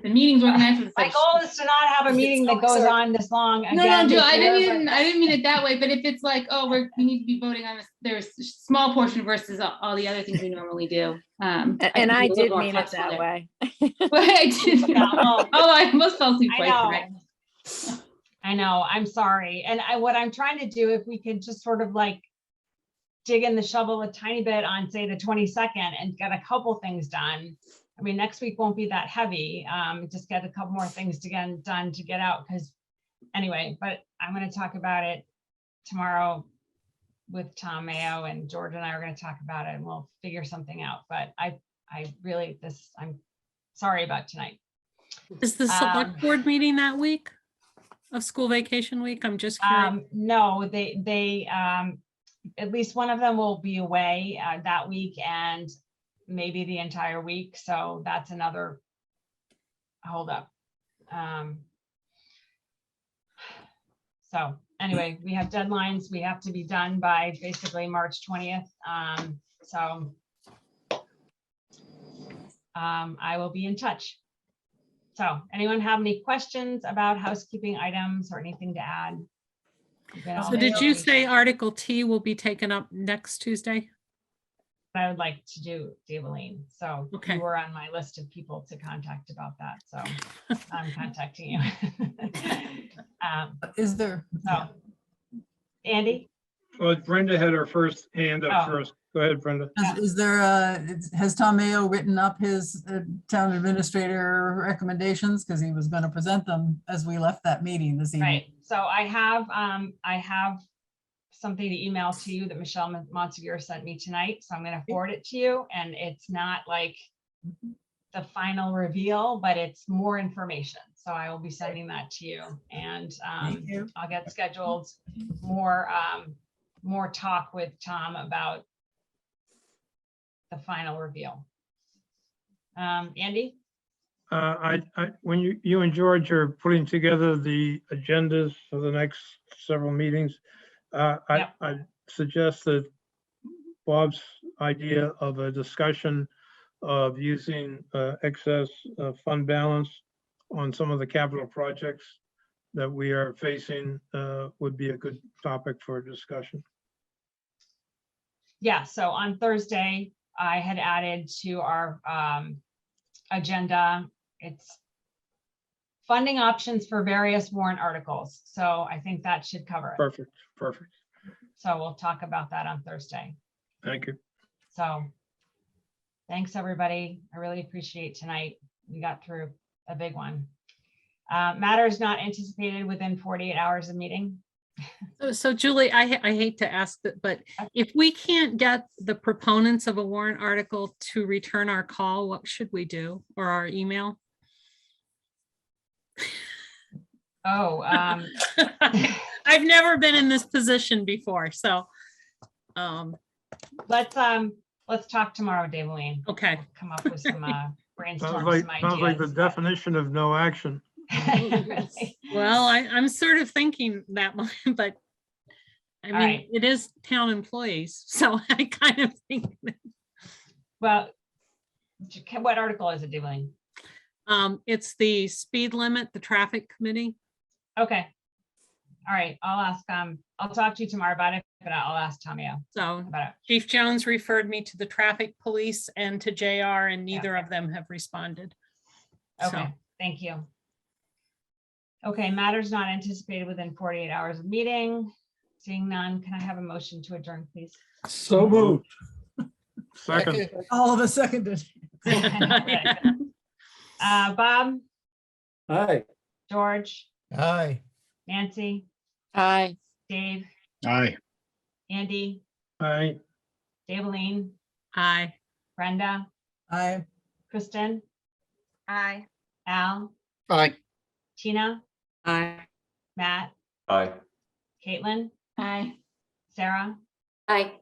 the meeting's organized. With My goal is to not have a meeting that goes on this long No, again Jill, this I year, didn't mean it that way, but if it's like, oh, we need to be voting on this, there's a small portion versus all the other things we normally do. And can I be a little did more mean it flexible that there. way. But I did. Yeah, well, Oh, I almost fell asleep I twice know. today. I know, I'm sorry. And what I'm trying to do, if we could just sort of like dig in the shovel a tiny bit on, say, the 22nd and get a couple things done. I mean, next week won't be that heavy. Just get a couple more things done to get out, because anyway, but I'm going to talk about it tomorrow with Tom Mayo, and George and I are going to talk about it, and we'll figure something out. But I'm sorry about tonight. Is the select board meeting that week of school vacation week? I'm just curious. No, they at least one of them will be away that week and maybe the entire week. So that's another hold up. So anyway, we have deadlines. We have to be done by basically March 20th. I will be in touch. So anyone have any questions about housekeeping items or anything to add? So did you say Article T will be taken up next Tuesday? I would like to do, Daveline. So Okay. you were on my list of people to contact about that. So I'm contacting you. Is there? So, Andy? Well, Brenda had her first hand up Oh. first. Go ahead, Brenda. Is there, has Tom Mayo written up his town administrator recommendations? Because he was going to present them as we left that meeting this evening. Right. So I have something to email to you that Michelle Monsevier sent me tonight. So I'm going to forward it to you. And it's not like the final reveal, but it's more information. So I will be sending that to you, and Thank you. I'll get scheduled more talk with Tom about the final reveal. Andy? When you and George are putting together the agendas for the next several meetings, I suggest that Bob's idea of a discussion of using excess fund balance on some of the capital projects that we are facing would be a good topic for discussion. Yeah, so on Thursday, I had added to our agenda, it's funding options for various warrant articles. So I think that should cover it. Perfect, perfect. So we'll talk about that on Thursday. Thank you. So thanks, everybody. I really appreciate tonight. We got through a big one. Matters not anticipated within 48 hours of meeting. So Julie, I hate to ask that, but if we can't get the proponents of a warrant article to return our call, what should we do, or our email? Oh, I've never been in this position before, so. let's talk tomorrow, Daveline. Okay. Come up with some brainstorm some Sounds like the ideas. definition of no action. Well, I'm sort of thinking that one, but I mean, right. It is town employees, so I kind of think. Well, what article is it, Daveline? It's the speed limit, the traffic committee. Okay. All right, I'll talk to you tomorrow about it, but I'll ask Tamio So about it. Chief Jones referred me to the traffic police and to JR, and neither of them have responded. So, Okay, thank you. Okay, matters not anticipated within 48 hours of meeting. Seeing none, can I have a motion to adjourn, please? So moved. Second. All of us seconded. Bob, Aye. George, Aye. Nancy, Aye. Dave, Aye. Andy, Aye. Daveline, aye. Brenda, Aye. Kristen, Aye. Al, Aye. Tina, Aye. Matt, Aye. Caitlin, Aye. Sarah, Aye.